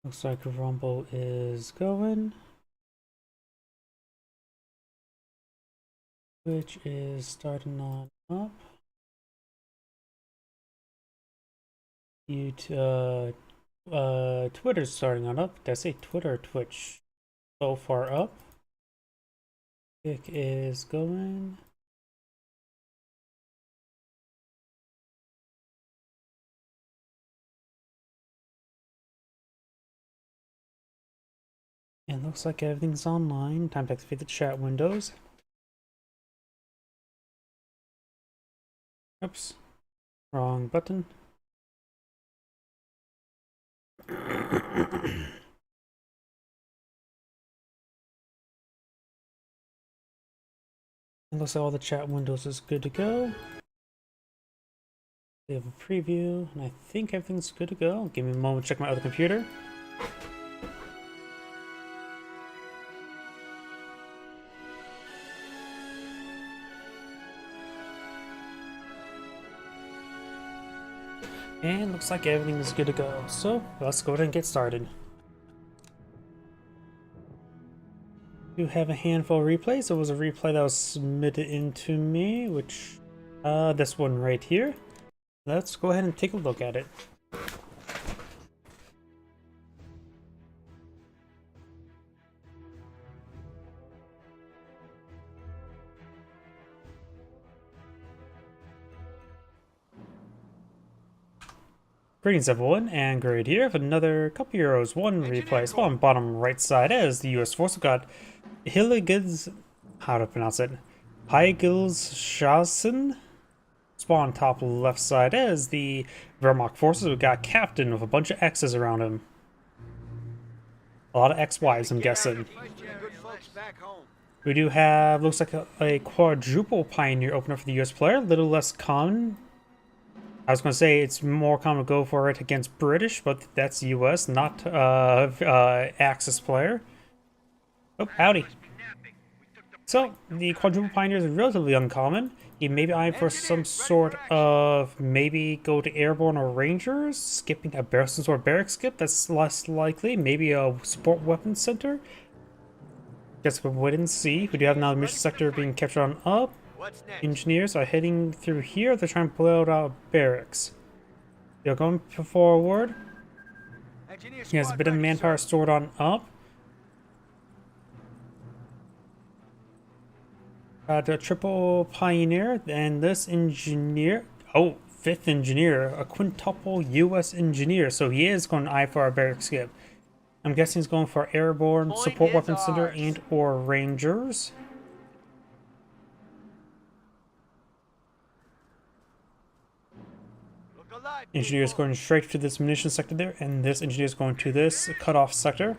Looks like Rumble is going. Twitch is starting on up. Twitter's starting on up. Did I say Twitter or Twitch? So far up. Kick is going. And looks like everything's online. Time to activate the chat windows. Oops. Wrong button. It looks like all the chat windows is good to go. We have a preview, and I think everything's good to go. Give me a moment to check my other computer. And looks like everything is good to go. So let's go ahead and get started. We have a handful of replays. There was a replay that was submitted into me, which this one right here. Let's go ahead and take a look at it. Greetings everyone, and Great here with another couple euros, one replay. So on bottom right side as the US force got Hilligids, how to pronounce it, Heigilschassen. Spawn top left side as the Wehrmacht forces. We got Captain with a bunch of X's around him. A lot of XYs, I'm guessing. We do have, looks like a quadruple Pioneer opener for the US player, a little less common. I was going to say it's more common to go for it against British, but that's US, not Axis player. Oh, howdy. So, the quadruple Pioneer is relatively uncommon. You may be eyeing for some sort of, maybe go to Airborne or Rangers, skipping some sort of barrack skip, that's less likely. Maybe a support weapons center. Guess we'll wait and see. We do have now the mission sector being captured on up. Engineers are heading through here. They're trying to blow out barracks. They're going forward. He has a bit of manpower stored on up. The triple Pioneer and this engineer. Oh, fifth engineer, a quintuple US engineer. So he is going to eye for our barrack skip. I'm guessing he's going for airborne, support weapons center, and or Rangers. Engineer is going straight to this munition sector there, and this engineer is going to this cutoff sector.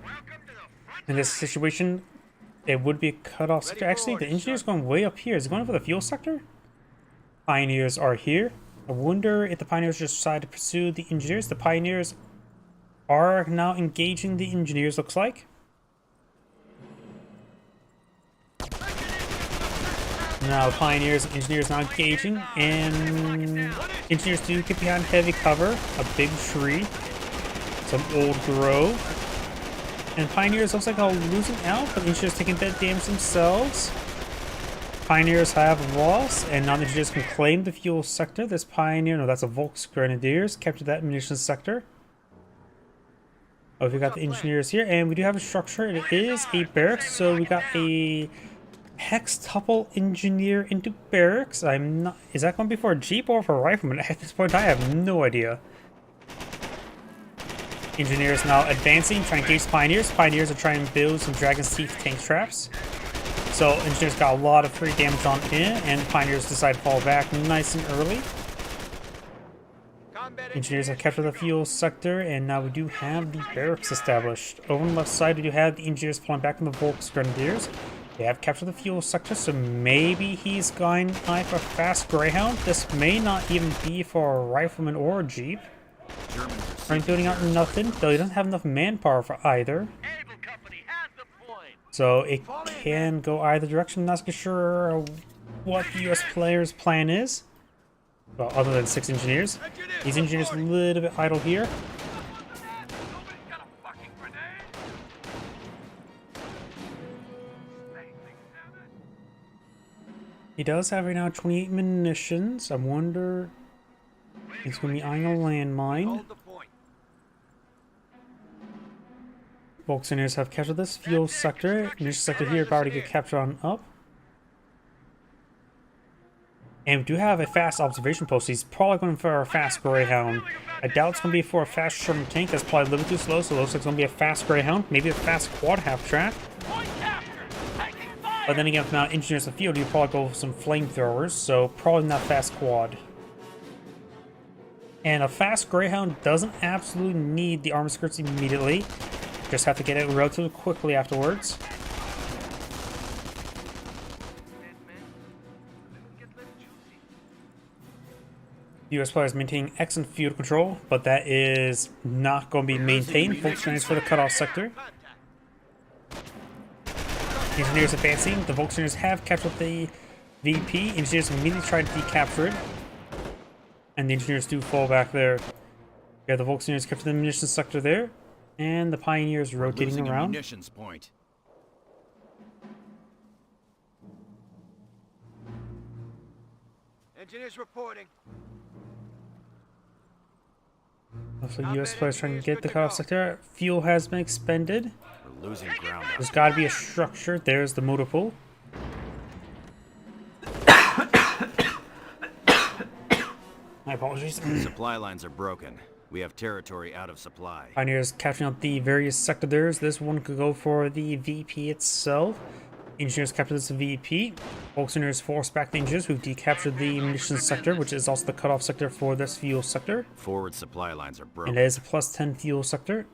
In this situation, it would be a cutoff sector. Actually, the engineer is going way up here. Is he going for the fuel sector? Pioneers are here. I wonder if the Pioneers just decide to pursue the engineers. The Pioneers are now engaging the engineers, looks like. Now, Pioneers and Engineers not engaging, and Engineers do get behind heavy cover, a big tree, some old grove, and Pioneers looks like they're losing out, but Engineers taking that damage themselves. Pioneers have lost, and now the Engineers can claim the fuel sector. This Pioneer, no, that's a Volks Grenadiers, captured that munitions sector. Oh, we got the Engineers here, and we do have a structure. It is a barracks, so we got a hextuple engineer into barracks. I'm not. Is that going to be for a jeep or for a rifleman? At this point, I have no idea. Engineers now advancing, trying to engage Pioneers. Pioneers are trying to build some Dragon's Teeth tank traps. So Engineers got a lot of free damage on in, and Pioneers decide to fall back nice and early. Engineers have captured the fuel sector, and now we do have the barracks established. Over on the left side, we do have the Engineers falling back on the Volks Grenadiers. They have captured the fuel sector, so maybe he's going for a fast Greyhound. This may not even be for a rifleman or a jeep. Right, building out nothing, though he doesn't have enough manpower for either. So it can go either direction. Not sure what the US player's plan is. Well, other than 6 engineers. These engineers a little bit idle here. He does have right now 28 munitions. I wonder he's going to be eyeing a landmine. Hold the point. Volkswagens have captured this fuel sector. Munition sector here about to get captured on up. And we do have a fast observation post. He's probably going for a fast Greyhound. I doubt it's going to be for a fast Sherman tank. That's probably a little too slow, so it looks like it's going to be a fast Greyhound. Maybe a fast quad half track. But then again, if not engineers in the field, you probably go with some flamethrowers, so probably not fast quad. And a fast Greyhound doesn't absolutely need the armor skirts immediately. Just have to get it relatively quickly afterwards. US players maintaining excellent field control, but that is not going to be maintained. Volkswagens for the cutoff sector. Engineers advancing. The Volkswagens have captured the VP. Engineers immediately try to decapture it. And the engineers do fall back there. Yeah, the Volkswagens capture the munitions sector there. And the Pioneers rotating around. Munitions point. Engineers reporting. Also, US players trying to get the cutoff sector. Fuel has been expended. We're losing ground. There's got to be a structure. There's the motor pool. My apologies. Supply lines are broken. We have territory out of supply. Pioneers capturing out the various sectors. This one could go for the VP itself. Engineers capture this VP. Volkswagens force back the engineers who decaptured the munitions sector, which is also the cutoff sector for this fuel sector. Forward supply lines are broken. And it is a plus 10 fuel sector.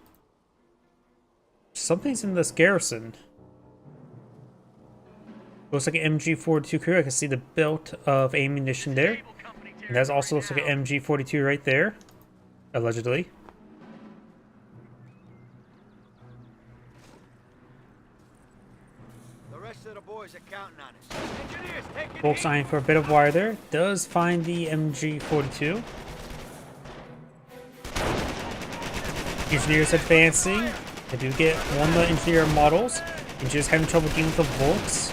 Something's in this garrison. Looks like an MG42 crew. I can see the belt of ammunition there. And that also looks like an MG42 right there. Allegedly. The rest of the boys are counting on us. Engineers, take it Volks eyeing for a bit of wire there. Does find the MG42. Engineers advancing. They do get one of the engineer models. Engineers having trouble dealing with the Volks.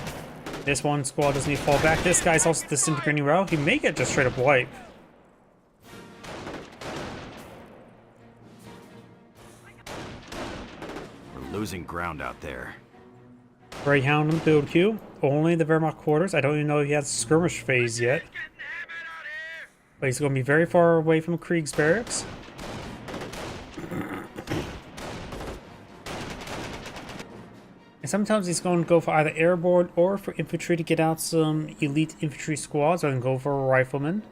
This one squad doesn't need to fall back. This guy's also disintegrating well. He may get just straight up wipe. We're losing ground out there. Greyhound in the build queue. Only the Wehrmacht quarters. I don't even know if he has skirmish phase yet. But he's going to be very far away from Krieg's barracks. And sometimes he's going to go for either airborne or for infantry to get out some elite infantry squads, or then go for a rifleman.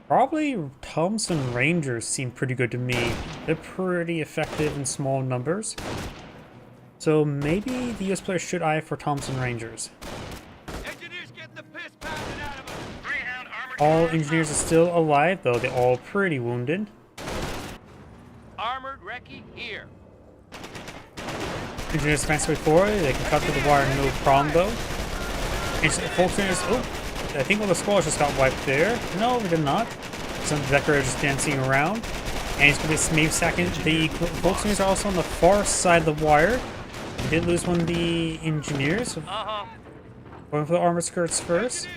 Probably Thompson Rangers seem pretty good to me. They're pretty effective in small numbers. So maybe the US player should eye for Thompson Rangers. Engineers getting the piss pounded out of them. Greyhound armored. All engineers are still alive, though they're all pretty wounded. Armored recce here. Engineers advance way forward. They can cut through the wire, no problem though. Volkswagens, oh, I think all the squads just got wiped there. No, we did not. Some Decker just dancing around. And he's going to be maybe sacking. The Volkswagens are also on the far side of the wire. We did lose one of the engineers. Going for the armor skirts first.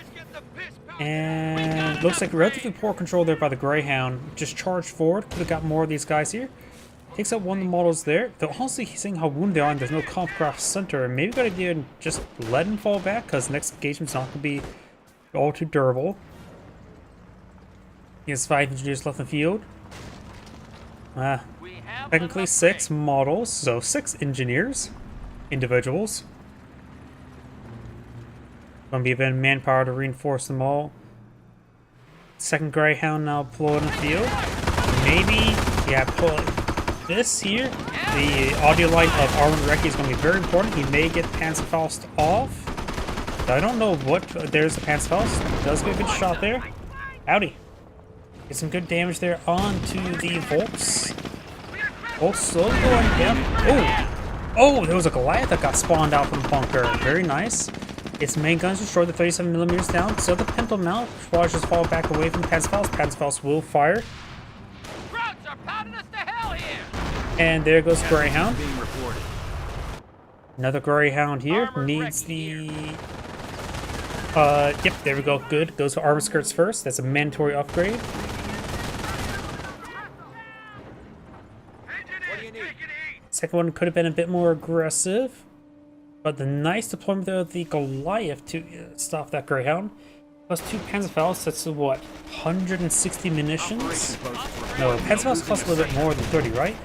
And looks like relatively poor control there by the Greyhound. Just charged forward. Could have got more of these guys here. Takes out one of the models there. Though honestly, seeing how wounded they are, and there's no Kampfkraft center, maybe got to do just let him fall back, because next engagement's not going to be all too durable. He has 5 engineers left in the field. Technically 6 models, so 6 engineers, individuals. Going to be a bit of manpower to reinforce them all. Second Greyhound now deployed in the field. Maybe, yeah, pull this here. The audio light of Armored Recce is going to be very important. He may get Panzerfaust off. I don't know what. There's the Panzerfaust. Does get a good shot there. Howdy. Get some good damage there onto the Volks. Volks slowly going down. Oh! Oh, there was a Goliath that got spawned out from the bunker. Very nice. Its main guns destroyed the 37mm down, so the Pinto mount squad just fall back away from the Panzerfaust. Panzerfaust will fire. Krauts are pounding us to hell here. And there goes Greyhound. Another Greyhound here. Armored Needs wreck the... here. Yep, there we go. Good. Goes for armor skirts first. That's a mandatory upgrade. Engineers, take it easy. Second one could have been a bit more aggressive. But the nice deployment of the Goliath to stop that Greyhound. Plus 2 Panzerfaust, that's what? 160 munitions? No, Panzerfaust costs a little bit more than 30, right?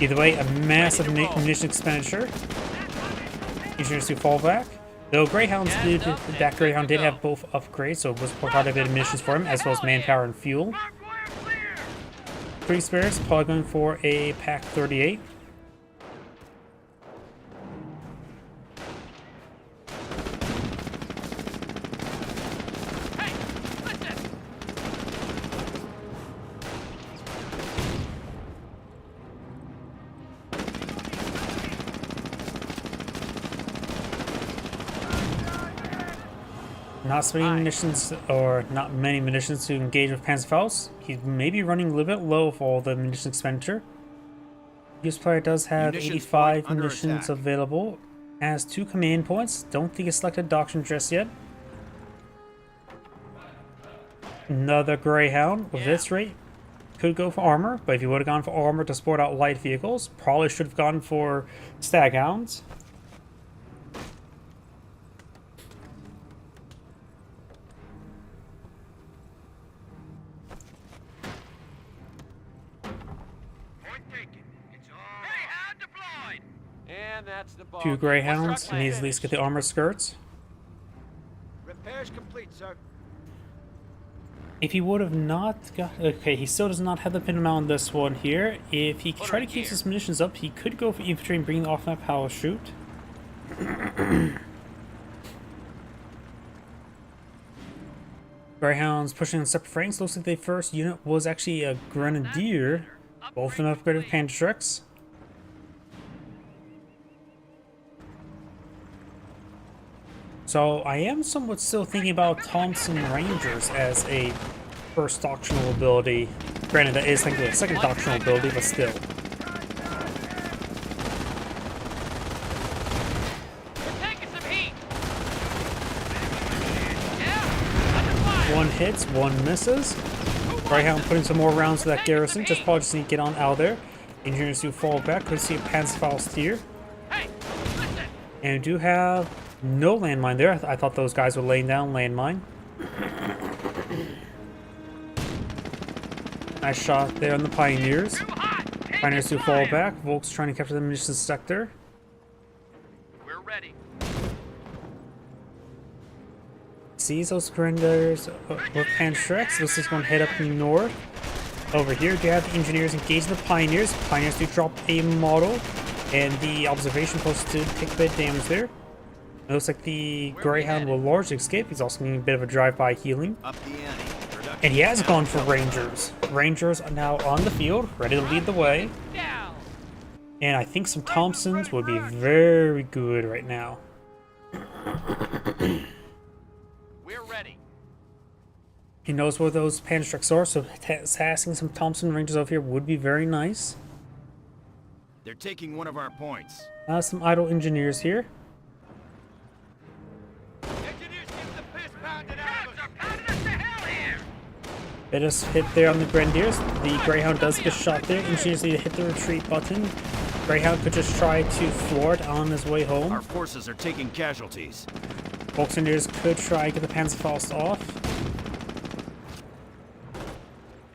Either way, a massive munition expenditure. Engineers to fall back. Though that Greyhound did have both upgrades, so it was quite a bit of munitions for him, as well as manpower and fuel. Mark wire clear. 3 spares, probably going for a Pack 38. Hey, listen. Not so many munitions, or not many munitions to engage with Panzerfaust. He may be running a little bit low for all the munition expenditure. This player does have Munitions 85 point under munitions attack. available. Has 2 command points. Don't think it's selected doctrine just yet. Another Greyhound with this rate. Could go for armor, but if you would have gone for armor to support out light vehicles, probably should have gone for Staghounds. Point taken. It's all. Greyhound deployed. And that's the ball. 2 Greyhounds. Construction Needs at least get the armor skirts. Repairs complete, sir. If he would have not got... Okay, he still does not have the pin amount on this one here. If he could try to keep his munitions up, he could go for infantry and bring off that power shoot. Greyhounds pushing on separate ranks. Looks like the first unit was actually a Grenadier. Both of them upgraded Panzerschrecks. So I am somewhat still thinking about Thompson Rangers as a first doctrinal ability. Granted, that is technically a second doctrinal ability, but still. We're taking some heat. Yeah, under fire. One hits, one misses. Greyhound putting some more rounds to that garrison. Just probably just need to get on out there. Engineers do fall back. Could see a Panzerfaust here. Hey, listen. And we do have no landmine there. I thought those guys were laying down landmine. Nice shot there on the Pioneers. Too hot. Take Pioneers do it fall fire. back. Volk's trying to capture the munitions sector. We're ready. Sees those Grenadiers with Panzerschrecks. Looks like he's going to head up north. Over here, do you have the engineers engaging the Pioneers? Pioneers do drop a model, and the observation post did take a bit of damage there. It looks like the Greyhound will largely escape. He's also getting a bit of a drive-by healing. Up the ante. Production And he has down. gone for Rangers. Rangers are now on the field, ready to lead the way. Down. And I think some Thompsons would be very good right now. We're ready. He knows where those Panzerschrecks are, so tasking some Thompson Rangers over here would be very nice. They're taking one of our points. Some idle engineers here. Engineers get the piss pounded out of us. Are pounding us to hell here. Bit of hit there on the Grenadiers. The Greyhound does get shot there. Engineers need to hit the retreat button. Greyhound could just try to floor it on his way home. Our forces are taking casualties. Volksengers could try to get the Panzerfaust off.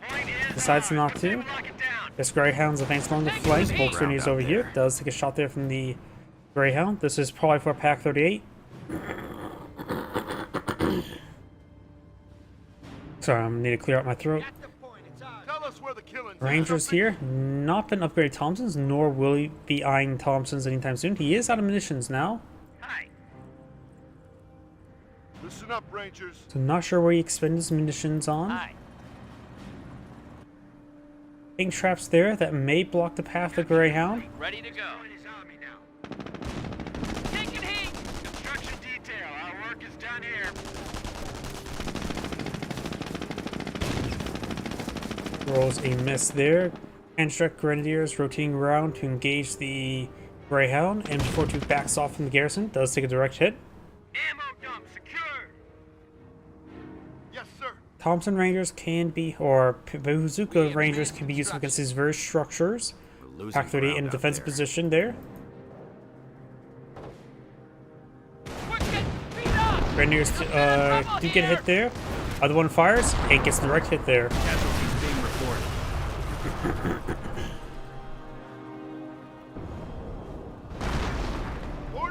Point is Decides hard. not to. Lock it down. This Greyhound's advanced along the flank. Volksengers over here. Does take a shot there from the Greyhound. This is probably for Pack 38. Sorry, I'm gonna need to clear out my throat. At the point, it's ours. Tell us where the killing's Rangers here, not been upgraded Thompsons, nor will he be eyeing Thompsons anytime soon. He is out of munitions now, Hi. Listen up, Rangers. so not sure where he expended his munitions on. Hi. Ping traps there that may block the path of Greyhound. Ready to go. His army now. Taking heat. Construction detail. Our work is done here. Rolls a miss there. Panzerschreck Grenadiers rotating around to engage the Greyhound, MG42 backs off from the garrison, does take a direct hit. Ammo dump secured. Yes, sir. Thompson Rangers can be, or Bazooka Rangers can be used against these various structures. We're losing Pack 30 in ground a out defensive there. position there. We're getting beat up. Grenadiers do get hit there. Other one fires, and gets the direct hit there. Casualties being reported.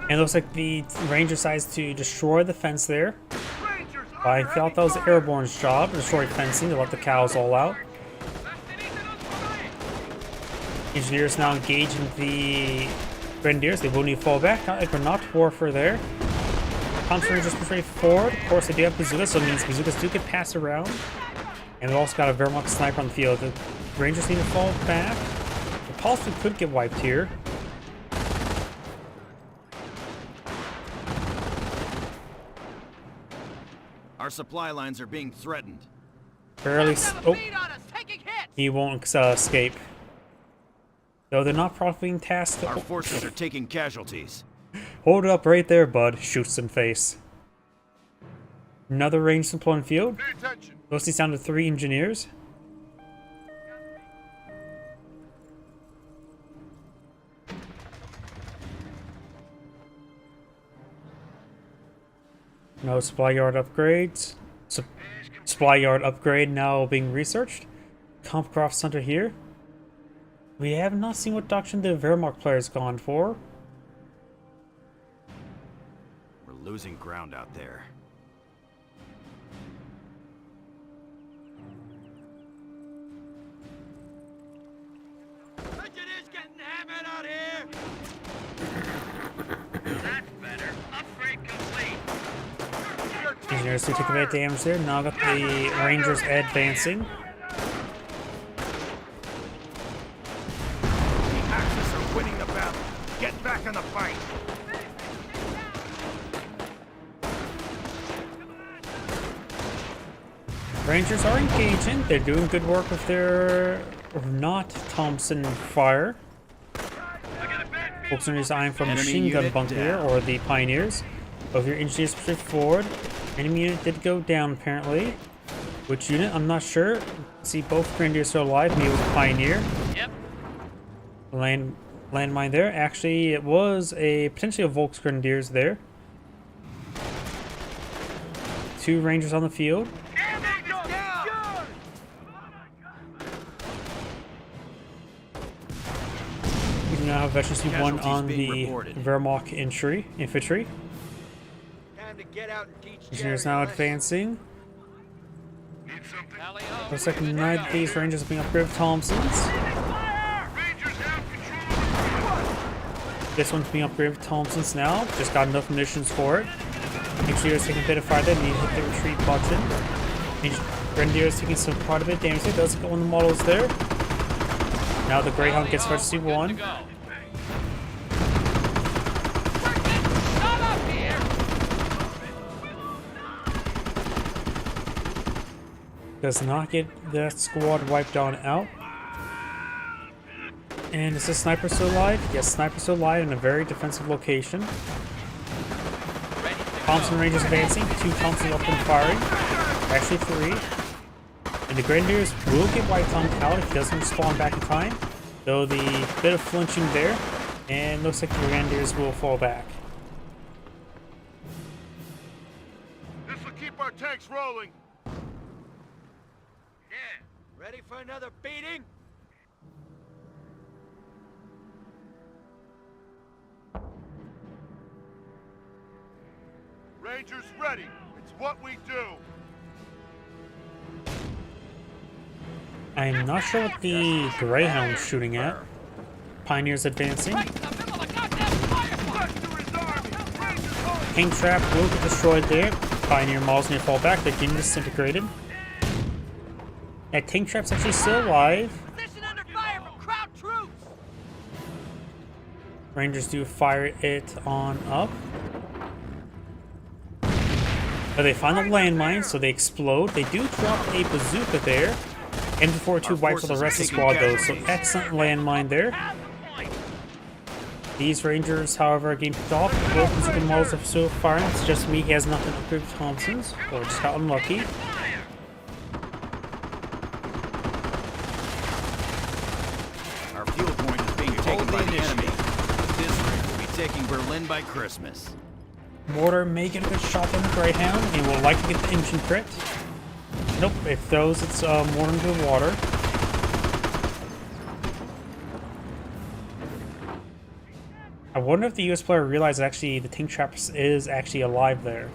And it looks like the Ranger decides to destroy the fence there. Rangers, I thought that was Airborne's job, to destroy fencing to let the cows all out. Engineers now engaging the Grenadiers. They will need fallback. Not like we're not warfare there. Thompson Rangers push straight forward. Of course, they do have bazookas, so it means bazookas do get passed around. And they've also got a Wehrmacht sniper on the field. The Rangers need to fall back. The Pulse could get wiped here. Our supply lines are being threatened. Barely. Oh, Beat on us, taking hits. he won't escape. Though they're not properly being tasked. Our forces are taking casualties. Hold it up right there, bud. Shoots in face. Another ranged deployment field. Pay attention. Mostly down to 3 engineers. No supply yard upgrades. Supply yard upgrade now being researched. Kampfkraft Center here. We have not seen what doctrine the Wehrmacht player's gone for. We're losing ground out there. Engineers getting hammered out here. That's better. Upgrade complete. Engineers do take a bit of damage there. Now got the Rangers advancing. The Axis are winning the battle. Get back in the fight. Rangers are engaging. They're doing good work with their not Thompson fire. Focusing on his eye from Enemy machine gun unit bunker here, down. or the Pioneers. Both your engineers push forward. Enemy unit did go down apparently. Which unit? I'm not sure. See, both Grenadiers are alive. Maybe it was a Pioneer. Yep. Landmine there. Actually, it was a potentially a Volks Grenadiers there. 2 Rangers on the field. We now have Veterancy 1 Casualties on being the reported. Wehrmacht infantry. Time to get out and teach Engineers now advancing. Need something? Looks like neither of these Rangers are being upgraded with Thompsons. Rangers have control. This one's being upgraded with Thompsons now. Just got enough munitions for it. Engineers taking a bit of fire there. Need to hit the retreat button. Grenadiers taking some quite a bit of damage there. Does get one of the models there. Now the Greyhound gets Veterancy 1. Does not get that squad wiped on out. And is the sniper still alive? Yes, sniper still alive in a very defensive location. Thompson Rangers advancing. 2 Thompson up and firing. Actually 3. And the Grenadiers will get wiped on out if he doesn't spawn back in time. Though the bit of flinching there. And looks like the Grenadiers will fall back. This will keep our tanks rolling. Yeah. Ready for another beating? Rangers ready. It's what we do. I am not sure what the Greyhound's shooting at. Pioneers advancing. King Trap will get destroyed there. Pioneer Mauls need to fall back. They're getting disintegrated. That Tank Trap's actually still alive. Position under fire from crowd troops. Rangers do fire it on up. But they find a landmine, so they explode. They do drop a bazooka there. MG42 wipes out the rest of the squad though, so excellent landmine there. Have the point. These Rangers, however, are getting picked off. Both bazooka models are so firing. It's just me, he has nothing to upgrade with Thompsons. So just got unlucky. Our fuel point is being taken by the enemy. This rig will be taking Berlin by Christmas. Mortar may get a good shot on the Greyhound. He will likely get the engine crit. Nope, it throws its mortar into the water. I wonder if the US player realized actually the tank traps is actually alive there.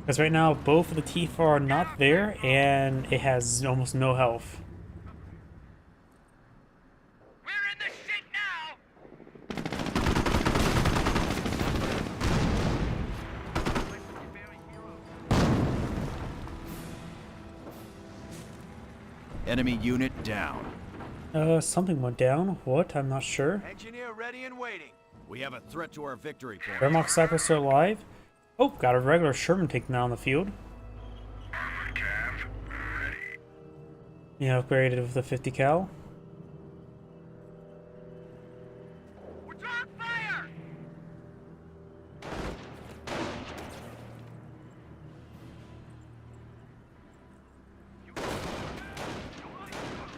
Because right now both of the T4 are not there and it has almost no health. We're in the shit now! Enemy unit down. Something went down. What? I'm not sure. Engineer ready and waiting. We have a threat to our victory point. Wehrmacht Sniper still alive. Oh, got a regular Sherman taken out on the field. Cav, ready. Yeah, upgraded with the 50 cal. We're on fire!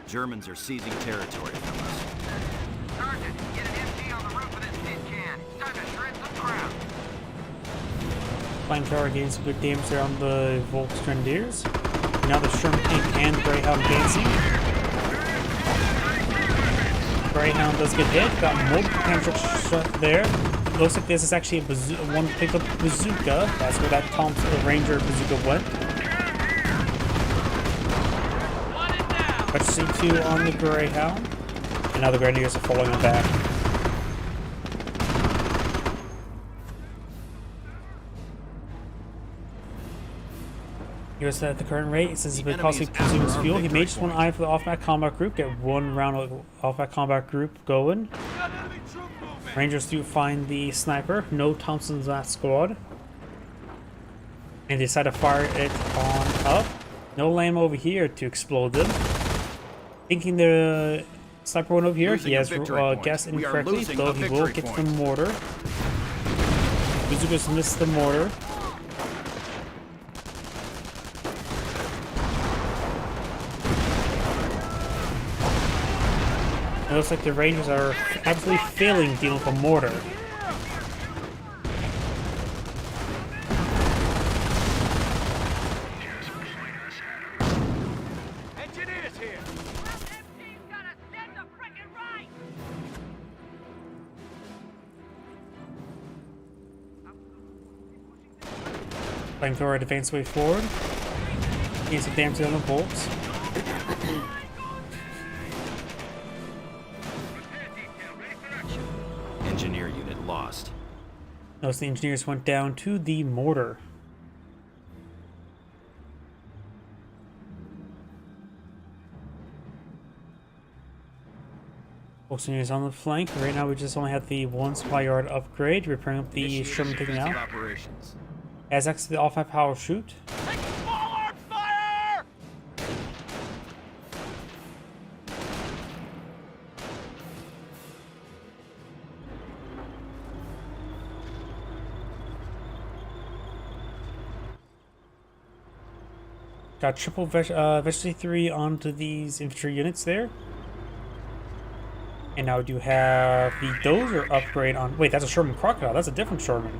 Germans are seizing territory from us. Sergeant, get an MG on the roof of this tin can. It's time to shred some crap. Flying tower getting some good damage there on the Volksgrenadiers. Now the Sherman tank and Greyhound dancing. Greyhound does get hit. Got multiple cantrips shot there. Looks like this is actually a one picked up bazooka. That's where that Thompson Ranger bazooka went. But C2 on the Greyhound. And now the Grenadiers are falling on back. US at the current rate, since he's been costly consuming his fuel, he may just want to eye for the off-back combat group, get one round of off-back combat group going. Rangers do find the sniper, no Thompsons in that squad. And they decide to fire it on up. No lamb over here to explode them. Thinking the sniper went over here, he has guessed incorrectly, though he will get to the mortar. Bazookas missed the mortar. It looks like the Rangers are absolutely failing dealing with a mortar. Engineers here. MG's gotta stand the frickin' right! Flamethrower advance way forward. Gains some damage on the bolts. Engineer unit lost. Notice the engineers went down to the mortar. Both engineers on the flank. Right now we just only have the one supply yard upgrade. We're bringing up the Sherman taken out. Operations. As next to the all-5 power shoot. Take forward fire! Got triple Veggie 3 onto these infantry units there. And now we do have the Dozer upgrade on... Wait, that's a Sherman Crocodile. That's a different Sherman.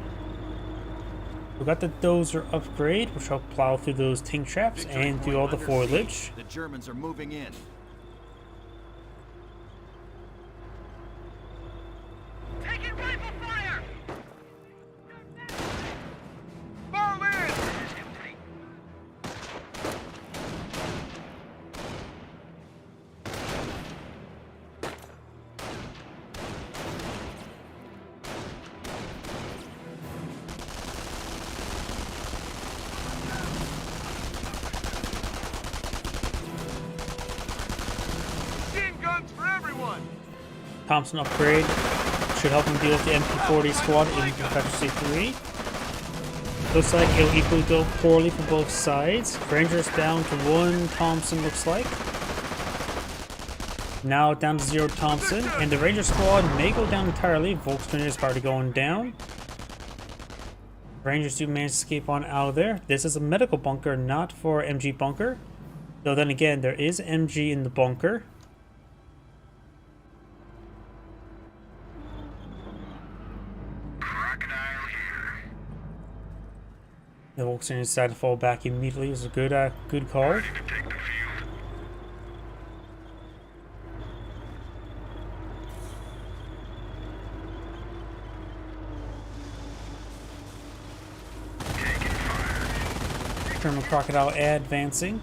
We got the Dozer upgrade, which will plow through those tank traps Victory and do point all the under foliage. siege. The Germans are moving in. Taking rifle fire! Berlin! Machine guns for everyone! Thompson upgrade should help him deal with the MP40 squad in Confederacy 3. Looks like it'll equally go poorly for both sides. Rangers down to one Thompson, looks like. Now down to 0 Thompson, and the Ranger squad may go down entirely. Volkswagen is already going down. Rangers do manage to escape on out of there. This is a medical bunker, not for MG bunker. Though then again, there is MG in the bunker. Crocodile here. The Volkswagen decided to fall back immediately. It was a good call. Ready to take the field. Taking fire. German Crocodile advancing.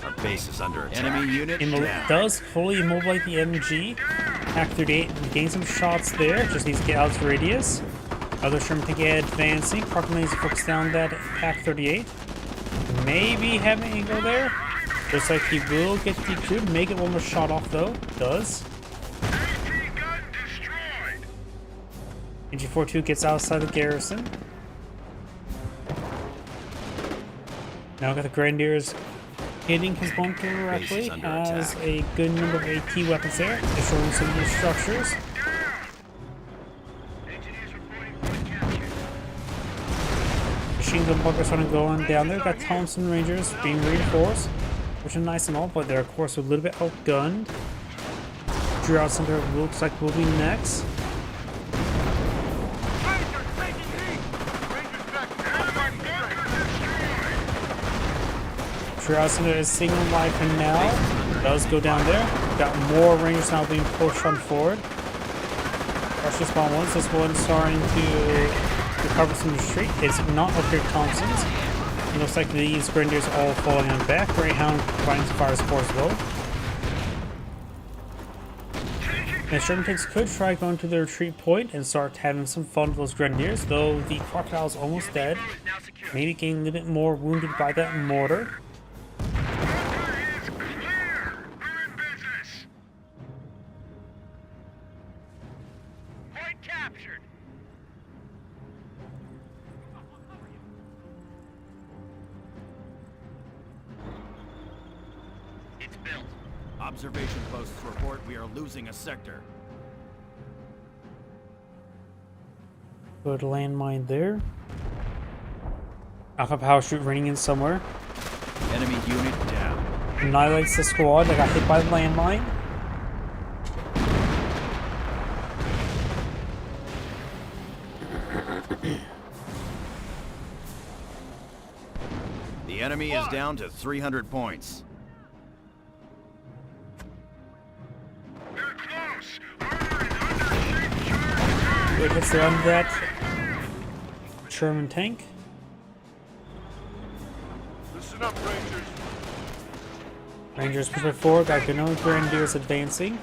Our base is under attack. Enemy unit down. Does fully immobilize the MG. Pack-38 gains some shots there. Just needs to get out of radius. Other Sherman tank advancing. Crocodile needs to focus down that Pack-38. Maybe have an angle there. Looks like he will get DQ'd. May get one more shot off though. Does. AT gun destroyed. NG-42 gets outside the garrison. Now got the Grenadiers hitting his bunker directly. Base is under Has attack. a good number of AT weapons there. Destroying some of these structures. Engineers reporting point captured. Machine gun bunker starting going down there. Got Thompson Rangers being reinforced, which is nice and all, but they're of course a little bit outgunned. Drew out Center looks like will be next. Rangers taking heat! Rangers back. Drew out Center is single life for now. Does go down there. Got more Rangers now being pushed on forward. Rush this spawn once. This one starting to recover some retreat. It's not up here Thompson's. It looks like these Grenadiers all falling on back. Greyhound finds fire support as well. And Sherman tanks could try going to the retreat point and start having some fun with those Grenadiers, though the Crocodile is almost dead. Is now secure. Maybe getting a little bit more wounded by that mortar. Bunker is clear. We're in business. Point captured. It's built. Observation posts report we are losing a sector. Good landmine there. Alpha power shoot raining in somewhere. Enemy unit down. Annihilates the squad that got hit by the landmine. The enemy is down to 300 points. They're close. Armor is under shape charge. Good hits there on that Sherman tank. Listen up, Rangers. Rangers push forward. Got Gnome Grenadiers advancing.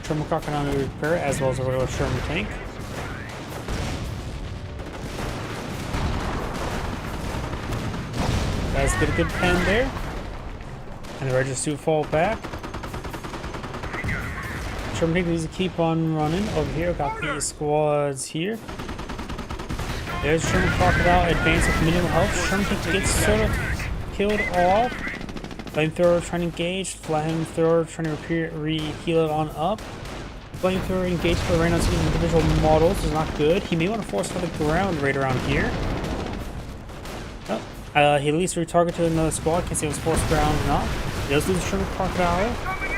Sherman Crocodile under repair as well as a regular Sherman tank. Guys get a good pen there. And the Rangers do fall back. Sherman tank needs to keep on running. Over here, got these squads here. There's Sherman Crocodile advancing with minimal health. Sherman tank gets sort of killed off. Flamethrower trying to engage. Flamethrower trying to heal it on up. Flamethrower engaged for right now to individual models is not good. He may want to force for the ground right around here. Oh, he at least retargeted to another squad. Can't see if it was forced ground or not. He does lose Sherman Crocodile.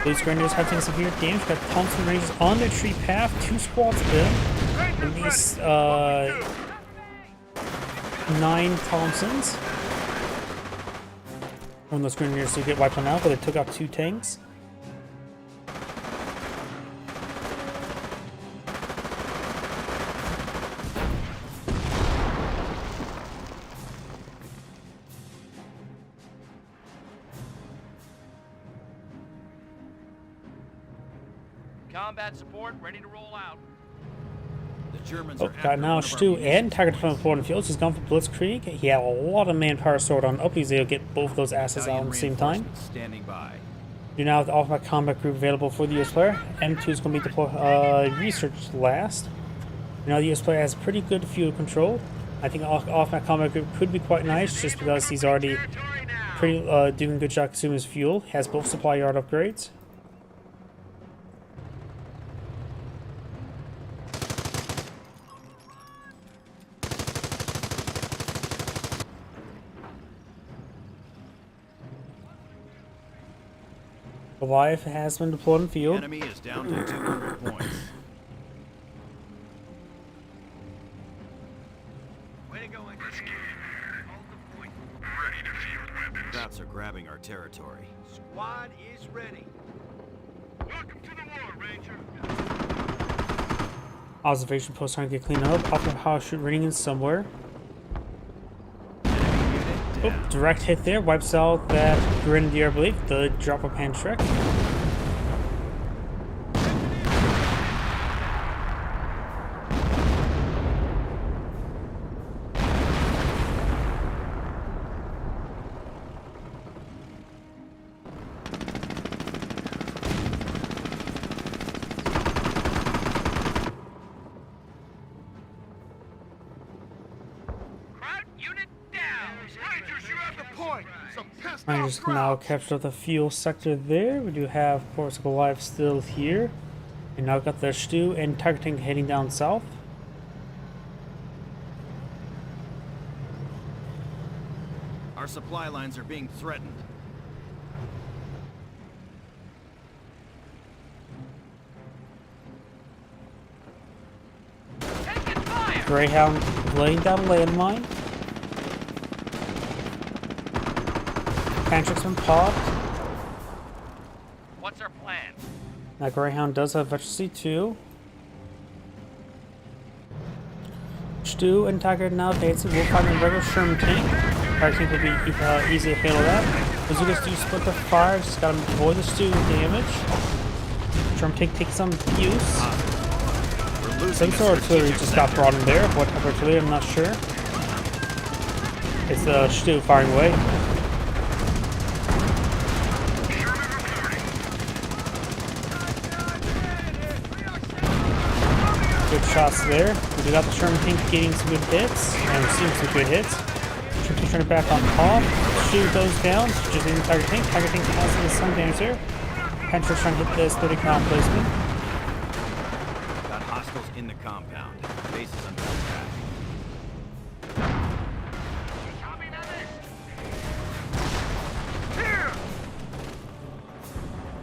These Grenadiers have taken severe damage. Got Thompson Rangers on the retreat path. 2 squads in. At least 9 Thompsons. One of those Grenadiers did get wiped on out, but they took out 2 tanks. Combat support ready to roll out. The Germans Oh, are after got now one of our Stu munitions and Tiger points. from the fields. He's gone for Blitzkrieg. He had a lot of manpower stored on up. He's able to get both of those asses out Battalion at the same time. reinforcements standing by. You now have the Off-Map Combat Group available for the US player. M2 is going to be deployed, researched last. Now the US player has pretty good field control. I think Off-Map Combat Group could be quite nice just because he's already Territory now. pretty doing a good job consuming his fuel. Has both supply yard upgrades. Goliath has been deployed in field. Enemy is down to 200 points. Way to go, engineer. Hold the point. Ready to field weapons. Scouts are grabbing our territory. Squad is ready. Welcome to the war, Ranger. Observation post trying to get cleaned up. Off of parachute ringing in somewhere. Oh, direct hit there. Wipes out that Grenadier, I believe. The drop of Pantrek. Crowd unit down. Rangers, you have the point. Some pissed Rangers off can now crowd. capture the fuel sector there. We do have, of course, Goliath still here. And now got the Stu and Tiger Tank heading down south. Our supply lines are being threatened. Taking fire. Greyhound laying down a landmine. Pantrek's been popped. What's our plan? Now Greyhound does have Veteran C2. Stu and Tiger now advancing. We'll find a regular Sherman tank. Tiger tank will be easy to handle that. Bazookas do split the fire. Just gotta avoid the Stu damage. Sherman tank takes some use. We're losing Some a sort of artillery strategic just got sector. brought in there. What type of artillery? I'm not sure. It's the Stu firing away. Good shots there. We got the Sherman tank getting some good hits, and seeing some good hits. Sherman tank turning back on off. Stu goes down. Just in Tiger tank. Tiger tank has some damage there. Pantrek's trying to hit this 30-pound placement. Got hostiles in the compound. Base is under attack.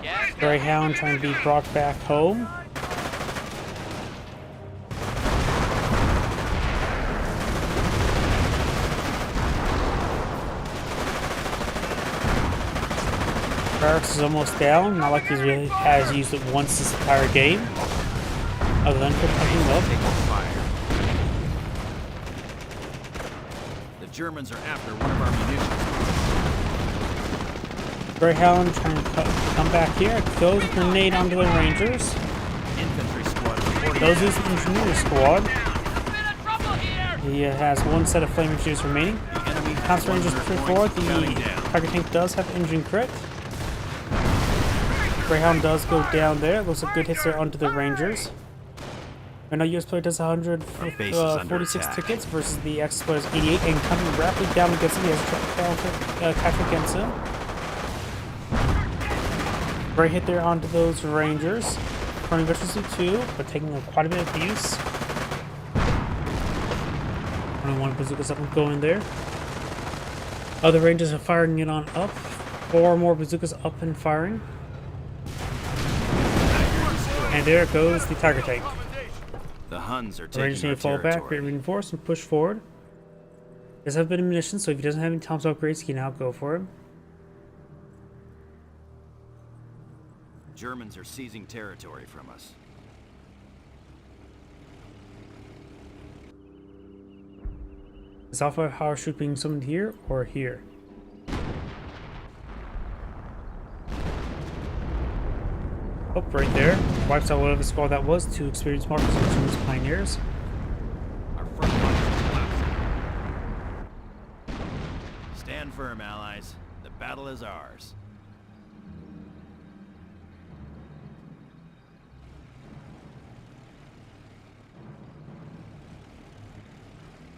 Gas. Greyhound trying to be brought back home. Barracks is almost down, not like he really has used it once this entire game. Other than for picking up. Taking fire. The Germans are after one of our munitions. Greyhound trying to come back here. Throws a grenade onto the Rangers. Infantry squad reporting. Those is the engineer squad. Bit of trouble here. He has one set of flame shooters remaining. The enemy Counts Rangers push forward. The counting down. Tiger tank does have engine crit. Greyhound does go down there. Looks like good hits there onto the Rangers. Right now, US player does Base is under 146 attack. tickets versus the X player's 88, and coming rapidly down against him. He has a triple capture against him. Great hit there onto those Rangers. Running efficiency too, but taking quite a bit of abuse. Only one bazookas up and going there. Other Rangers are firing it on up. 4 more bazookas up and firing. And there goes the Tiger tank. The Huns are The Rangers taking need our to fall back, territory. reinforce, and push forward. Does have a bit of munitions, so if he doesn't have any Thompson upgrades, he can now go for it. Germans are seizing territory from us. Is Alpha Parachute being summoned here or here? Oh, right there. Wipes out whatever squad that was. 2 experienced markers and 2 pioneers. Our front line is collapsing. Stand firm, allies. The battle is ours.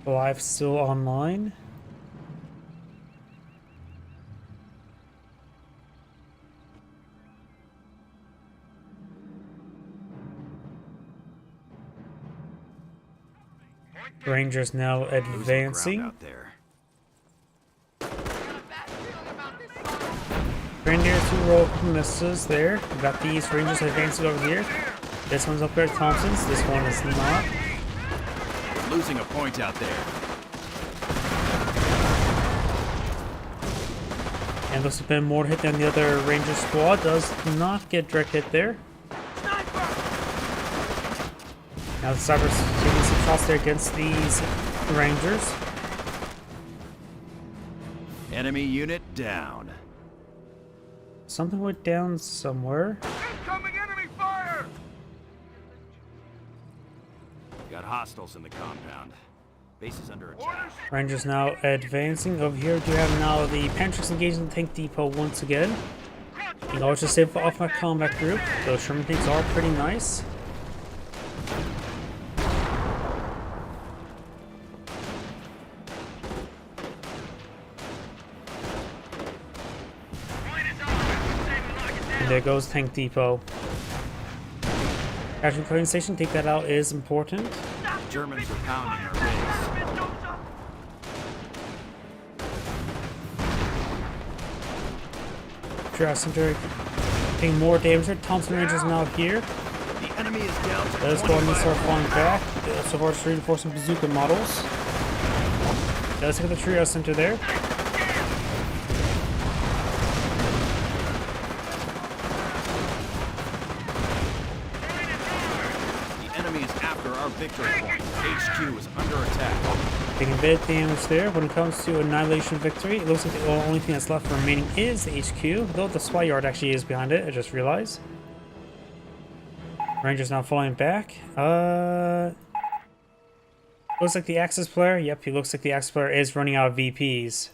Alive still online. Rangers now Losing ground advancing. out there. Rangers who roll misses there. We got these Rangers advancing over here. This one's up there at Thompson's. This one is not. Losing a point out there. And looks a bit more hit than the other Ranger squad. Does not get direct hit there. Now the Cyber's taking some shots there against these Rangers. Enemy unit down. Something went down somewhere. Incoming enemy fire! Got hostiles in the compound. Base is under attack. Rangers now advancing. Over here we do have now the Pantrix engaging the tank depot once again. You can always just save off my combat group. Those Sherman tanks are pretty nice. And there goes tank depot. Casual clearing station, take that out is important. Germans are pounding our base. Triage center taking more damage there. Thompson Rangers now here. The enemy is down to Let's go ahead and 25 start falling back. So far, just reinforcing bazooka models. Let's look at the triage center there. The enemy is after our victory point. HQ is under attack. Taking a bit of damage there. When it comes to Annihilation Victory, it looks like the only thing that's left remaining is the HQ, though the supply yard actually is behind it, I just realized. Rangers now falling back. Looks like the Axis player, yep, he looks like the Axis player is running out of VPs.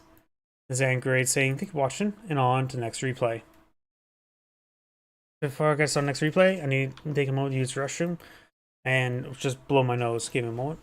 Zangrade saying, thank you for watching, and on to the next replay. Before I get started on next replay, I need to take a moment to use the restroom, and just blow my nose. Give me a moment.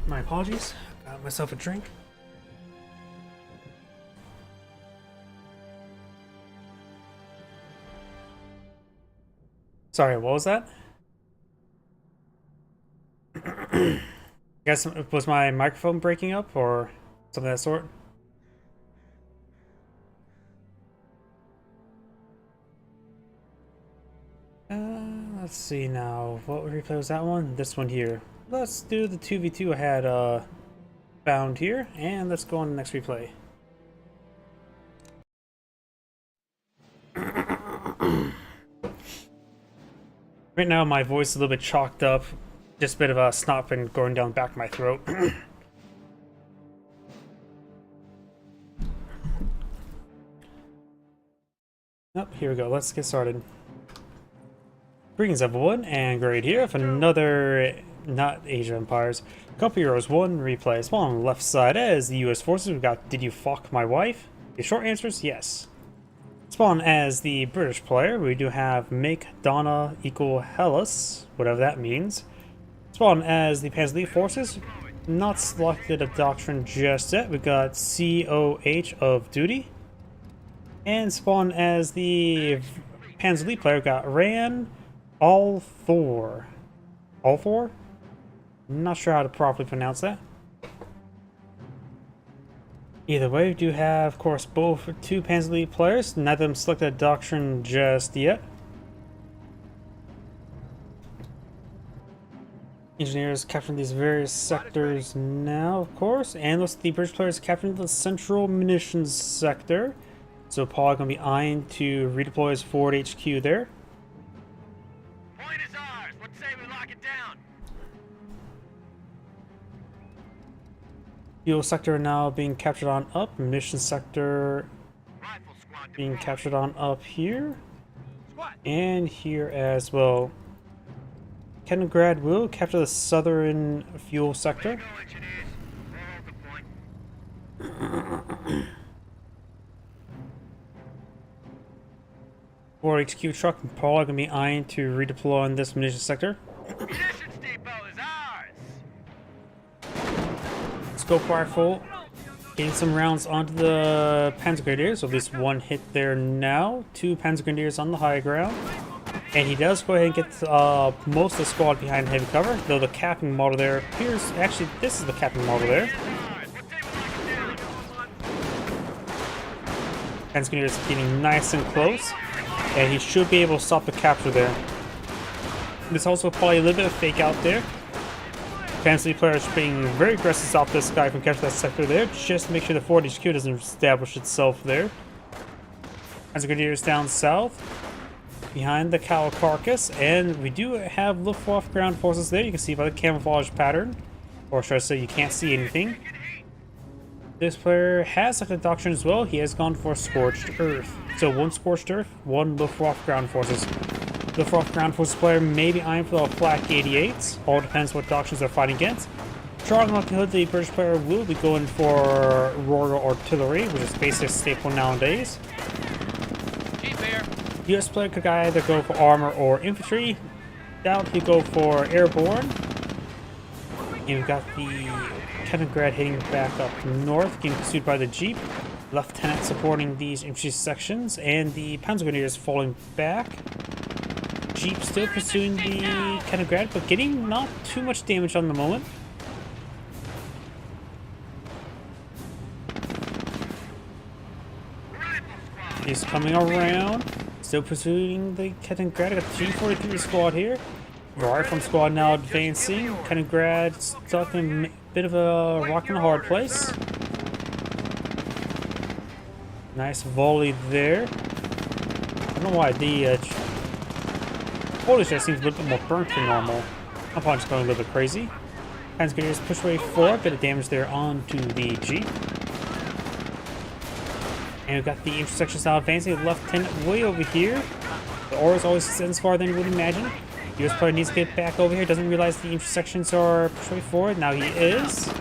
My apologies. Got myself a drink. Sorry, what was that? I guess, was my microphone breaking up or something of that sort? Let's see now. What replay was that one? This one here. Let's do the 2v2 I had found here, and let's go on to the next replay. Right now my voice is a little bit chalked up, just a bit of a snot and going down the back of my throat. Oh, here we go, let's get started. Greetings everyone, and Grade here with another not Age of Empires. Couple Heroes 1 replay. Spawn on the left side as the US forces. We've got Did You Fuck My Wife? The short answer is yes. Spawn as the British player. We do have Make Donna equal Hellas, whatever that means. Spawn as the Panzer forces. Not selected a doctrine just yet. We've got COH of duty. And spawn as the Panzer player. We've got Ran, All Thor. All Thor? Not sure how to properly pronounce that. Either way, we do have, of course, both two Panzer League players. Neither of them selected a doctrine just yet. Engineers capturing these various sectors now, of course. And looks like the British players capturing the central munitions sector. So Paul going to be eyeing to redeploy his forward HQ there. Point is ours. What say we lock it down? Fuel sector now being captured on up. Mission sector Rifle squad being deployed. captured on up here. Squad. And here as well. Kaliningrad will capture the southern fuel sector. Go, engineers. We'll hold the point. For HQ truck and Paul are going to be eyeing to redeploy on this munitions sector. Munitions depot is ours. Scope rifle getting some rounds onto the Panzer Grenadiers. So at least one hit there now. Two Panzer Grenadiers on the high ground. And he does go ahead and get most of the squad behind heavy cover. Though the capping model there appears... Actually, this is the capping model there. Ours. What say we lock it down? Panzer Grenadiers getting nice and close. And he should be able to stop the capture there. There's also probably a little bit of fake out there. Panzer League players being very aggressive to stop this guy from capturing that sector there, just to make sure the forward HQ doesn't establish itself there. Panzer Grenadiers down south, behind the cow carcass, and we do have Luftwaffe ground forces there. You can see by the camouflage pattern, or should I say you can't see anything. This player has such a doctrine as well. He has gone for Scorched Earth. So one Scorched Earth, one Luftwaffe ground forces. Luftwaffe ground forces player may be eyeing for the Flak 88s. All depends what doctrines they're fighting against. Charging on the hood, the British player will be going for Royal Artillery, which is basically a staple nowadays. Keep here. US player could either go for armor or infantry. Doubt he'd go for airborne. And we've got the Kaliningrad heading back up north, getting pursued by the Jeep. Lieutenant supporting these infantry sections, and the Panzer Grenadiers falling back. Jeep still pursuing the Kaliningrad, but getting not too much damage on the moment. He's coming around, still pursuing the Kaliningrad. Got the G43 squad here. Rifle squad now advancing. Kaliningrad stuck in a bit of a rock and a hard place. Nice volley there. I don't know why the Polish just seems a little bit more burnt than normal. I'm probably just going a little bit crazy. Panzer Grenadiers push away forward, bit of damage there onto the Jeep. And we've got the intersections now advancing. The Lieutenant way over here. The Oars always extends farther than you would imagine. US player needs to get back over here. Doesn't realize the intersections are pushed way forward. Now he is.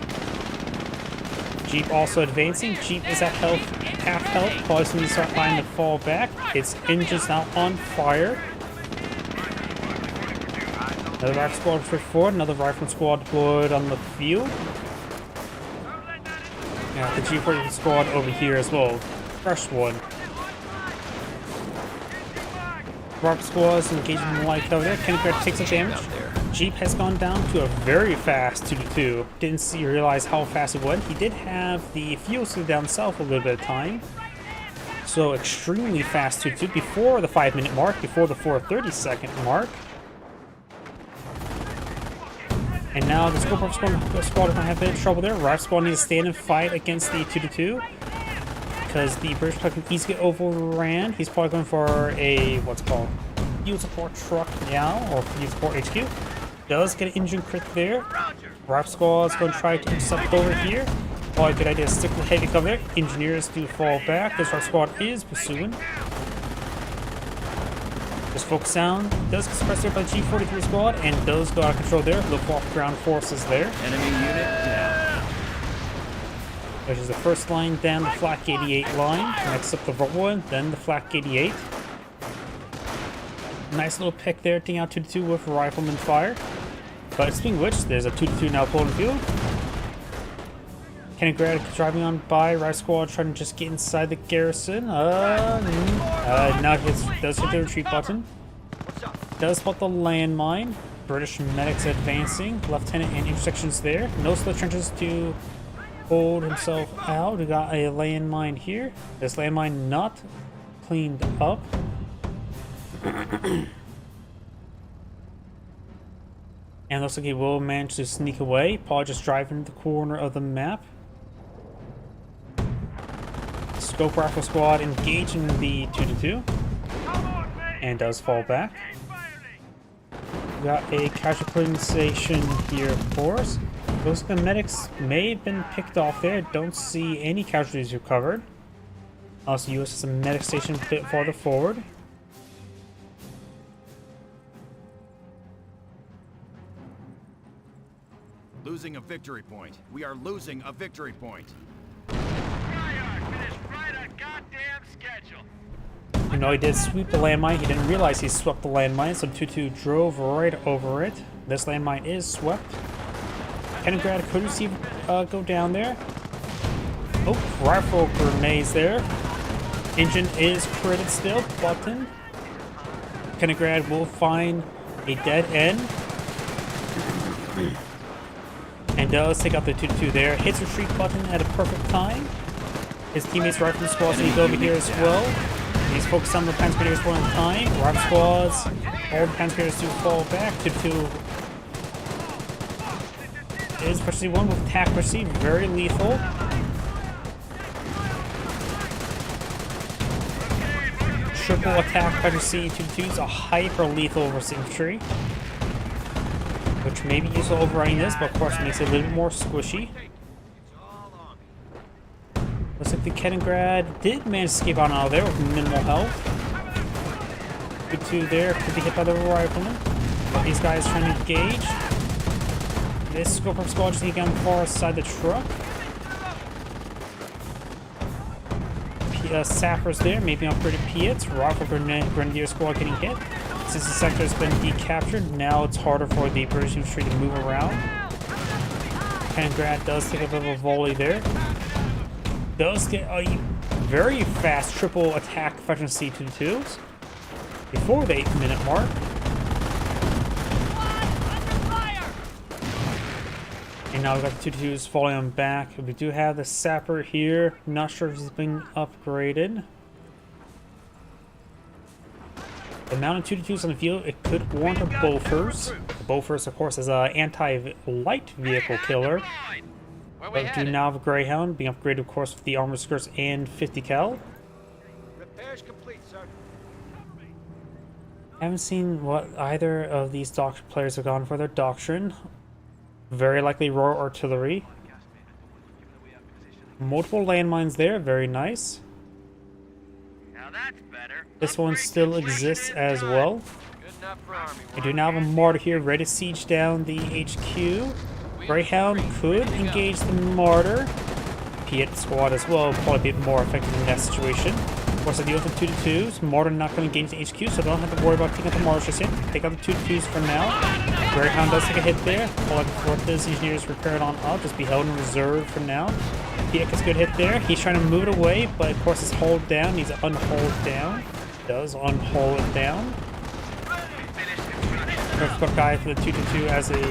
Jeep also advancing. Jeep is at health, half health. Probably going to start finding to fall back. Its engine's now on fire. Another rifle squad pushed forward. Another rifle squad deployed on the field. Yeah, the G40 squad over here as well. Fresh one. Rifle squads engaging in light cover there. Kaliningrad takes some damage. Jeep has gone down to a very fast 2-2. Didn't realize how fast it went. He did have the fuel slew down south a little bit of time. So extremely fast 2-2 before the 5-minute mark, before the 4:30-second mark. And now the Scope Rifle squad is going to have a bit of trouble there. Rifle squad needs to stand and fight against the 2-2. Because the British player can easily get overran. He's probably going for a, what's it called? Field support truck now, or field support HQ. Does get an engine crit there. Rifle squad is going to try to intercept over here. Probably a good idea to stick with heavy cover there. Engineers do fall back. This rifle squad is pursuing. This focus down does get suppressed there by the G43 squad and does go out of control there. Luftwaffe ground forces there. Enemy unit down. Which is the first line down the Flak 88 line. Next up the Volvo, then the Flak 88. Nice little pick there, taking out 2-2 with rifleman fire. But speaking of which, there's a 2-2 now pulling the field. Kaliningrad driving on by. Rifle squad trying to just get inside the garrison. Now he does hit the retreat button. does spot the landmine. British medics advancing. Lieutenant and intersections there. No split trenches to hold himself out. We got a landmine here. This landmine not cleaned up. And looks like he will manage to sneak away. Paul just driving into the corner of the map. Scope rifle squad engaging the 2-2 and does fall back. We got a casualty station here, of course. Looks like the medics may have been picked off there. Don't see any casualties recovered. Also, US has a medic station a bit farther forward. Losing a victory point. We are losing a victory point. Finished right on goddamn schedule. You know, he did sweep the landmine. He didn't realize he swept the landmine, so 2-2 drove right over it. This landmine is swept. Kaliningrad could receive go down there. Oh, rifle grenades there. Engine is critted still. Button. Kaliningrad will find a dead end. And does take out the 2-2 there. Hits retreat button at a perfect time. His teammates rifle squads need over here as well. He's focused on the Panzergrenadiers one at a time. Rifle squads, all the Panzergrenadiers do fall back. 2-2 is especially one with attack receive, very lethal. Triple attack by C 2-2 is a hyper lethal versus infantry, which may be useful overriding this, but of course makes it a little bit more squishy. Looks like the Kaliningrad did manage to escape on out of there with minimal health. 2-2 there, could be hit by the rifleman. But these guys trying to engage. This scope of squad just taking on the far side of the truck. Sappers there, maybe upgraded Piets. Rifle Grenadier squad getting hit. Since the sector has been decaptured, now it's harder for the British infantry to move around. Kaliningrad does take a bit of a volley there. Does get a very fast triple attack efficiency 2-2s before the 8-minute mark. And now we've got the 2-2s falling on back. We do have the sapper here. Not sure if he's been upgraded. The amount of 2-2s on the field, it could warrant a Bofors. The Bofors, of course, is an anti-light vehicle killer. But we do now have a Greyhound being upgraded, of course, with the armor skirts and 50 cal. Repairs complete, sir. I haven't seen what either of these doctrine players have gone for their doctrine. Very likely Royal Artillery. Multiple landmines there, very nice. Now that's better. This one still exists as well. Good enough for army We do now have a mortar here ready to siege down the HQ. Greyhound could engage the mortar. Piet squad as well, probably be more effective in that situation. Of course, I deal with the 2-2s. Mortar not going to engage the HQ, so don't have to worry about taking out the mortar just yet. Take out the 2-2s for now. Greyhound does take a hit there. All I can let those engineers repair it on up. Just be held in reserve for now. Piet gets a good hit there. He's trying to move it away, but of course it's hold down. Needs to unhold down. Does unhold it down. First guy for the 2-2 as a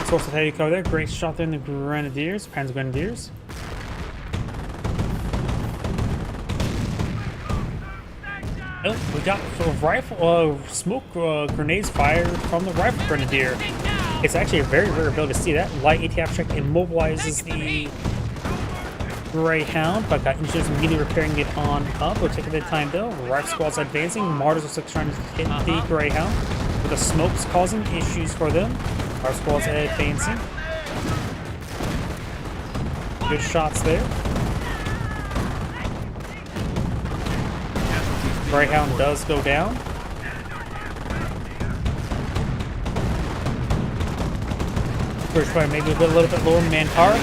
source of heavy cover there. Great shot there in the Grenadiers, Panzer Grenadiers. Oh, we got a rifle, smoke grenades fired from the Rifle Grenadier. It's actually a very rare ability to see that. Light ATF check immobilizes the Greyhound, but got engineers immediately repairing it on up. We're taking the time though. Rifle squad's advancing. Martyrs are still trying to hit the Greyhound, but the smoke's causing issues for them. Our squad's advancing. Good shots there. Greyhound does go down. British fire maybe a little bit lower manpower.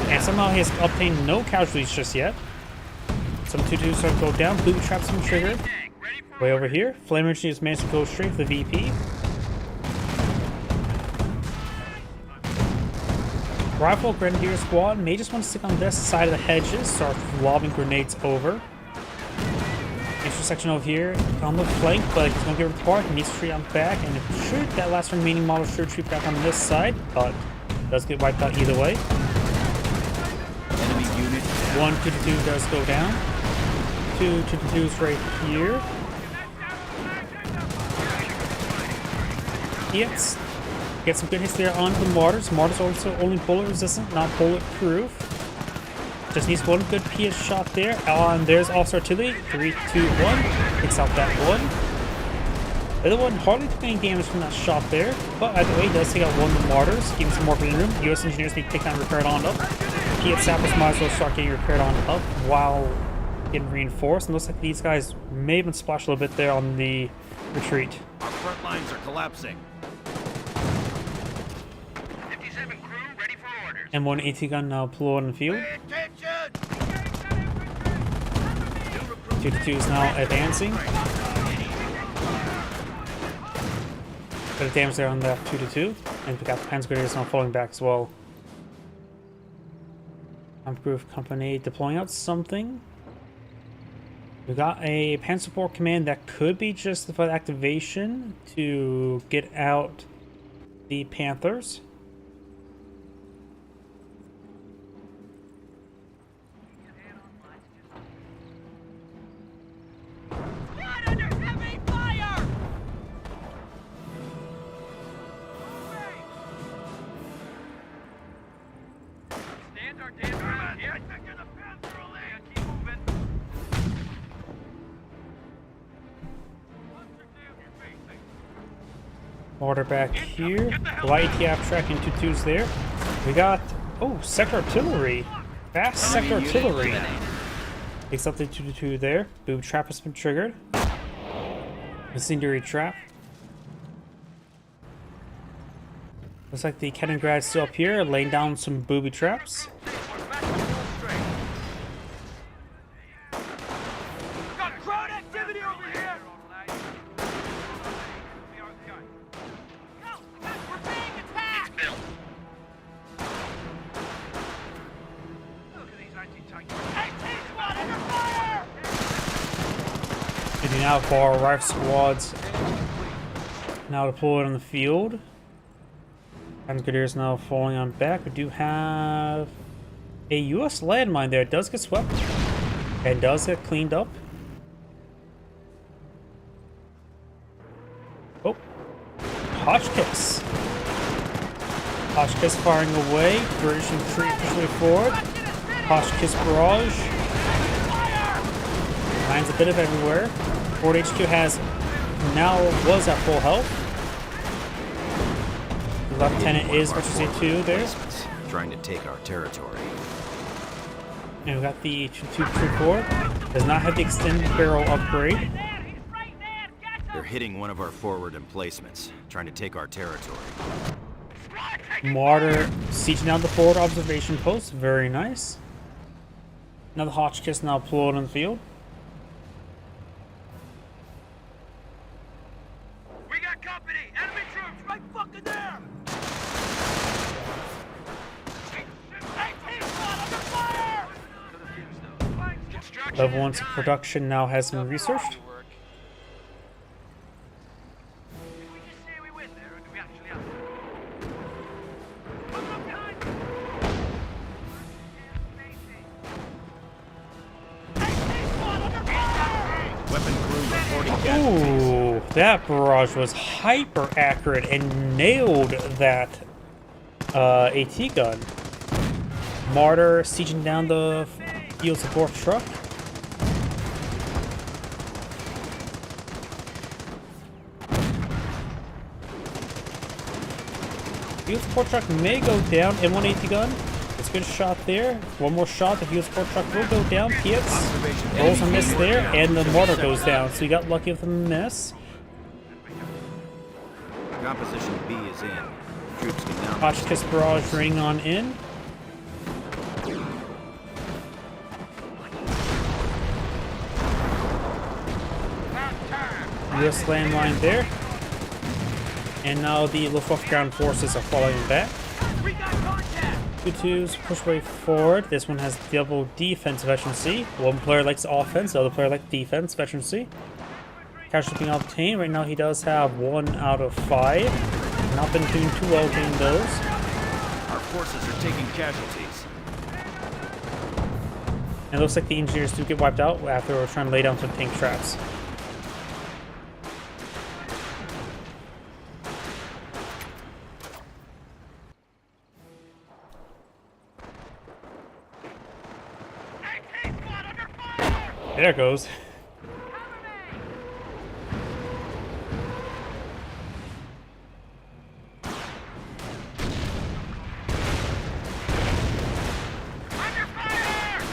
And somehow he has obtained no casualties just yet. Some 2-2s start to go down. Booby traps some triggered. Way over here. Flame engineers managed to go straight for the VP. Rifle Grenadier squad may just want to stick on this side of the hedges, start lobbing grenades over. infantry section over here on the flank, but he's gonna get report. He needs to retreat on back, and it should that last remaining model should retreat back on this side, but does get wiped out either way. Enemy unit down. 1 2 does go down. 2 2's right here. Yes. Get some good hits there on the mortars. Mortars also only bullet resistant, not bulletproof. Just needs one good PS shot there. And there's also artillery. 3 2 1. Takes out that one. The other one hardly took any damage from that shot there, but either way, he does take out one of the mortars, giving some more breathing room. US engineers need to take that and repair it on up. PS sappers might as well start getting repaired on up while getting reinforced. And looks like these guys may have been splashed a little bit there on the retreat. Our front lines are collapsing. 57 crew ready for orders. And one AT gun now deployed on the field. Attention! 2 is now advancing. Bit of damage there on that 2 and we got the Panzer Grenadiers now falling back as well. Improve company deploying out something. We got a Panzer Support Command that could be justified activation to get out the Panthers. Squad under heavy fire! Stand our damn ground here. Keep moving. Mortar back here. Light ATF tracking 2's there. We got, oh, sector artillery. Fast sector artillery. Takes up the 2 there. Booby trap has been triggered. Incendiary trap. Looks like the Kenningrad's still up here, laying down some booby traps. Got crowd activity over here! We're being attacked! Look at these anti-tank. 18 squad under fire! And now for our rifle squads now deployed on the field. Grenadiers now falling on back. We do have a US landmine there. It does get swept and does get cleaned up. Oh, Hotchkiss. Hotchkiss firing away. British retreat pushing forward. Hotchkiss barrage. Lines a bit of everywhere. Fort HQ was at full health. The Lieutenant is versus A2 there. Trying to take our territory. And we got the 224. Does not have the extended barrel upgrade. They're hitting one of our forward emplacements, trying to take our territory. Martyr sieging down the forward observation post. Very nice. Another Hotchkiss now deployed on the field. We got company! Enemy troops right fucking there! 18 squad under fire! Level 1's production now has been researched. Did we just say we win there, or do we actually have to? Look behind you! Weapon crew reporting casualties. Ooh, that barrage was hyper accurate and nailed that AT gun. Martyr sieging down the field support truck. Field support truck may go down. M1 AT gun. It's a good shot there. One more shot. The field support truck will go down. Pietz rolls a miss there, and the mortar goes down. So you got lucky with the miss. Composition B is in. Troops can now. Hotchkiss barrage draining on in. US landmine there. And now the Luftwaffe ground forces are falling back. We got contact! 2-2s push way forward. This one has double defensive efficiency. One player likes offense, the other player likes defense efficiency. Casualty being obtained. Right now he does have 1 out of 5. Not been doing too well getting those. Our forces are taking casualties. And it looks like the engineers do get wiped out after we're trying to lay down some tank traps. There it goes.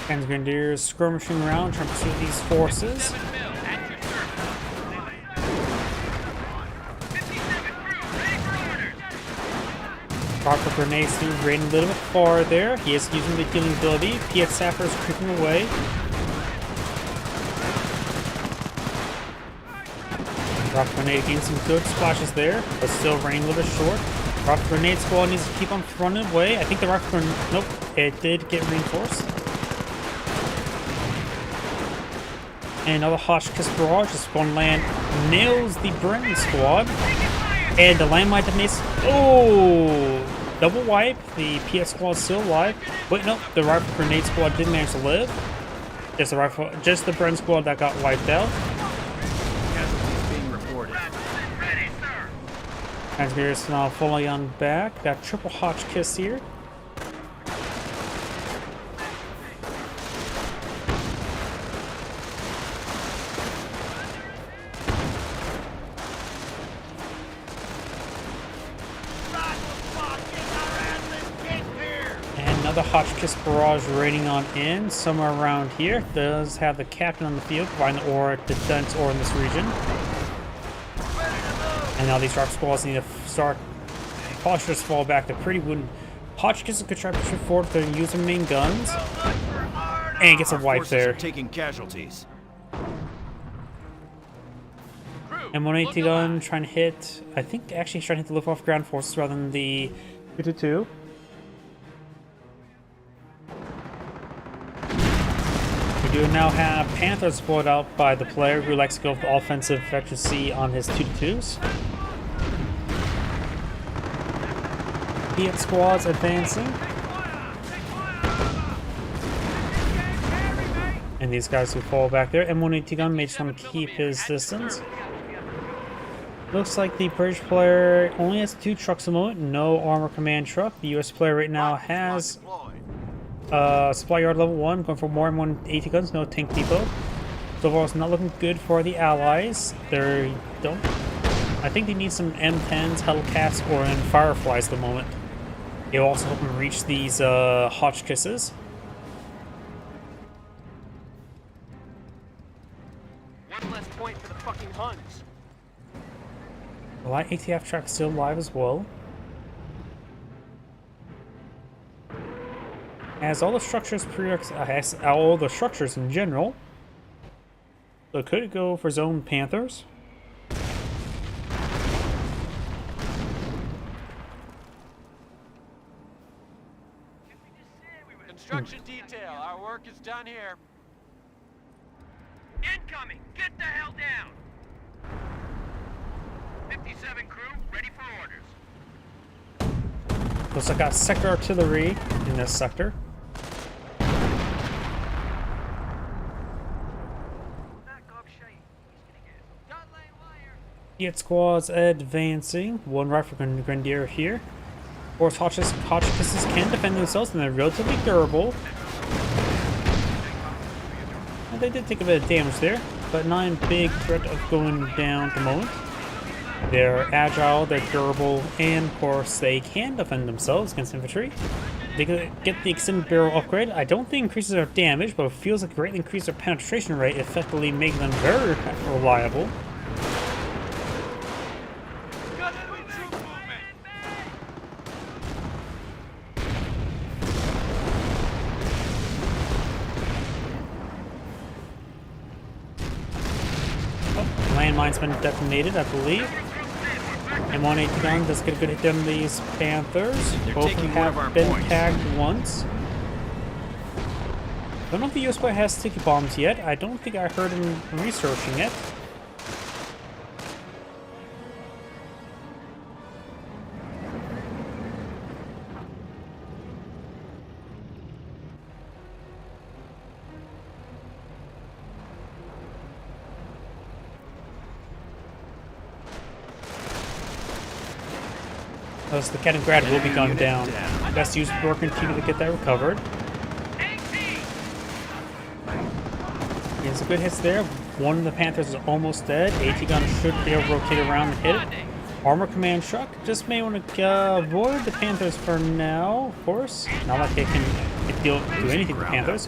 And Grenadiers skirmishing around, trying to pursue these forces. Rocket grenades do rain a little bit far there. He is using the healing ability. Piet Sapper is creeping away. Rocket grenade getting some good splashes there, but still raining a little bit short. Rocket grenade squad needs to keep on running away. I think the rocket grenade, nope, it did get reinforced. And another Hotchkiss barrage, just one land nails the Bren squad. And the landmine detonates. Oh! Double wipe. The PS squad still alive. Wait, no, the rifle grenade squad did manage to live. Just the Bren squad that got wiped out. Casualties being reported. Transmitters now fully on back. Got triple Hotchkiss here. Another Hotchkiss barrage raining on in somewhere around here. Does have the captain on the field providing the ore defense ore in this region. And now these rock squads need to start. Hotchkiss fall back. They're pretty wooden. Hotchkiss could try to push forward. They're using main guns. And gets a wipe there. Taking casualties. M180 gun trying to hit. I think actually he's trying to hit the lift off ground forces rather than the 2-2. We do now have Panthers split out by the player who likes to go with offensive efficiency on his 2-2s. Piet squads advancing. And these guys who fall back there. M180 gun may just want to keep his distance. Looks like the British player only has 2 trucks at the moment. No armor command truck. The US player right now has supply yard level 1, going for more M180 guns, no tank depot. So far it's not looking good for the allies. I think they need some M10s, Hellcats, or Fireflies at the moment. It will also help them reach these Hotchkisses. One less point for the fucking Huns. The light ATF track is still alive as well. Has all the structures has all the structures in general. So could it go for Zone Panthers? Construction detail, our work is done here. Incoming! Get the hell down! 57 crew, ready for orders. Looks like I got sector artillery in this sector. Piet squads advancing. One rifle grenadier here. Of course, Hotchkisses can defend themselves and they're relatively durable. And they did take a bit of damage there, but not in big threat of going down at the moment. They're agile, they're durable, and of course they can defend themselves against infantry. They can get the extended barrel upgrade. I don't think increases their damage, but it feels like greatly increases their penetration rate, effectively making them very reliable. Landmine's been detonated, I believe. M180 gun does get a good hit on these Panthers. They're Both taking one of our have been points. tagged once. Don't know if the US player has sticky bombs yet. I don't think I heard him researching it. Thus, the Kaliningrad Grad will be gunned down. Best use Dorkin team to get that recovered. It's a good hits there. One of the Panthers is almost dead. AT gun should be able to rotate around and hit it. Armor command truck just may want to avoid the Panthers for now, of course. Not like they can do anything to the Panthers.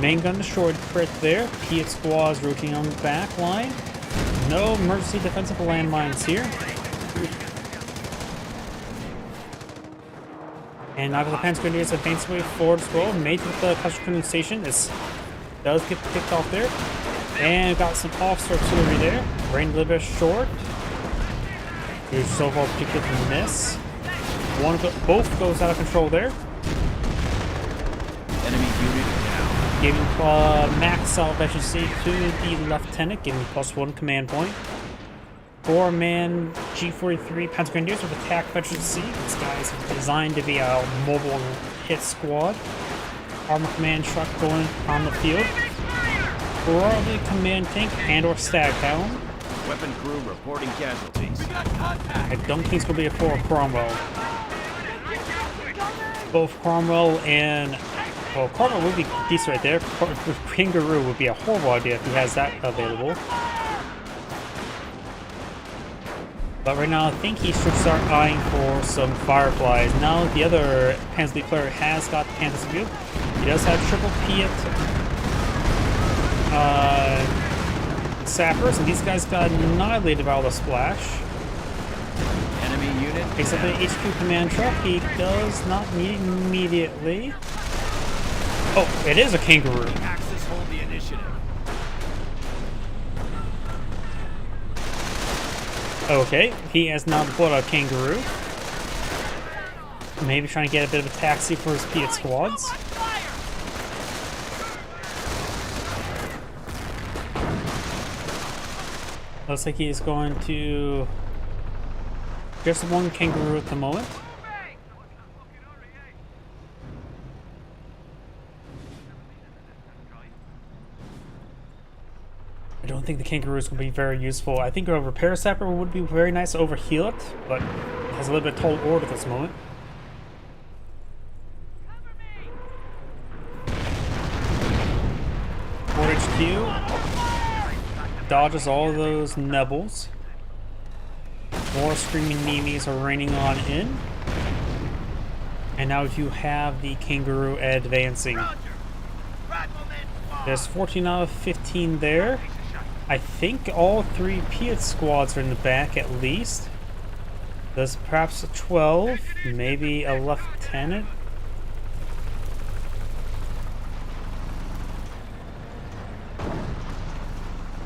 Main gun destroyed right there. Piet squads rotating on the back line. No emergency defensive landmines here. And now the Panzer Grenadiers advance way forward as well. Made with the Kaiserkrone station. This does get picked off there. And got some officer artillery there. Rain a little bit short. Here's so far particular miss. Both goes out of control there. Enemy unit down. Giving max efficiency to the lieutenant, giving +1 command point. 4-man G43 Panzer Grenadiers with attack efficiency. This guy's designed to be a mobile hit squad. Armor command truck going on the field. Probably command tank and/or Staghound. Weapon crew reporting casualties. I don't think it's going to be a 4 Cromwell. Both Cromwell and... Well, Cromwell would be decent right there. Kangaroo would be a horrible idea if he has that available. But right now, I think he should start eyeing for some Fireflies. Now, the other Panzer player has got the Panthers view. He does have triple Piet sappers, and these guys got annihilated by all the splash. Enemy unit Except for the down. HQ command truck, he does not need it immediately. Oh, it is a Kangaroo. Axis hold the initiative. Okay, he has now deployed a Kangaroo. Maybe trying to get a bit of a taxi for his Piet squads. Looks like he is going to just one Kangaroo at the moment. I don't think the Kangaroo is going to be very useful. I think a repair sapper would be very nice to overheal it, but it has a little bit of tall order at this moment. Fort HQ dodges all those Nebels. More screaming Nemes are raining on in. And now you have the Kangaroo advancing. There's 14 out of 15 there. I think all 3 Piet squads are in the back at least. There's perhaps a 12, maybe a lieutenant.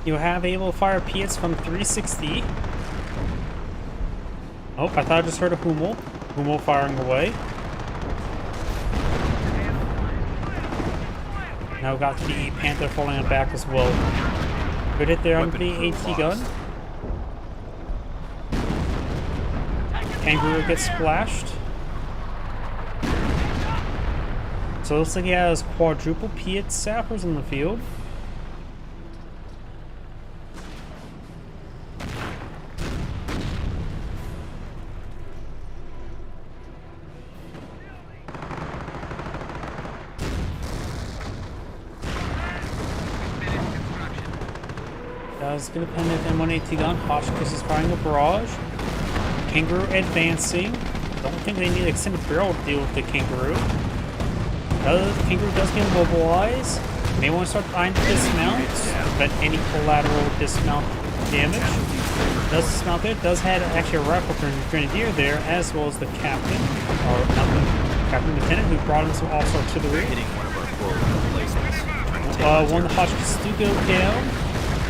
You have able to fire Piets from 360. Oh, I thought I just heard a Hummel. Hummel firing away. Now got the Panther falling on back as well. Good hit there on the AT gun. Kangaroo gets splashed. So it looks like he has quadruple Piet sappers in the field. It's going to depend on M180 gun. Hotchkiss is firing a barrage. Kangaroo advancing. Don't think they need extended barrel to deal with the Kangaroo. The Kangaroo does get immobilized. May want to start eyeing dismount, but any collateral dismount damage. Does dismount there. Does have actually a rifle grenadier there, as well as the captain, or not the captain lieutenant, who brought in some officer artillery. Hitting one of our forward replacements. One of the Hotchkiss do go down.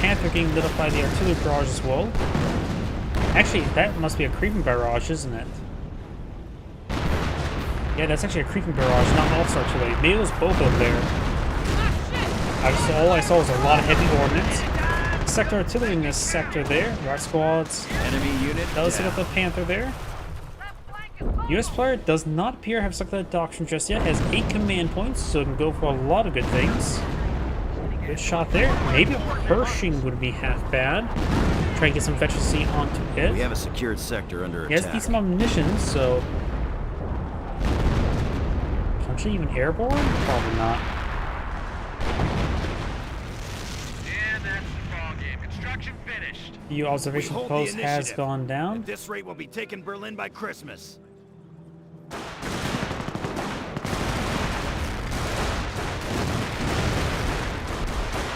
Panther getting lit up by the artillery barrage as well. Actually, that must be a creeping barrage, isn't it? Yeah, that's actually a creeping barrage, not an all-star artillery. Maybe it was both of them there. All I saw was a lot of heavy ordnance. Sector artillery in this sector there. Rock squads. Enemy unit Does hit down. up the Panther there. US player does not appear to have stuck that doctrine just yet. Has 8 command points, so it can go for a lot of good things. Good shot there. Maybe Pershing would be half bad. Try to get some veterancy onto it. We have a secured sector under He has attack. decent ammunition, so potentially even airborne? Probably not. And that's the ball game. Construction finished. The observation hold the post has initiative. gone down. At this rate, we'll be taking Berlin by Christmas.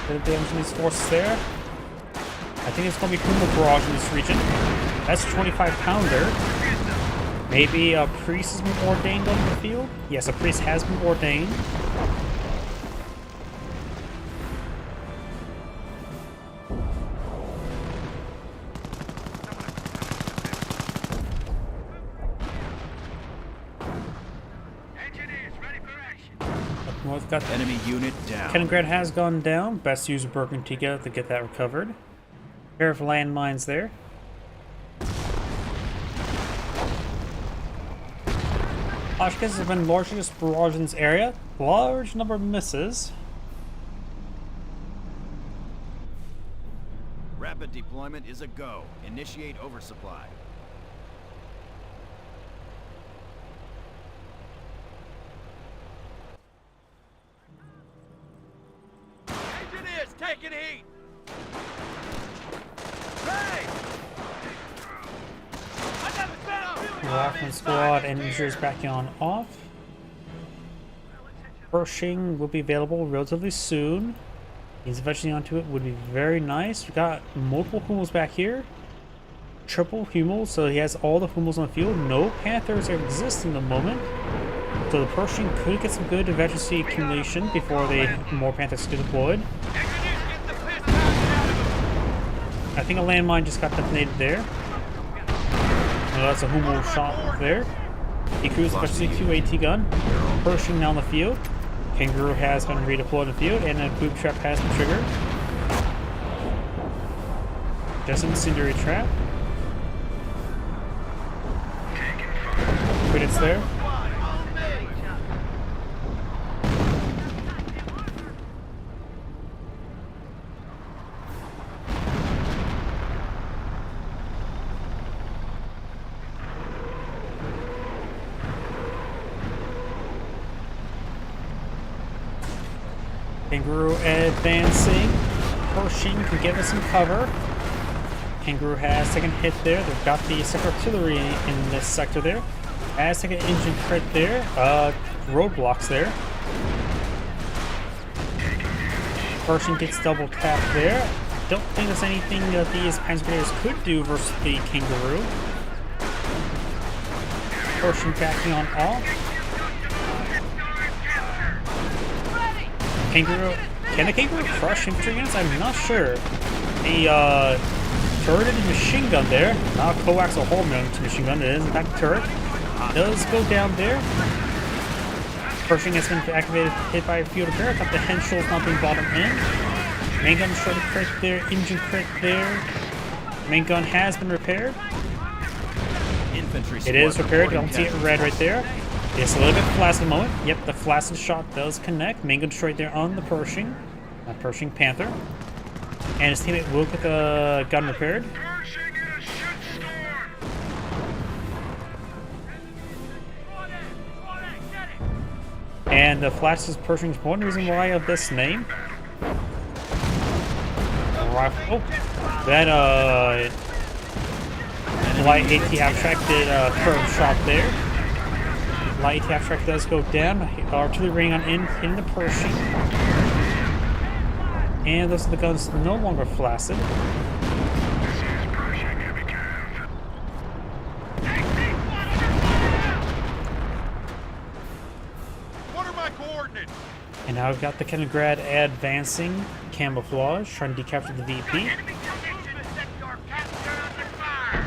Bit of damage in these forces there. I think it's going to be Kumo Barrage in this region. That's a 25-pounder. Maybe a priest has been ordained on the field? Yes, a priest has been ordained. Engineers ready for action. Up north, got Enemy unit down. Kaliningrad has gone down. Best use Bergen Tiga to get that recovered. Pair of landmines there. Oshkas has been largely just barrage in this area. Large number of misses. Rapid deployment is a go. Initiate oversupply. Engineers, taking heat! Hey! Rockman squad engineers backing on off. Pershing will be available relatively soon. He's eventually onto it would be very nice. We got multiple Hummels back here. Triple Hummels, so he has all the Hummels on the field. No Panthers exist in the moment. So the Pershing could get some good veterancy accumulation before more Panthers get deployed. Engineers get the piss out of I think a landmine just got detonated there. Oh, that's a Hummel shot there. He crews especially 2 AT gun. Pershing now on the field. Kangaroo has been redeployed in the field, and a boob trap has been triggered. Just an incendiary trap. Credits there. Kangaroo advancing. Pershing can give us some cover. Kangaroo has second hit there. They've got the second artillery in this sector there. Has second engine crit there. Roadblocks there. Pershing gets double tapped there. Don't think there's anything that these Panzer Grenadiers could do versus the Kangaroo. Pershing backing on off. Kangaroo. Can the Kangaroo crush infantry units? I'm not sure. The turreted machine gun there. Not a coaxial Holman machine gun. It is in fact a turret. Does go down there. Pershing has been activated, hit by a field repair. Got the Henschel's not being bottom in. Main gun shredded crit there. Engine crit there. Main gun has been repaired. Infantry It is squad repaired. You reporting don't see it casualties. red right there. It's a little bit flaccid at the moment. Yep, the flaccid shot does connect. Main gun destroyed there on the Pershing. Pershing Panther. And his teammate will get the gun repaired. Pershing in a shitstorm. And the flash is Pershing's one reason why of this name. Oh, that light AT abstract did a curve shot there. Light AT abstract does go down. Artillery ring on in the Pershing. And those are the guns no longer flaccid. What are my coordinates? And now we've got the Kaliningrad advancing camouflage, trying to decapture the VP. Enemy position sector captured under fire.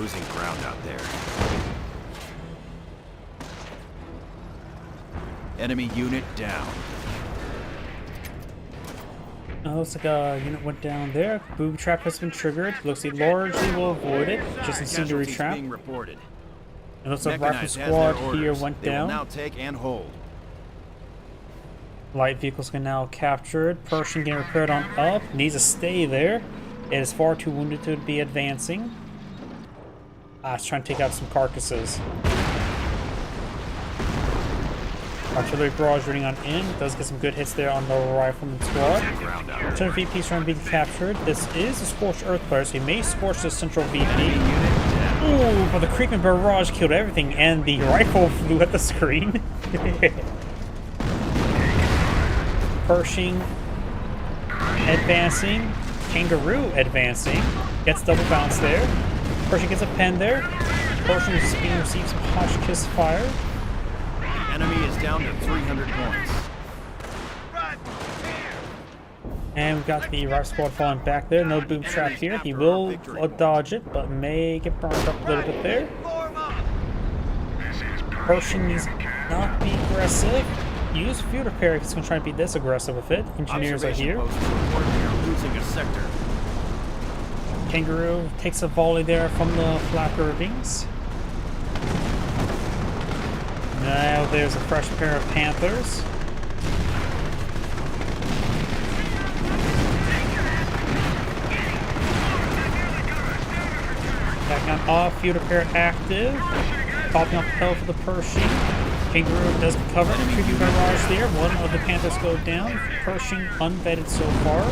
Losing ground out there. Enemy unit down. Looks like a unit went down there. Booby trap has been triggered. Looks like largely will avoid it. Just incendiary Casualties trap. being reported. And looks like rifle Mechanized has their squad here orders. went They will down. now take and hold. Light vehicles can now captured. Pershing getting repaired on up. Needs to stay there. It is far too wounded to be advancing. It's trying to take out some carcasses. Artillery barrage running on in. Does get some good hits there on the rifleman squad. Ground out there. Center VP is trying to be captured. This is a Scorched Earth player, so he may scorch the central VP. Enemy unit down. Ooh, but the creeping barrage killed everything, and the rifle flew at the screen. Pershing advancing. Kangaroo advancing. Gets double bounce there. Pershing gets a pen there. Pershing receives some Hotchkiss fire. Enemy is down to 300 points. And we've got the rifle squad falling back there. No boom trap here. He will dodge it, but may get burned up a little bit there. Pershing needs not be aggressive. Use field repair if he's going to try and be this aggressive with it. Engineers are here. Observation posts report we are losing a sector. Kangaroo takes a volley there from the flapper wings. Now there's a fresh pair of Panthers. Back on off, field repair active. Popping off the hell for the Pershing. Kangaroo does cover. Tribute barrage there. One of the Panthers go down. Pershing unvetted so far.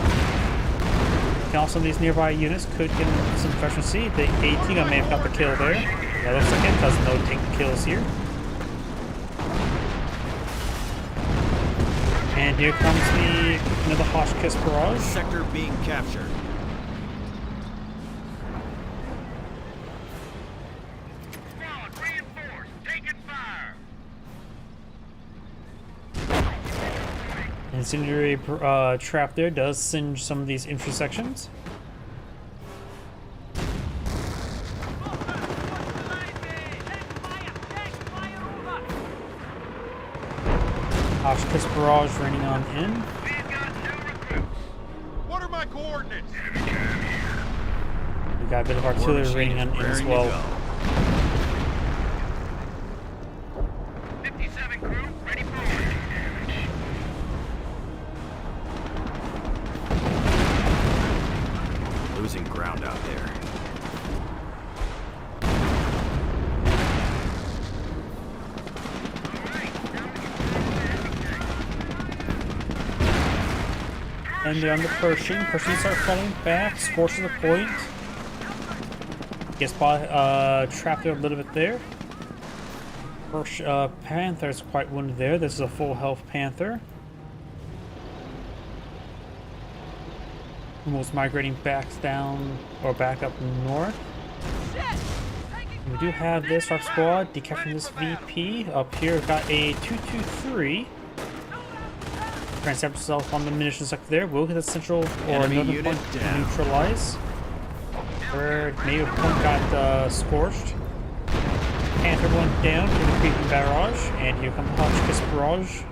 And also these nearby units could get some efficiency. The AT gun may have got the kill there. That looks like it does no take kills here. And here comes another Hotchkiss barrage. Sector being captured. Squad, reinforced. Taking fire. Incendiary trap there does singe some of these infantry sections. Hotchkiss barrage raining on in. We've got new recruits. What are my coordinates? We got a bit of artillery raining on in as Raring to well. go. 57 crew, ready for orders. Losing ground out there. And they're on the Pershing. Pershing starts falling back, scorches the point. Gets trapped there a little bit there. Panther's quite wounded there. This is a full health Panther. Almost migrating back down or back up north. We do have this our squad decapturing this VP. Up here we've got a 223. Trying to set himself on the munitions sector there. We'll get the central or Enemy northern unit point to down. neutralize. Where maybe a point got scorched. Panther went down to the creeping barrage, and here comes the Hotchkiss barrage.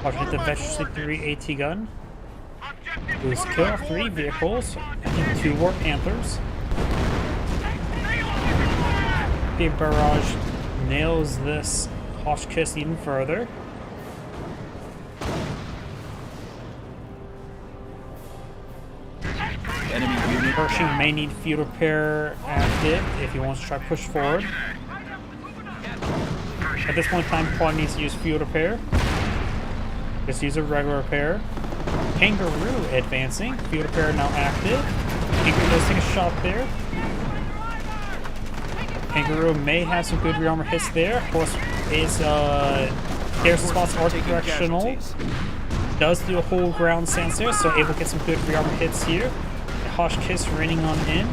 Watching the Vetch 3 AT gun. Who's killed off 3 vehicles. I think 2 were Panthers. The barrage nails this Hotchkiss even further. Enemy unit Pershing down. may need field repair active if he wants to try to push forward. At this point in time, Quad needs to use field repair. Just use a regular repair. Kangaroo advancing. Field repair now active. Kangaroo does take a shot there. Kangaroo may have some good rearmor hits there. Of course, his air spots are Taking directional. casualties. Does do a whole ground sensor, so able to get some good rearmor hits here. Hotchkiss raining on in.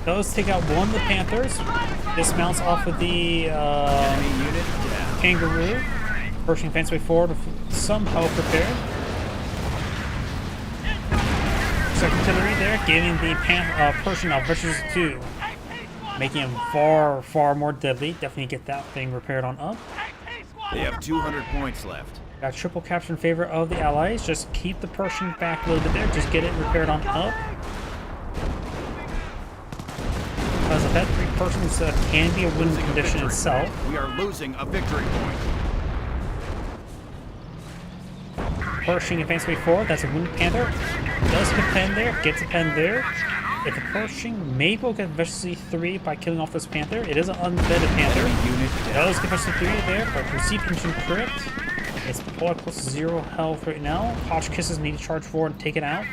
Does take out one of the Panthers. Dismounts off of the Enemy unit down. Kangaroo. Pershing fence way forward with some health repaired. Second artillery there, giving the Pershing now versus 2. making him far, far more deadly. Definitely get that thing repaired on up. They have 200 points left. Got triple capture in favor of the allies. Just keep the Pershing back a little bit there. Just get it repaired on up. Because of that, 3 Pershings can be a win Losing a condition victory itself. point. We are losing a victory point. Pershing advance way forward. That's a wounded Panther. Does get a pen there. Gets a pen there. If the Pershing, maybe we'll get Efficiency 3 by killing off this Panther. It is an unvetted Panther. Unit It does get Efficiency 3 there, but receive engine crit. It's probably close to 0 health right now. Hotch Kisses need to charge forward and take it out.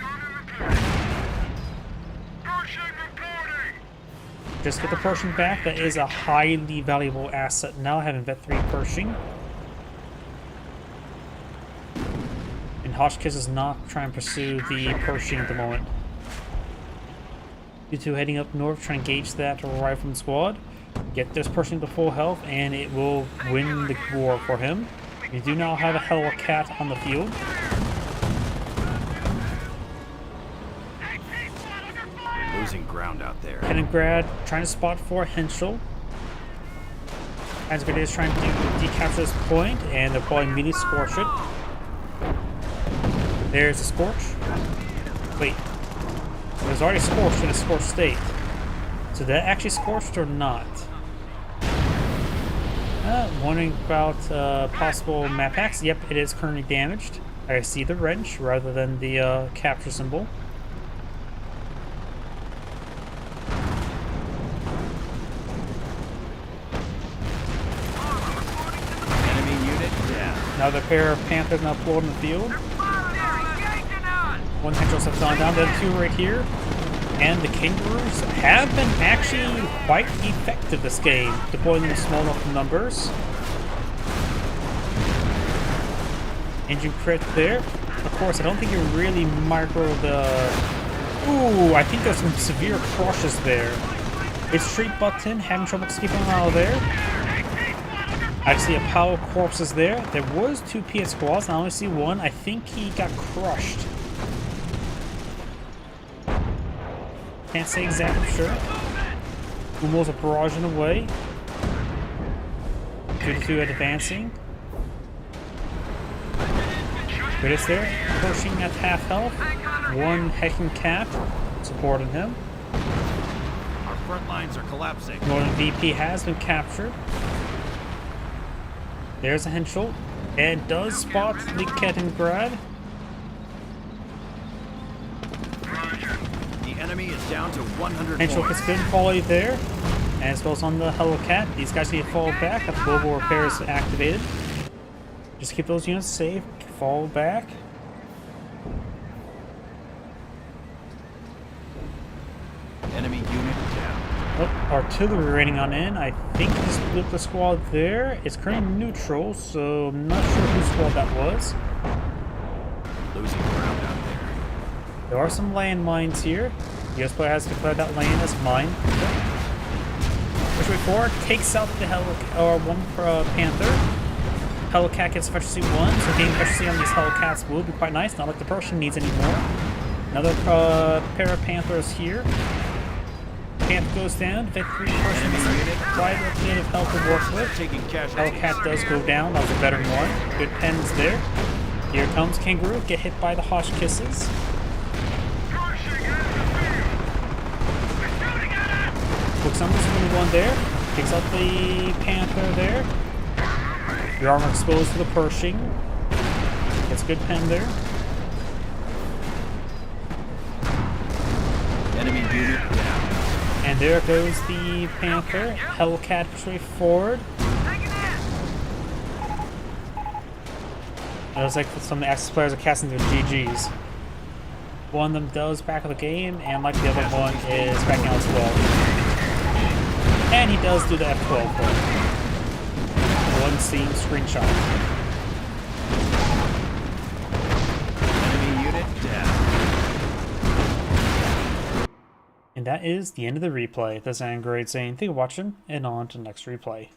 Just get the Pershing back. That is a highly valuable asset now, having Vet 3 Pershing. And Hotchkiss is not trying to pursue the Pershing at the moment. You two heading up north, trying to engage that rifleman squad. Get this Pershing to full health, and it will win the war for him. We do now have a Hellcat on the field. losing ground out there. Kaliningrad trying to spot for Henschel. Hansgard is trying to decapture this point, and they'll probably immediately scorch it. There's a scorch. Wait. It was already scorched in a scorched state. So that actually scorched or not? Wondering about possible map hacks. Yep, it is currently damaged. I see the wrench rather than the capture symbol. Enemy unit down. Another pair of Panthers now pulled in the field. One Henschel has gone down, the other two right here. And the Kangaroos have been actually quite effective this game, deploying them in small enough numbers. Engine crit there. Of course, I don't think you really micro the... Ooh, I think there's some severe crushes there. It's Street Button having trouble escaping out of there. I see a pile of corpses there. There was 2 PS squads, I only see one. I think he got crushed. Can't say exactly for sure. Umos are barraging away. 2-2 advancing. But it's there. Pushing at half health. One Hecken Cat supporting him. Our front lines are collapsing. Northern VP has been captured. There's a Henschel. And does spot the Kaliningrad. Enemy is down to 100 Henschel points. gets good quality there. And as well as on the Hellcat. These guys need to fall back. Have global repairs activated. Just keep those units safe. Fall back. Enemy unit down. Oh, artillery raining on in. I think he split the squad there. It's currently neutral, so I'm not sure whose squad that was. Losing ground out there. There are some landmines here. The US player has declared that lane as mine. Push way forward, takes out the one Panther. Hellcat gets efficiency 1, so getting efficiency on these Hellcats will be quite nice, not like the Persian needs anymore. Another pair of Panthers here. Panther goes down, victory Persian is quite a bit of health to work with. Taking casualties. Hellcat does go down, that was a better one. Good pens there. Here comes Kangaroo, get hit by the Hosh Kisses. Looks on this one there. Takes out the Panther there. The armor exposed to the Pershing. Gets a good pen there. Enemy unit down. And there goes the Panther. Hellcat straight forward. It looks like some Axis players are casting their GGs. One of them does back of the game, and like the other one is backing out as well. And he does do the F12 for it. One scene screenshot. Enemy unit down. And that is the end of the replay. This is Angrade saying thank you for watching, and on to the next replay.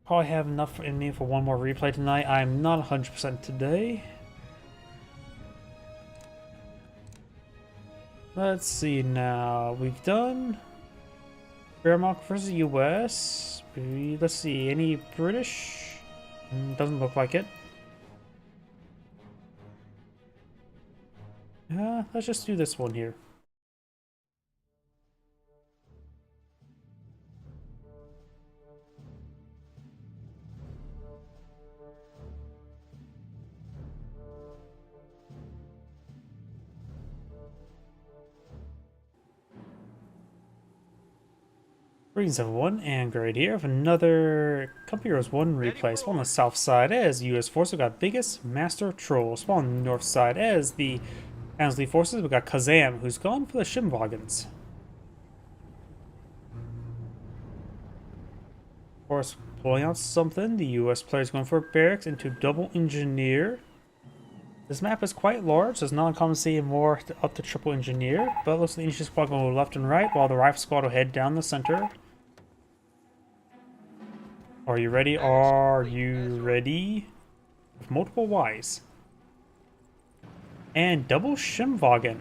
Probably have enough in me for one more replay tonight. I'm not 100% today. Let's see now. We've done Wehrmacht versus US. Let's see. Any British? Doesn't look like it. Let's just do this one here. Greetings everyone, and great here of another Company Heroes 1 replay. Spawn on the south side as US forces, we got Biggest Master Troll. Spawn on the north side as the Ansley forces, we got Kazam, who's gone for the Shimwagons. Of course, pulling out something, the US player's going for barracks into double engineer. This map is quite large, so it's not uncommon to see more up to triple engineer, but it looks like the infantry squad going left and right, while the rifle squad will head down the center. Are you ready? Are you ready? With multiple Ys. And double Shimwagen.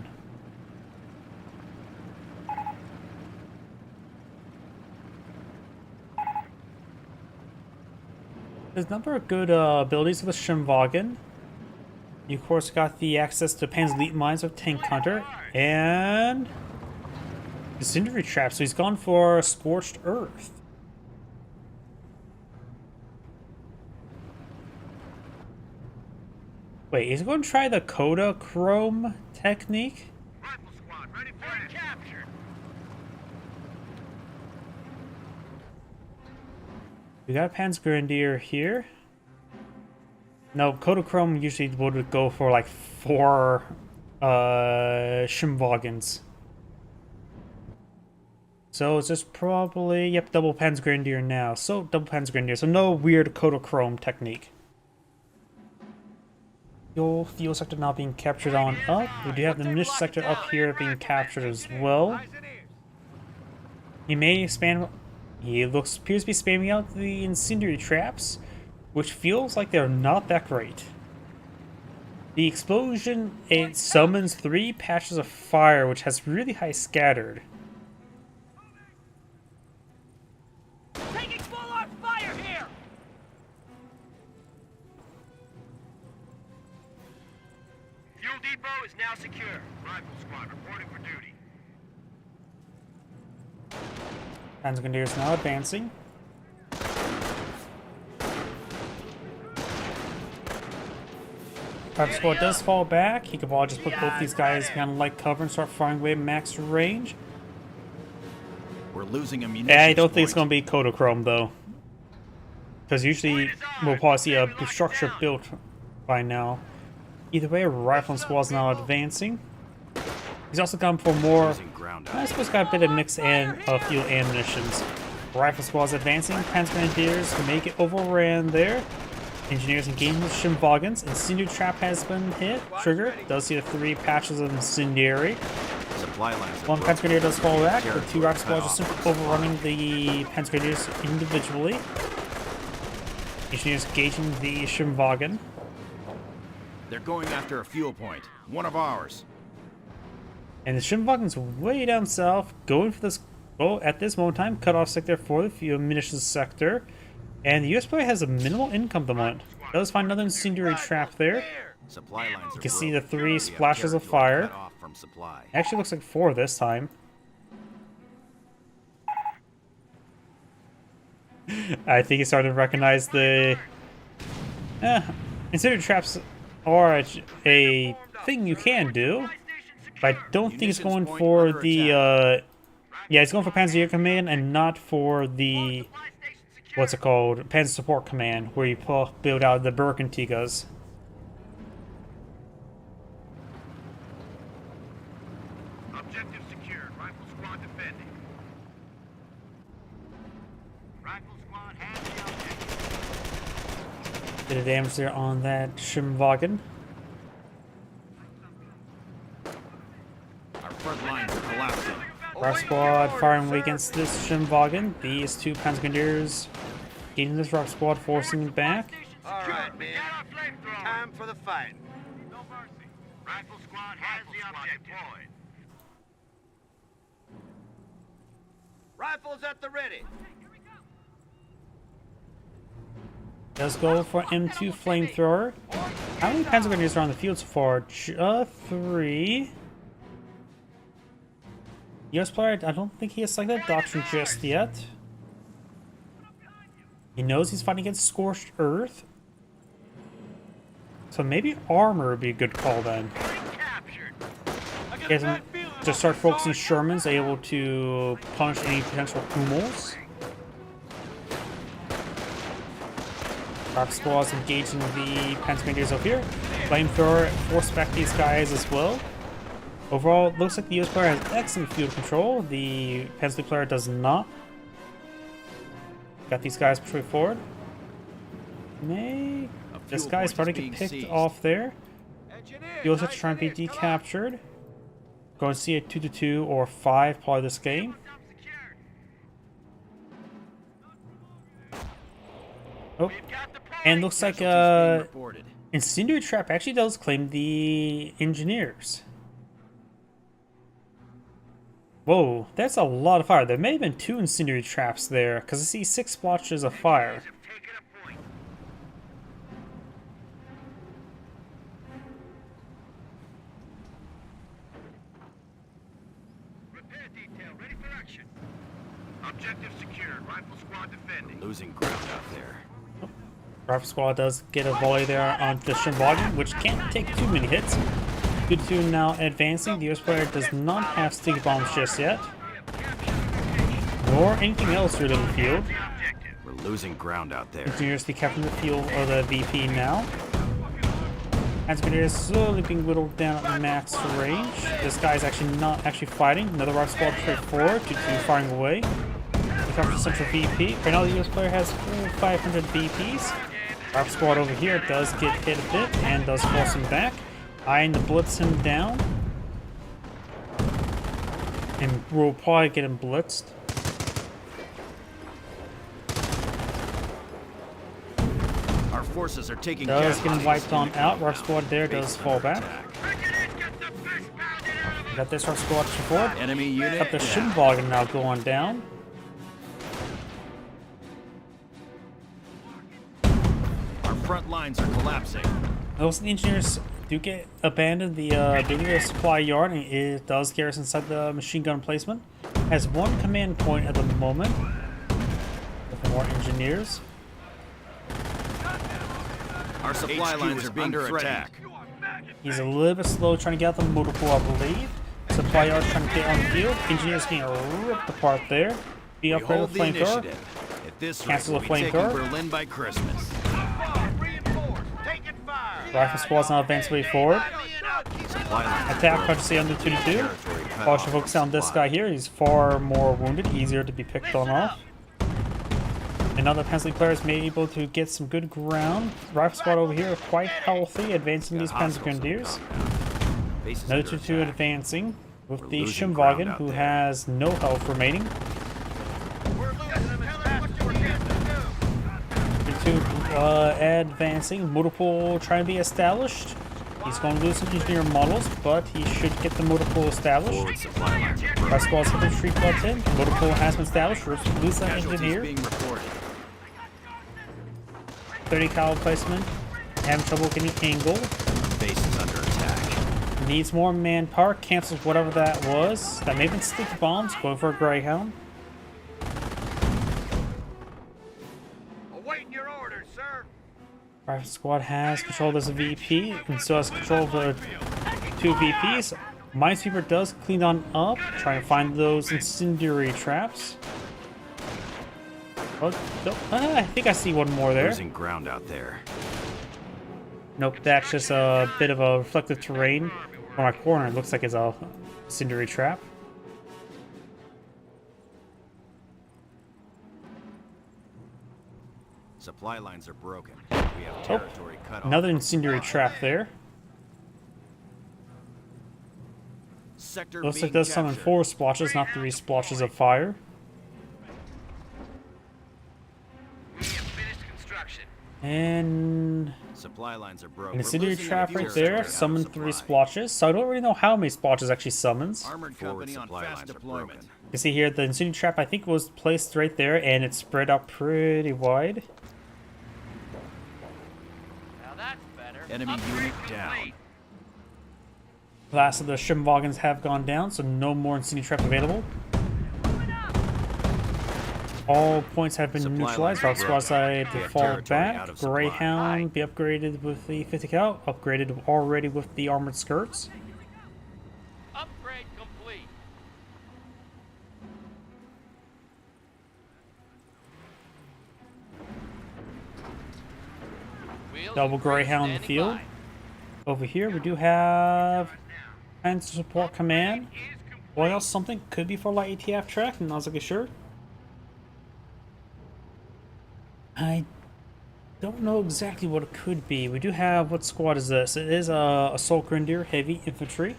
There's a number of good abilities with the Shimwagen. You of course got the access to Pan's elite mines with Tank Hunter and Incendiary Trap, so he's gone for Scorched Earth. Wait, he's going to try the Kodachrome technique? Rifle squad, ready for capture. We got a Pan's Grenadier here. No, Kodachrome usually would go for like 4 Shimwagens. So it's just probably, yep, double Pan's Grenadier now. So double Pan's Grenadier, so no weird Kodachrome technique. Fuel sector now being captured on up. We do have the munition sector up here being captured as well. He may spam. He appears to be spamming out the incendiary traps, which feels like they're not that great. The explosion, it summons 3 patches of fire, which has really high scattered. Taking full arm fire here. Fuel depot is now secure. Rifle squad reporting for duty. Panzer Grenadier is now advancing. Rifle squad does fall back. He could probably just put both these guys behind light cover and start firing away at max range. We're losing ammunition. I don't think it's going to be Kodachrome though, because usually we'll probably see a structure built by now. Either way, Rifle squad's now advancing. He's also come for more. I suppose got a bit of mix and fuel and munitions. Rifle squad's advancing. Panzer Grenadiers make it overran there. Engineers engaging with Shimwagens. Incendiary Trap has been hit. Trigger does see the 3 patches of Incendiary. Supply lines. One Panzer Grenadier does fall back. The 2 Rifle squads are simply overrunning the Panzer Grenadiers individually. Engineers engaging the Shimwagen. They're going after a fuel point. One of ours. And the Shimwagen's way down south, going for this, well, at this moment in time, cutoff sector for the fuel munitions sector. And the US player has a minimal income at the moment. Does find another incendiary trap there. Supply lines. You can see the 3 splashes of fire. Actually looks like 4 this time. I think he's starting to recognize the... incendiary traps are a thing you can do. But I don't think he's going for the, yeah, he's going for Panzer Command and not for the, what's it called, Panzer Support Command, where you build out the Bergantigas. Objective secured. Rifle squad defending. Rifle squad has the objective. Bit of damage there on that Shimwagen. Front lines are collapsing. Rifle squad firing away against this Shimwagen. These 2 Panzer Grenadiers getting this Rifle squad, forcing it back. All right, man. Time for the fight. No mercy. Rifle squad has the objective. Rifles at the ready. Does go for M2 flamethrower. How many Panzer Grenadiers are on the field so far? 3. US player, I don't think he has selected doctrine just yet. He knows he's fighting against Scorched Earth. So maybe armor would be a good call then. He hasn't just start focusing Shermans, able to punish any potential Hummels. Rock squads engaging the Panzer Grenadiers over here. Flamethrower force back these guys as well. Overall, it looks like the US player has excellent field control. The Panzer player does not. Got these guys pushing forward. This guy's probably get picked off there. You also have to try and be decaptured. Going to see a 2-2 or 5 probably this game. Oh, and looks like Incendiary Trap actually does claim the engineers. Whoa, that's a lot of fire. There may have been 2 incendiary traps there, because I see 6 splotches of fire. Repair detail ready for action. Objective secured. Rifle squad defending. Losing ground out there. Rifle squad does get a volley there on the Shinwagen, which can't take too many hits. Good to now advancing. The US player does not have sticky bombs just yet, nor anything else really in the field. We're losing ground out there. Continuously capturing the field or the VP now. As it is slowly being whittled down at the max range. This guy is actually not actually fighting. Another rock squad straight forward to firing away. We capture central VP. Right now the US player has full 500 VPs. Rock squad over here does get hit a bit and does force him back. Eyeing to blitz him down. And we'll probably get him blitzed. Our forces are taking Does get him casualties. wiped on out. Rock squad there does fall back. Got this rock squad to forward. Enemy unit. Got the down. Shinwagen now going down. Our front lines are collapsing. Those engineers do get abandoned the Duniya supply yard, and it does garrison inside the machine gun placement. Has 1 command point at the moment. Looking for more engineers. Our supply HQ lines is are being under threatened. attack. He's a little bit slow trying to get out the motor pool, I believe. Supply yard trying to get on the field. Engineers getting ripped apart there. Be We upgraded hold with the flamethrower. initiative. At this rate, Cancel we'll the be taking flamethrower. Berlin by Christmas. Reinforced. Taking fire. Rifle squad's now advancing way forward. Supply lines Attack, are punch, on the 2-2. territory cut Probably should off focus from on this supply. guy here. He's far more wounded, easier to be picked on off. And other Panzer players may be able to get some good ground. Rifle squad over here are quite healthy, advancing these Panzer Grenadiers. Bases Another under 2-2 attack. advancing with We're the losing ground Shinwagen, out who there. has no health remaining. We're losing them as fast as we're getting to do. 2 advancing. Motor pool trying to be established. He's going to lose some engineer models, but he should get the motor pool established. Forward supply lines are Rifle broken. squad's hit the retreat button. Motor pool has been established. Lose that Casualties engineer. being reported. 30 caliber placement. Having trouble getting angle. Base is under attack. Needs more manpower. Cancels whatever that was. That may have been sticky bombs. Going for a Greyhound. Awaiting your orders, sir. Rifle squad has control as a VP and so has control of the 2 VPs. Minesweeper does clean on up, trying to find those incendiary traps. Oh, no, I think I see one more there. Losing ground out there. Nope, that's just a bit of a reflective terrain on my corner. It looks like it's a incendiary trap. Supply lines are broken. We have territory cut off. Another incendiary trap there. Sector Looks like being it does summon captured. 4 splotches, not 3 splotches of fire. We have finished construction. And Supply lines are broken. an We're incendiary losing trap a few right there. territory out of Summoned 3 supply. splotches. So I don't really know how many splotches actually summons. Armored Forward company on supply fast lines are deployment. broken. You see here, the incendiary trap I think was placed right there, and it's spread out pretty wide. Now that's better. Enemy Upgrade unit down. complete. Last of the Shimwagons have gone down, so no more incendiary trap available. All points have been Supply neutralized. lines Rock are squad broken. decided We to have fall territory out back. of supply. Greyhound be upgraded with the 50 cal. Upgraded already with the armored skirts. Upgrade complete. Wheels Double and brakes Greyhound in the standing field. by. Over here we do have Panzer Support Command. Is complete. What else? Something could be for light ATF track. Not exactly sure. I don't know exactly what it could be. We do have, what squad is this? It is Assault Grenadier Heavy Infantry.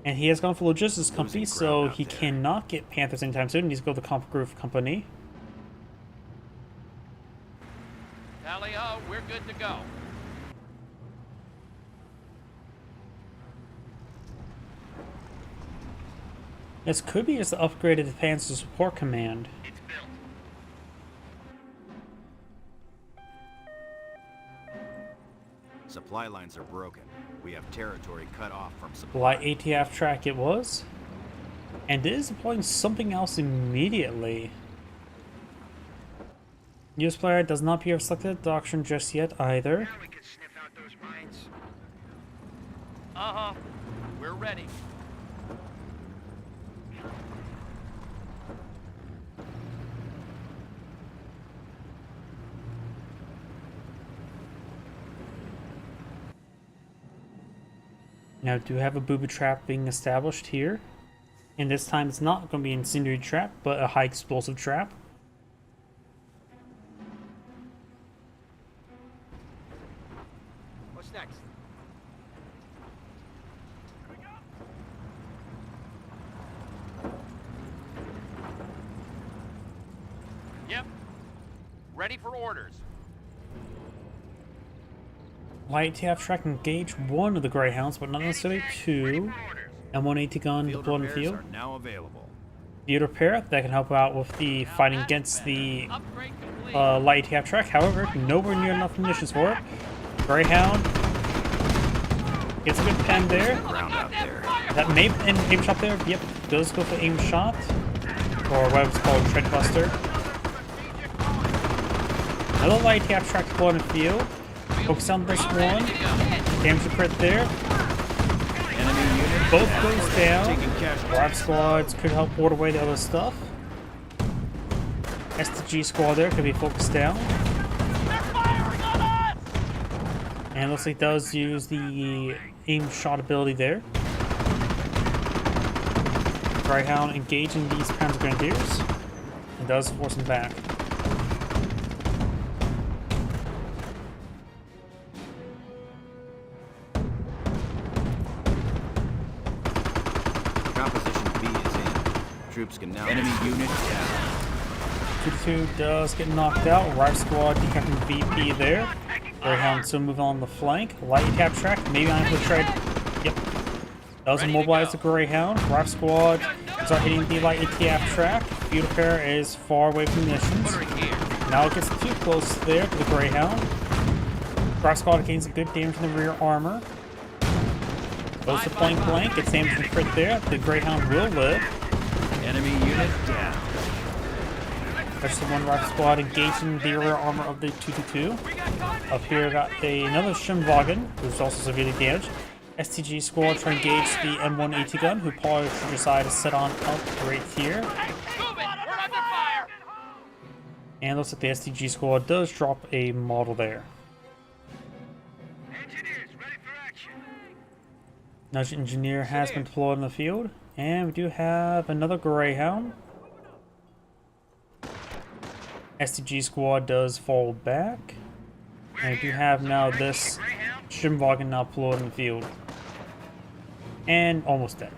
And he has gone for Logistics Company, Losing so ground out he there. cannot get Panthers anytime soon. He needs to go to the Kampfgruppe Company. Tally ho, we're good to go. This could be just the upgraded Panzer Support Command. It's built. Supply lines are broken. We have territory cut off from supply. Light ATF track it was. And it is deploying something else immediately. US player does not appear selected doctrine just yet either. Now we can sniff out those mines. Uh-huh. We're ready. Now do have a booby trap being established here. And this time it's not going to be an incendiary trap, but a high explosive trap. What's next? Yep. Ready for orders. Light ATF track engage one of the Greyhounds, but not necessarily two. M180 gun Field deployed in the repairs field. are now available. Field repair that can help out with the fighting against the Upgrade complete. light ATF track. However, nowhere near enough munitions for it. Greyhound gets a good pen there. Ground out there. That may end aim shot there. Yep, does go for aim shot. Or what it's called, tread buster. Another light ATF track deployed in the field. Focus on this one. Damage to crit there. Enemy unit Both down. goes down. Taking casualties. Rock squads could help ward away the other stuff. STG squad there could be focused down. And it looks like it does use the aim shot ability there. Greyhound engaging these Panzer Grenadiers. And does force them back. Composition B is in. Troops can now. Enemy unit down. 2-2 does get knocked out. Rive squad decapping VP there. Greyhound still moving on the flank. Light ATF track, maybe on the trade. Yep. Does Ready to immobilize go. the Greyhound. Rive squad start hitting the light ATF track. Field repair is far away from missions. Put her here. Now it gets too close there to the Greyhound. Rive squad gains a good damage in the rear armor. Goes to flank blank, gets damage from crit there. The Greyhound will live. Enemy unit down. There's the one Rive squad engaging the rear armor of the 222. Up here, got another Shimwagen, who's also severely damaged. STG squad trying to engage the M180 gun, who probably should decide to set on up right here. Move it. We're under fire. And looks like the STG squad does drop a model there. Engineers, ready for action. Nudge engineer has been deployed in the field. And we do have another Greyhound. STG squad does fall back. And we do have now this Shimwagen now deployed in the field. And almost dead.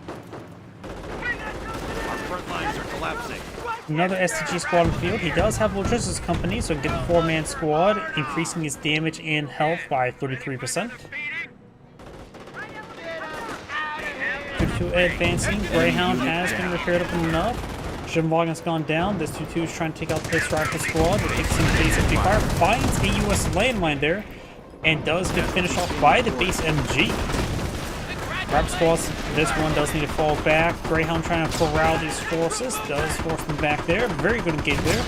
Our front lines are collapsing. Another STG squad in the field. He does have logistics company, so get the 4-man squad, increasing his damage and health by 33%. 2-2 advancing. Greyhound has been repaired up enough. Shimwagon has gone down. This 2-2 is trying to take out this rifle squad. It takes some base MG fire, finds a US landmine there, and does get finished off by the base MG. Rifle squads, this one does need to fall back. Greyhound trying to corral these forces, does force them back there. Very good engage there.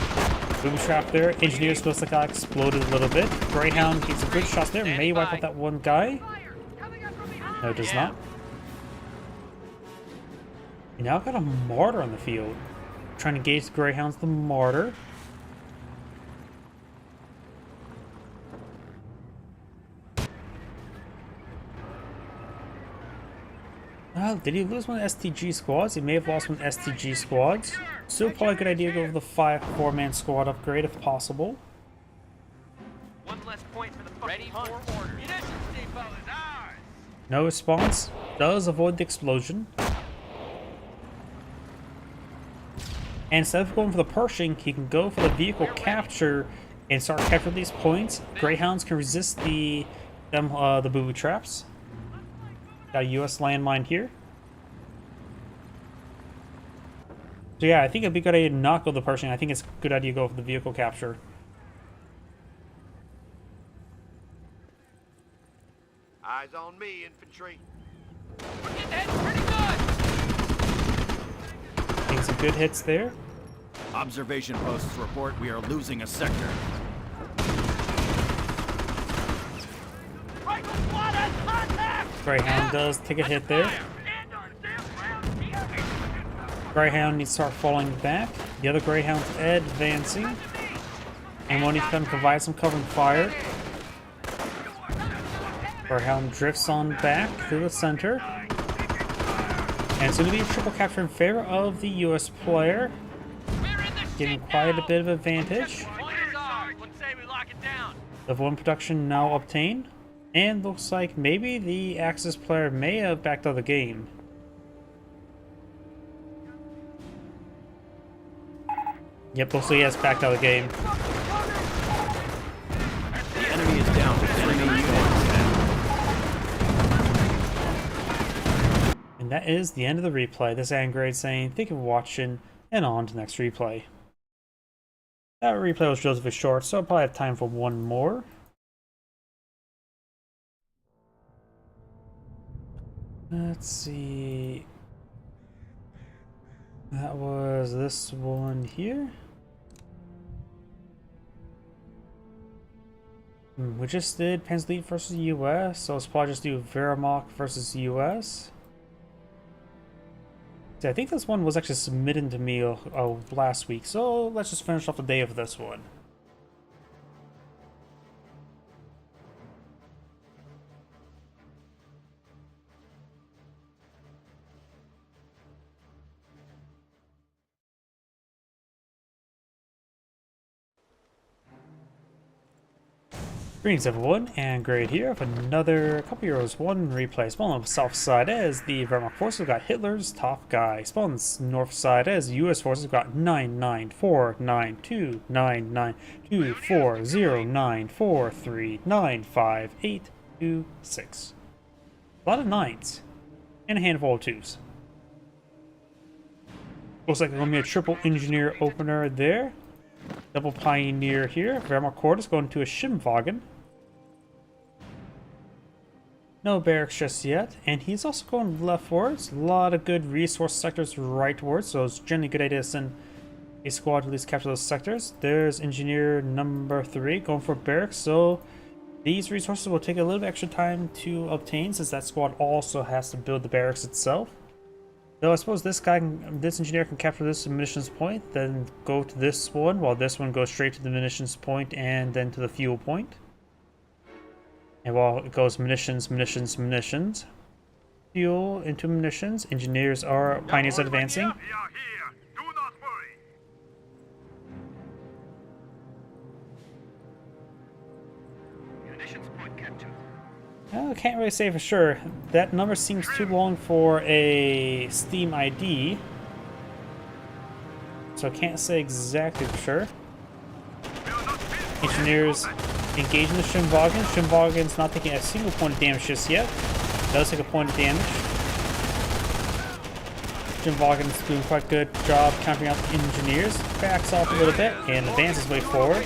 Booby trap there. Engineer supposed to got exploded a little bit. Greyhound gets a good shot there. May wipe out that one guy. No, it does not. We now got a Martyr on the field. Trying to engage the Greyhounds, the Martyr. Did he lose one STG squads? He may have lost one STG squads. Still probably a good idea to go with the 4-man squad upgrade if possible. One less point for the ready for order. Munitions depot is ours. No response. Does avoid the explosion. And instead of going for the Pershing, he can go for the vehicle capture and start capturing these points. Greyhounds can resist the booby traps. Got a US landmine here. So yeah, I think it'd be a good idea to not go the Pershing. I think it's a good idea to go for the vehicle capture. Eyes on me, infantry. We're getting hit pretty good. Taking some good hits there. Observation posts report we are losing a sector. Rifle squad has contact. Greyhound does take a hit there. Greyhound needs to start falling back. The other Greyhound's advancing. And one needs to provide some covering fire. Greyhound drifts on back through the center. And it's going to be a triple capture in favor of the US player. Getting quite a bit of advantage. Level 1 production now obtained. And looks like maybe the Axis player may have backed out of the game. Yep, looks like he has backed out of the game. The enemy is down to 3 units. And that is the end of the replay. This is Angrade saying thank you for watching, and on to the next replay. That replay was relatively short, so I'll probably have time for one more. Let's see. That was this one here. We just did Panzer versus US, so let's probably just do Wehrmacht versus US. See, I think this one was actually submitted to me last week, so let's just finish off the day of this one. Greetings everyone, and Grade here with another couple Euros 1 replay. Spawn on the south side as the Wehrmacht forces got Hitler's top guy. Spawn on the north side as US forces got 99492 99240 943 95826. A lot of 9s and a handful of 2s. Looks like there's going to be a triple engineer opener there. Double Pioneer here. Wehrmacht Corps going to a Schimwagen. No barracks just yet. And he's also going leftwards. A lot of good resource sectors rightwards. So it's generally a good idea to send a squad to at least capture those sectors. There's Engineer number 3 going for barracks. So these resources will take a little bit extra time to obtain since that squad also has to build the barracks itself. Though I suppose this engineer can capture this munitions point, then go to this one, while this one goes straight to the munitions point and then to the fuel point. And while it goes munitions, munitions, munitions, fuel into munitions, engineers are pioneers advancing. We are here. Do not worry. Munitions point captured. I can't really say for sure. That number seems too long for a Steam ID. so I can't say exactly for sure. Engineers engaging the Shimvagen. Shimvagen's not taking a single point of damage just yet. Does take a point of damage. Shimvagen's doing quite a good job countering out the engineers. Backs off a little bit and advances way forward.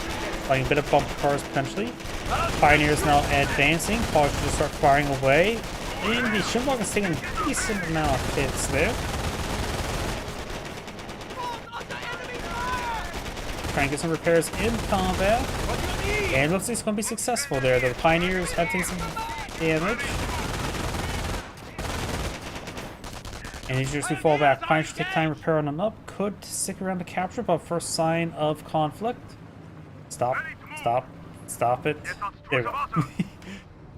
Fighting a bit of bump cars potentially. Pioneers now advancing. Probably should just start firing away. And the Shimvagen's taking a decent amount of hits there. Trying to get some repairs in combat. And looks like it's going to be successful there. The Pioneers have taken some damage. And engineers who fall back. Pioneers should take time to repair on them up. Could stick around to capture, but first sign of conflict. Stop. Stop. Stop it. There we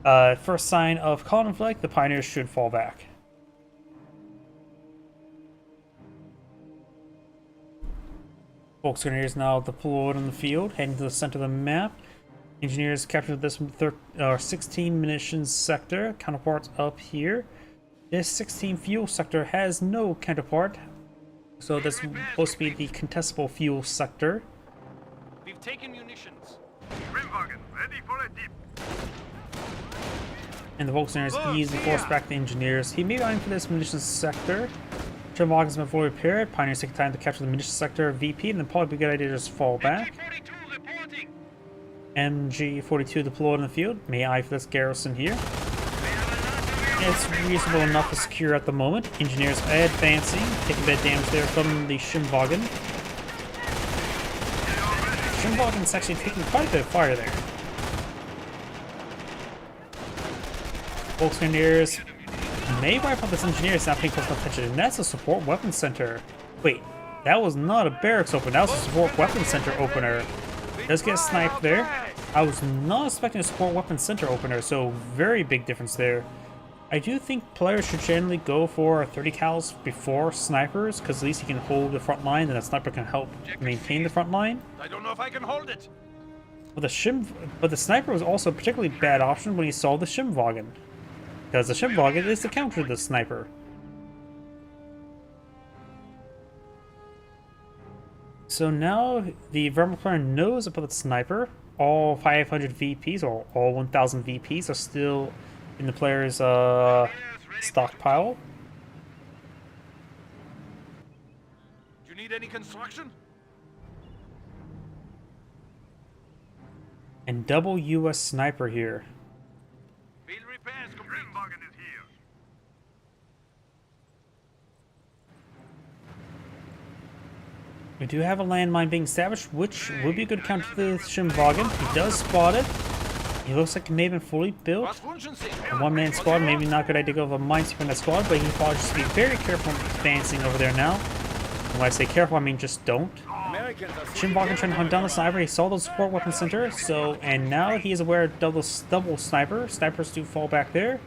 go. First sign of conflict, the Pioneers should fall back. Volksgrenadiers now deployed on the field, heading to the center of the map. Engineers captured this 16 munitions sector, counterparts up here. This 16 fuel sector has no counterpart, so this is supposed to be the contestable fuel sector. We've taken munitions. Grimwagen, ready for a dip. And the Volksgrenadiers easily force back the engineers. He may be eyeing for this munitions sector. Shimvagen's been fully repaired. Pioneers take time to capture the munitions sector VP, and then probably be a good idea to just fall back. MG42 deployed in the field. May eye for this garrison here. It's reasonable enough to secure at the moment. Engineers advancing, taking a bit of damage there from the Shimvagen. Shimvagen's actually taking quite a bit of fire there. Volksgrenadiers may wipe out this engineers not paying close attention, and that's a support weapons center. Wait, that was not a barracks opener, that was a support weapons center opener. Does get sniped there. I was not expecting a support weapons center opener, so very big difference there. I do think players should generally go for 30 cals before snipers, because at least you can hold the front line, and a sniper can help maintain the front line. I don't know if I can hold it. But the sniper was also a particularly bad option when he saw the Shimvagen, because the Shimvagen is to counter the sniper. So now the Vermin player knows about the sniper. All 500 VPs, or all 1000 VPs, are still in the player's stockpile. Do you need any construction? And double US sniper here. Field repairs complete. Grimwagen is here. We do have a landmine being established, which would be a good counter to the Shimvagen. He does spot it. He looks like he may have been fully built. A one-man squad, maybe not a good idea to go with a minesweeper in that squad, but he probably just be very careful advancing over there now. And when I say careful, I mean just don't. Shimvagen trying to hunt down the sniper. He saw the support weapon center, and now he is aware of double sniper. Snipers do fall back there.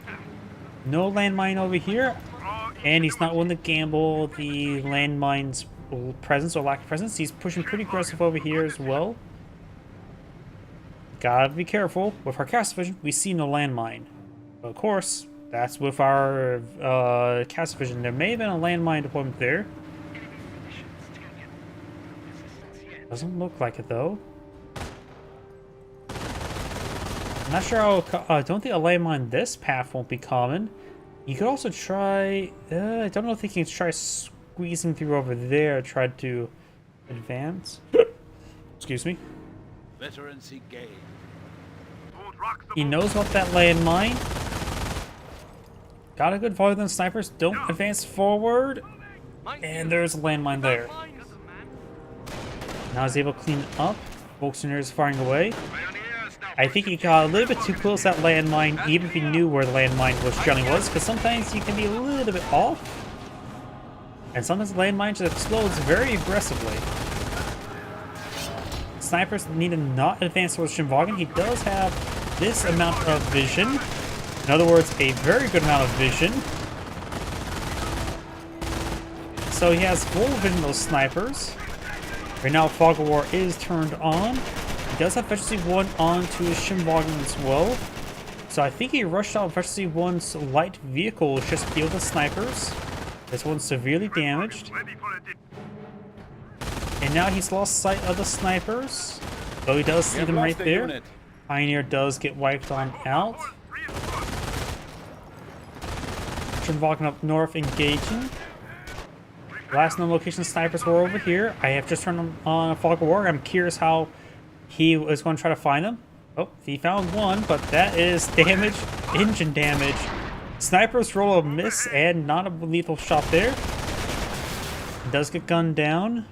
No landmine over here, and he's not willing to gamble the landmine's presence or lack of presence. He's pushing pretty aggressive over here as well. Gotta be careful. With our cast vision, we see no landmine. Of course, that's with our cast vision. There may have been a landmine deployment there. Doesn't look like it though. I'm not sure how. I don't think a landmine this path won't be common. You could also try. I don't know if you can try squeezing through over there. Try to advance. Excuse me. Veterancy gain. He knows about that landmine. Got a good volume than snipers. Don't advance forward. And there's a landmine there. Now he's able to clean it up. Volksgrenadiers firing away. I think he got a little bit too close to that landmine, even if he knew where the landmine generally was, because sometimes you can be a little bit off. And sometimes the landmine just explodes very aggressively. Snipers need to not advance towards Shimvagen. He does have this amount of vision. In other words, a very good amount of vision. So he has full vision, those snipers. Right now, Fog of War is turned on. He does have Efficiency 1 onto his Shimvagen as well. So I think he rushed out Efficiency 1's light vehicle to just deal with the snipers. This one's severely damaged. And And now he's lost sight of the snipers. Though he does see them right there. Pioneer does get wiped on out. Shrimvalken up north engaging. Last known location snipers were over here. I have just turned on a Fog of War. I'm curious how he is going to try to find them. Oh, he found one, but that is damage, engine damage. Snipers roll a miss and not a lethal shot there. Does get gunned down.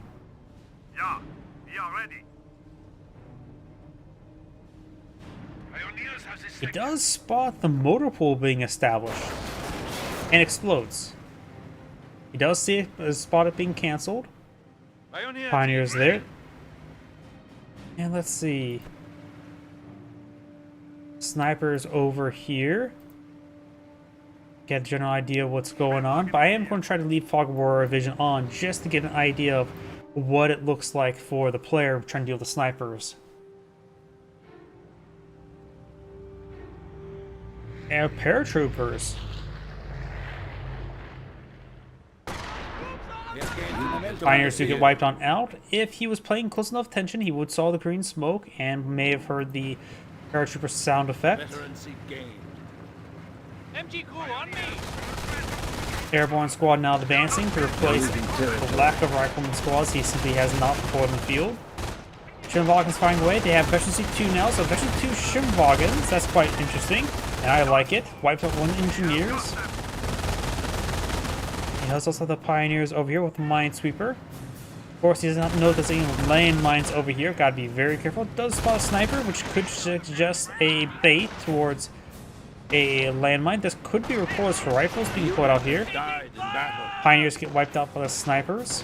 Yeah, we are ready. Pioneers have this He does spot the motor pool being established and explodes. He does see it, spot it being cancelled. Pioneers there. And let's see. Snipers over here. Get a general idea of what's going on. But I am going to try to leave Fog of War Vision on just to get an idea of what it looks like for the player trying to deal with the snipers. And paratroopers. Pioneers do get wiped on out. If he was playing close enough attention, he would saw the green smoke and may have heard the paratrooper sound effect. MG crew on me. Airborne squad now advancing to replace the lack of rifleman squads he simply has not before in the field. Shrimvalken's finding away. They have Veteran C2 now, so Veteran 2 Shrimvalkens. That's quite interesting, and I like it. Wiped out one engineers. He does also have the Pioneers over here with the Minesweeper. Of course, he does not know there's any landmines over here. Gotta be very careful. It does spot a sniper, which could suggest a bait towards a landmine. This could be recoilless for rifles being put out here. Pioneers get wiped out by the snipers.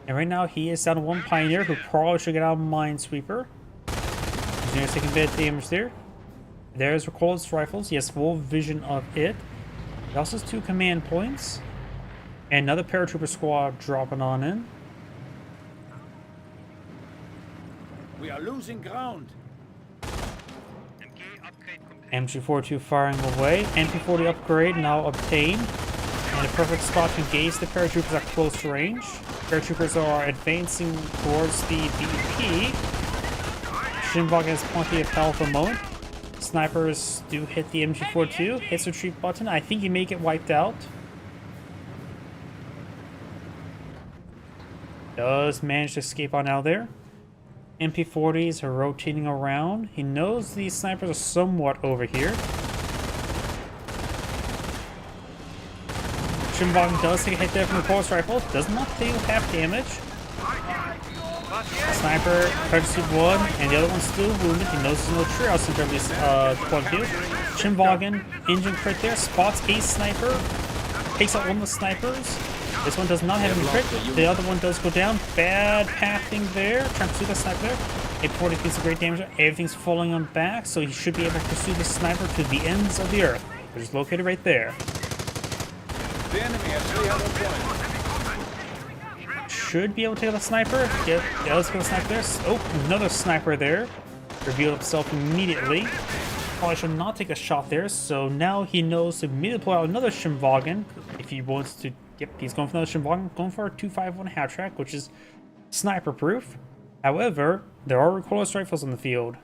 And right now he is down to one Pioneer who probably should get out of Minesweeper. Engineers taking a bit of damage there. There's recoilless rifles. He has full vision of it. He also has 2 command points. And another paratrooper squad dropping on in. We are losing ground. MG42 firing away. MP40 upgrade now obtained. And a perfect spot to engage the paratroopers at close range. Paratroopers are advancing towards the VP. Shrimvalken has plenty of health at the moment. Snipers do hit the MG42. Hits the retreat button. I think he may get wiped out. Does manage to escape on out there. MP40s are rotating around. He knows these snipers are somewhat over here. Shrimvalken does take a hit there from the pulse rifle. Does not deal half damage. Sniper purchased 1, and the other one's still wounded. He knows there's no treehouse in front of his point of view. Shrimvalken, engine crit there, spots a sniper, takes out one of the snipers. This one does not have any crit. The other one does go down. Bad pathing there. Trying to pursue the sniper there. A40 piece of great damage. Everything's falling on back, so he should be able to pursue the sniper to the ends of the earth, which is located right there. The enemy has 300 points. Should be able to take out the sniper. Yeah, let's get a sniper there. Oh, another sniper there. Revealed himself immediately. Probably should not take a shot there, so now he knows to immediately pull out another Shrimvalken if he wants to. Yep, he's going for another Shrimvalken, going for a 251 half track, which is sniper proof. However, there are recoilless rifles in the field.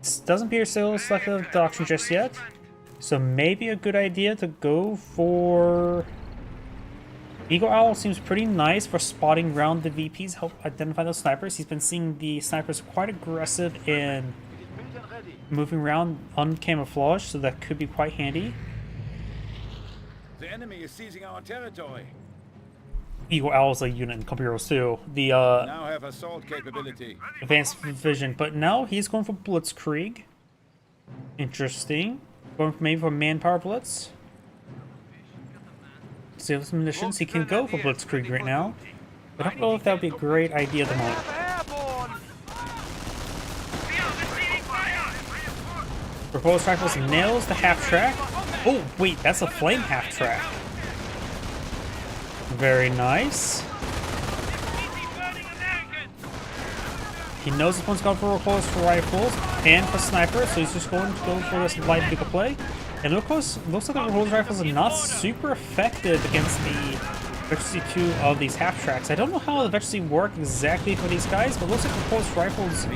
This doesn't appear so selective doctrine just yet. So maybe a good idea to go for... Eagle Owl seems pretty nice for spotting around the VPs, help identify those snipers. He's been seeing the snipers quite aggressive in moving around uncamouflaged, so that could be quite handy. The enemy is seizing our territory. Eagle Owl is a unit in Couple Heroes 2. The Now have assault capability. advanced vision, but now he's going for Blitzkrieg. Interesting. Going for maybe for manpower blitz. Save some munitions. He can go for Blitzkrieg right now. But I don't know if that would be a great idea at the moment. Proposed rifles nails the half track. Oh, wait, that's a flame half track. Very nice. He knows his opponent's going for recoils for rifles and for snipers, so he's just going to go for this light vehicle play. And looks like the recoils rifles are not super effective against the Veteran 2 of these half tracks. I don't know how the Veteran work exactly for these guys, but it looks like the recoils rifles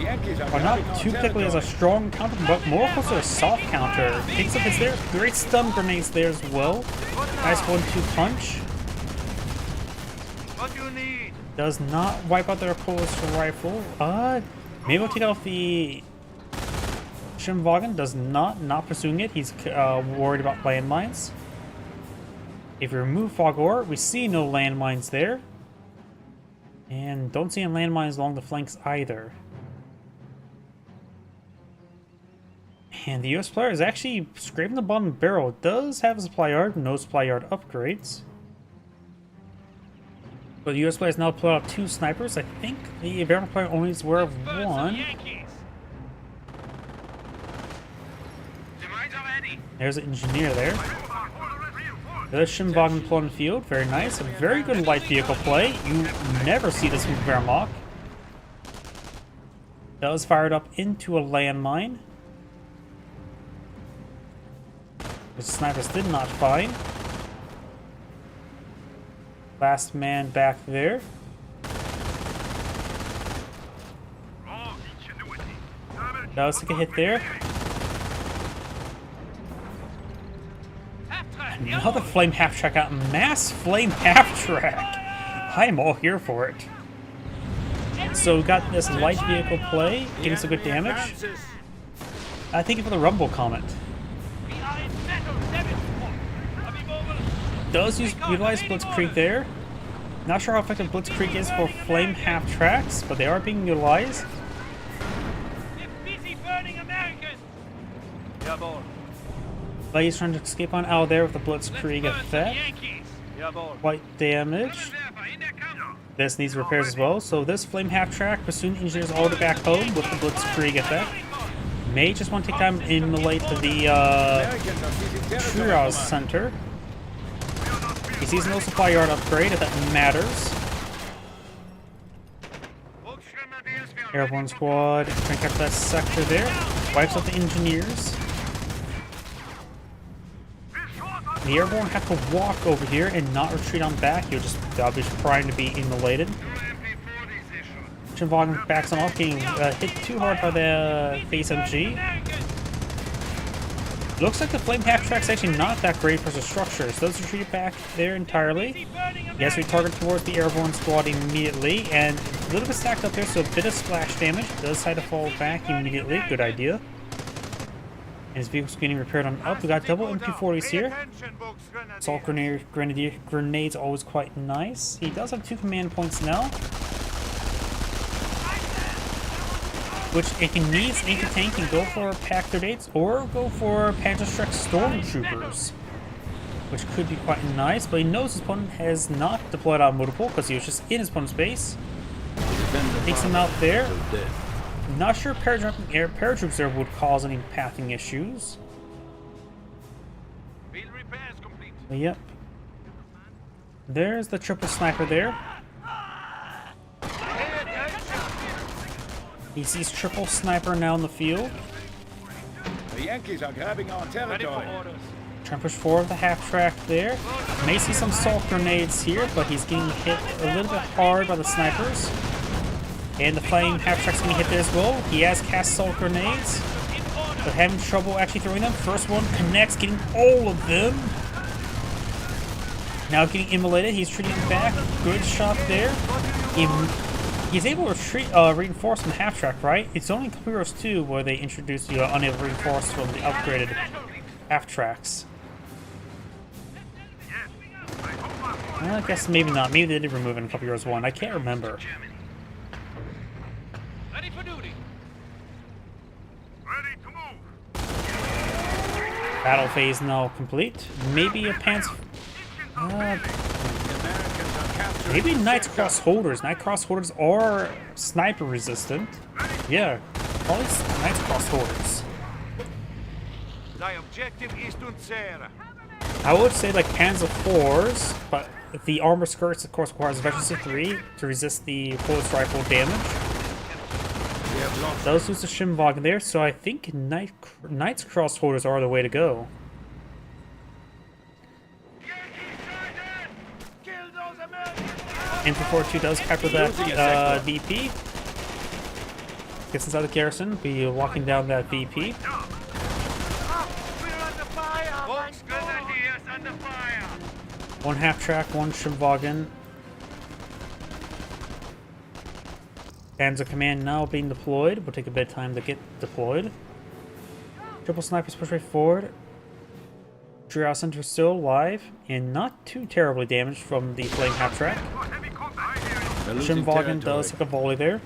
are not too particularly as a strong counter, but more close to a soft counter. Picks up his there. Great stun grenades there as well. Nice 1-2 punch. What do you need? Does not wipe out the recoils rifle. Maybe we'll take off the Shimwagen. Does not pursuing it. He's worried about landmines. If we remove Fog Ore, we see no landmines there. And don't see any landmines along the flanks either. And the US player is actually scraping the bottom barrel. Does have a supply yard, no supply yard upgrades. But the US player has now pulled out 2 snipers. I think the American player only is aware of one. There's an engineer there. There's Shimwagen plotting field. Very nice. A very good light vehicle play. You never see this from Wehrmacht. Does fire it up into a landmine. The snipers did not find. Last man back there. Does take a hit there. Another flame half track out. Mass flame half track. I'm all here for it. So we got this light vehicle play, getting some good damage. Thank you for the rumble comment. Does utilize Blitzkrieg there. Not sure how effective Blitzkrieg is for flame half tracks, but they are being utilized. But he's trying to escape on out there with the Blitzkrieg effect. Quite damage. This needs repairs as well. So this flame half track pursuing engineers all the back home with the Blitzkrieg effect. May just want to take time in relate to the Triage Center. He sees no supply yard upgrade if that matters. Airborne squad crank up that sector there. Wipes out the engineers. The airborne have to walk over here and not retreat on back. He'll just be trying to be immolated. Shimwagen backs on off, getting hit too hard by the face MG. Looks like the flame half track's actually not that great for the structures. Does retreat back there entirely. Yes, we target towards the airborne squad immediately, and a little bit stacked up there, so a bit of splash damage. Does decide to fall back immediately. Good idea. And his vehicle's getting repaired on up. We got double MP40s here. Assault grenades always quite nice. He does have 2 command points now. Which, if he needs anti-tank, he can go for Pack 38s or go for Panzerschreck Stormtroopers. Which could be quite nice, but he knows his opponent has not deployed out multiple because he was just in his opponent's base. Takes him out there. Not sure paratroops there would cause any pathing issues. But yep. There's the triple sniper there. He sees triple sniper now in the field. The Yankees are grabbing our territory. Trying to push forward the half track there. May see some salt grenades here, but he's getting hit a little bit hard by the snipers. And the flame half track's getting hit there as well. He has cast salt grenades, but having trouble actually throwing them. First one connects, getting all of them. Now getting immolated. He's treating back. Good shot there. He's able to reinforce from the half track, right? It's only Heroes 2 where they introduced you unable to reinforce from the upgraded half tracks. Well, I guess maybe not. Maybe they did remove it in Heroes 1. I can't remember. Ready for duty. Ready to move. Battle phase now complete. Maybe a pants. Maybe Knight's Cross Holders. Knight Cross Holders are sniper resistant. Yeah, probably Knight's Cross Holders. The objective is to Zera. I would say like Panzer IVs, but the armor skirts, of course, requires Veteran 3 to resist the pulse rifle damage. Does lose the Shimwagen there, so I think Knight's Crossholders are the way to go. Infantry 42 does capture that VP. Gets inside the garrison, be locking down that VP. Folks, good ideas under fire. One half-track, one Shimwagen. Panzer Command now being deployed. Will take a bit of time to get deployed. Triple snipers push right forward. Trial Center still alive and not too terribly damaged from the flame half-track. Shimwagen does take a volley there.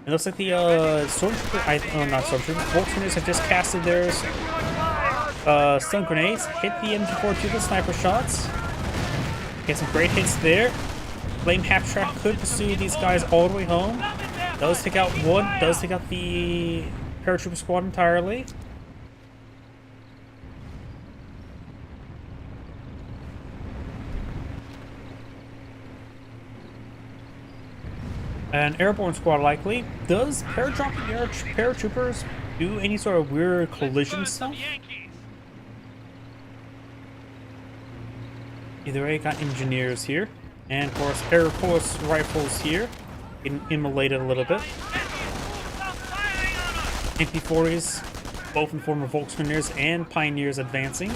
It looks like the Stormtrooper, not Stormtrooper, Volksrunners have just casted their stun grenades, hit the MG42 with sniper shots. Get some great hits there. Flame half-track could pursue these guys all the way home. Does take out one, does take out the paratrooper squad entirely. An airborne squad likely. Does paradropping paratroopers do any sort of weird collision stuff? Either way, got engineers here. And of course, Air Force rifles here. Getting immolated a little bit. MP40s, both in the form of Volksrunners and Pioneers advancing.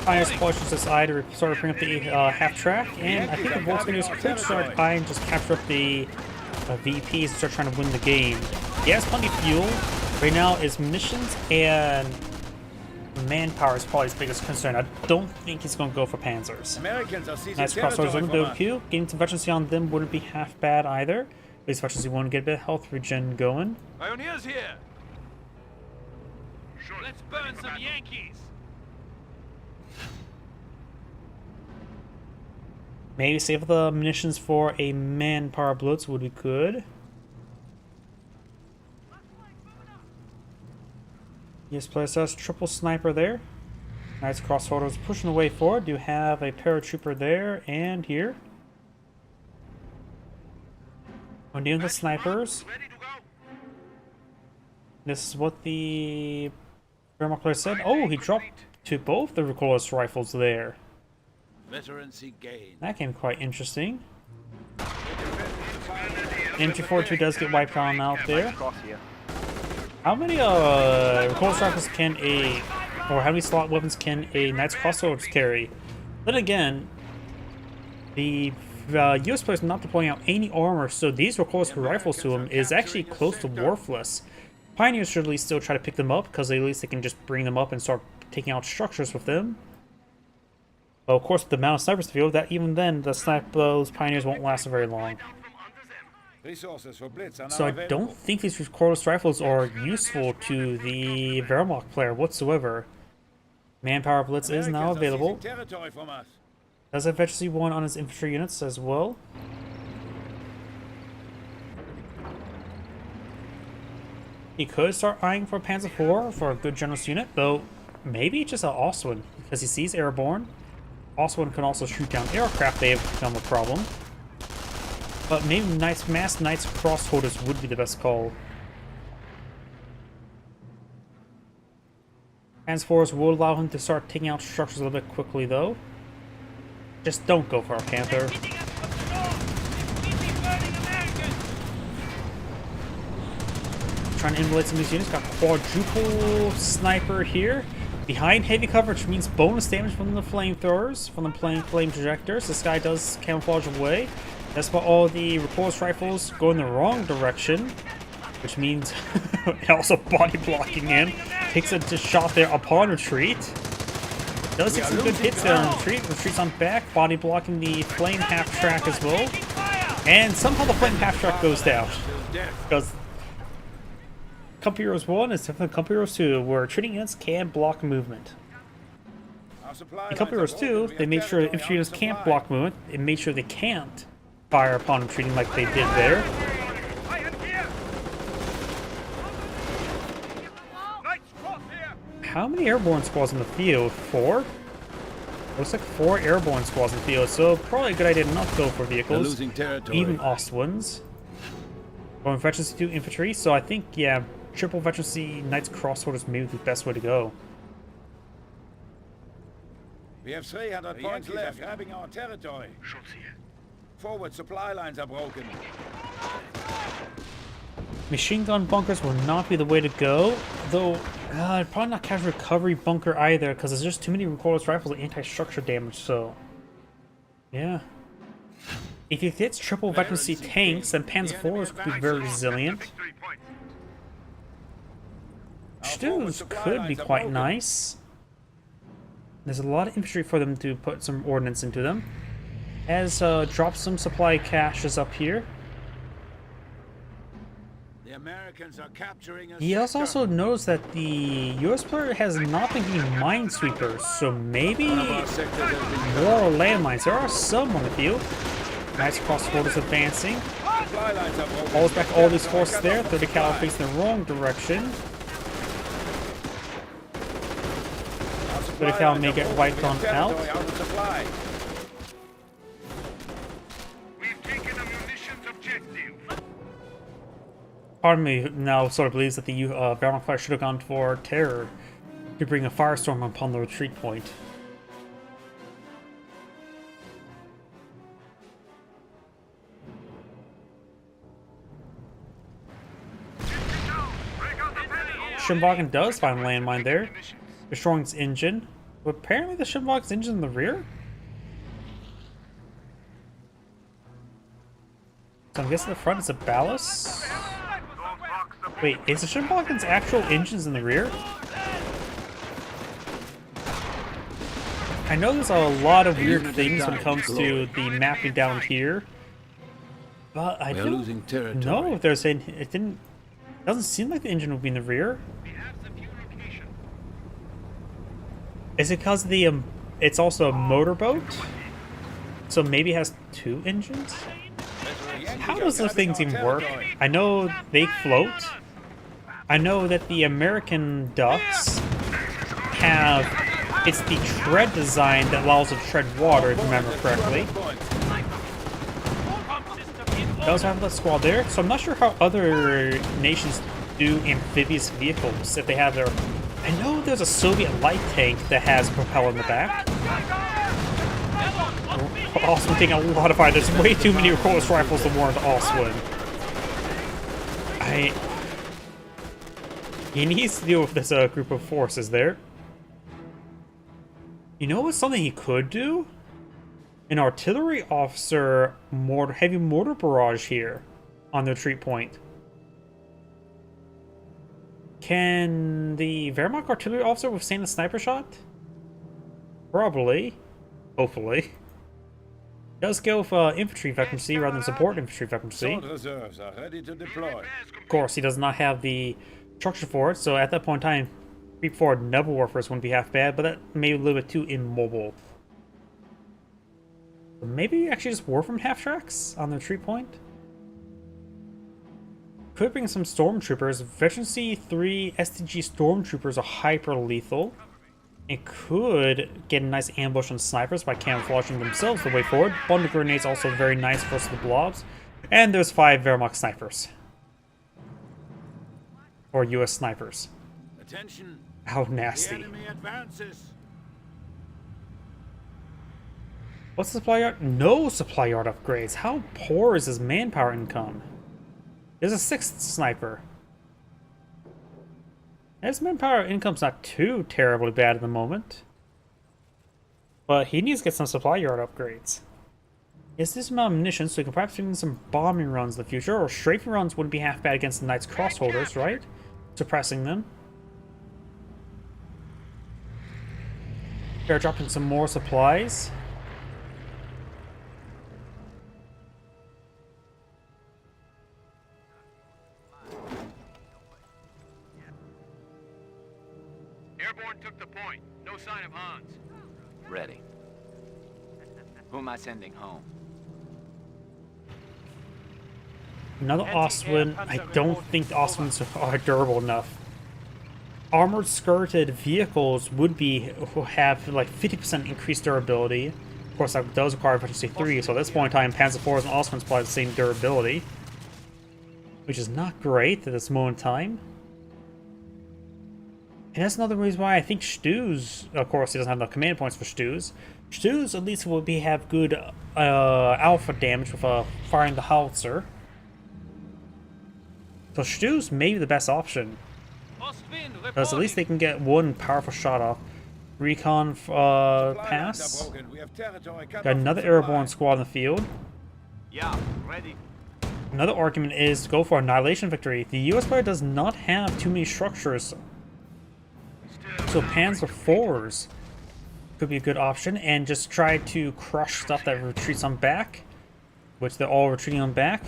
Pioneers pushes aside to start bring up the half-track. And I think the Volksrunners could start by and just capture up the VPs and start trying to win the game. He has plenty of fuel. Right now is munitions and manpower is probably his biggest concern. I don't think he's going to go for Panzers. Nice crossovers on the WQ. Getting some veterancy on them wouldn't be half bad either. At least veterancy want to get a bit of health regen going. Pioneers here. Let's burn some Yankees. Maybe save the munitions for a manpower blitz would be good. Yes, place us triple sniper there. Nice crossholders pushing the way forward. Do have a paratrooper there and here. When dealing with snipers, Ready to go. this is what the Wehrmacht player said. Oh, he dropped to both the recoilless rifles there. Veterancy gain. That came quite interesting. MG42 does get wiped on out there. How many recoilless rifles can or how many slot weapons can a Knight's Crossbows carry? Then again, the US players not deploying out any armor, so these recoilless rifles to them is actually close to worthless. Pioneers should at least still try to pick them up, because at least they can just bring them up and start taking out structures with them. But of course, with the amount of snipers to field, that even then, those Pioneers won't last very long. So I don't think these recoilless rifles are useful to the Wehrmacht player whatsoever. Manpower Blitz is now available. Does have Veterancy 1 on his infantry units as well. He could start eyeing for Panzer IV for a good generous unit, though maybe just an Oswin, because he sees airborne. Oswin can also shoot down aircraft, they have become a problem. But maybe mass Knight's Crossholders would be the best call. Panzer IVs will allow him to start taking out structures a little bit quickly, though. Just don't go for a Panther. Trying to immolate some of these units. Got quadruple sniper here. Behind heavy cover, which means bonus damage from the flamethrowers, from the flame projectors. This guy does camouflage away. That's why all the recoilless rifles go in the wrong direction, which means also body blocking in. Takes a shot there upon retreat. Does take some good hits there on retreat. Retreats on back, body blocking the flame half track as well. And somehow the flame half track goes down. Because Company Heroes 1 is different than Company Heroes 2, where retreating units can block movement. In Company Heroes 2, they made sure infantry units can't block movement. It made sure they can't fire upon retreating like they did there. How many airborne squads in the field? 4? Looks like 4 airborne squads in the field, so probably a good idea not to go for They're vehicles. losing territory. Even Ostwinds. Going veterans to infantry, so I think, yeah, triple veterancy Knights Crossholders may be the best way to go. We have 300 points left, grabbing our territory. Forward supply lines are broken. Machine gun bunkers will not be the way to go, though probably not casual recovery bunker either, because there's just too many recoilless rifles and anti-structure damage, so yeah. If you get triple veterancy tanks, then Panzer IVs could be very resilient. Victory point. Stu's could be quite nice. There's a lot of infantry for them to put some ordnance into them. As drop some supply caches up here. The Americans are capturing us. He has also noticed that the US player has not been getting minesweepers, so maybe more landmines. There are some on the field. Nice crossborders advancing. Supply lines are broken. Always back all these forces there. 30 cal facing the wrong direction. 30 cal may get wiped on out. We've taken a munitions objective. Part of me now sort of believes that the Wehrmacht fire should have gone for terror to bring a firestorm upon the retreat point. Schimwagen does find a landmine there, destroying its engine. But apparently the Schimwagen's engine in the rear? So I'm guessing the front is a ballast? Wait, is the Schimwagen's actual engines in the rear? I know there's a lot of weird things when it comes to the mapping down here. But I We're don't losing territory. know if there's any... It doesn't seem like the engine would be in the rear. We have the fuel location. Is it because the it's also a motorboat? So maybe it has 2 engines? How does those things even work? I know they float. I know that the American ducks have... It's the tread design that allows it to tread water, if you remember correctly. They also have that squad there, so I'm not sure how other nations do amphibious vehicles, if they have their... I know there's a Soviet light tank that has a propeller in the back. Ostwind taking a lot of fire. There's way too many recoilless rifles to warrant Ostwind. He needs to deal with this group of forces there. You know what's something he could do? An artillery officer heavy mortar barrage here on the retreat point. Can the Wehrmacht artillery officer withstand a sniper shot? Probably. Hopefully. Does go with infantry veterancy rather than support infantry veterancy. Sword reserves are ready to deploy. Of course, he does not have the structure for it, so at that point in time, creep forward Nebel Warfare wouldn't be half bad, but that may be a little bit too immobile. Maybe actually just Warframe half-tracks on the retreat point? Could bring some Stormtroopers. Veterancy 3 STG Stormtroopers are hyper-lethal. It could get a nice ambush on snipers by camouflaging themselves the way forward. Bundle grenades also very nice versus the blobs. And there's 5 Wehrmacht snipers. Or US snipers. Attention. How The nasty. enemy advances. What's the supply yard? No supply yard upgrades. How poor is his manpower income? There's a 6th sniper. His manpower income's not too terribly bad at the moment. But he needs to get some supply yard upgrades. Is this amount of munitions, so he can perhaps do some bombing runs in the future, or strafing runs wouldn't be half bad against the Knights Crossholders, right? Suppressing them. They're dropping some more supplies. Airborne took the point. No sign of Hans. Ready. Who am I sending home? Another Ostwind. I don't think the Ostwinds are durable enough. armored skirted vehicles would have like 50% increased durability. Of course, that does require efficiency 3, so at this point in time, Panzer IVs and Austrians probably have the same durability, which is not great at this moment in time. And that's another reason why I think Stu's, of course, he doesn't have enough command points for Stu's. Stu's at least will have good alpha damage with firing the howitzer. So Stu's may be the best option, because at least they can get one powerful shot off. Recon pass. Got another airborne squad in the field. Yeah, ready. Another argument is to go for annihilation victory. The US player does not have too many structures, so Panzer IVs could be a good option, and just try to crush stuff that retreats on back, which they're all retreating on back.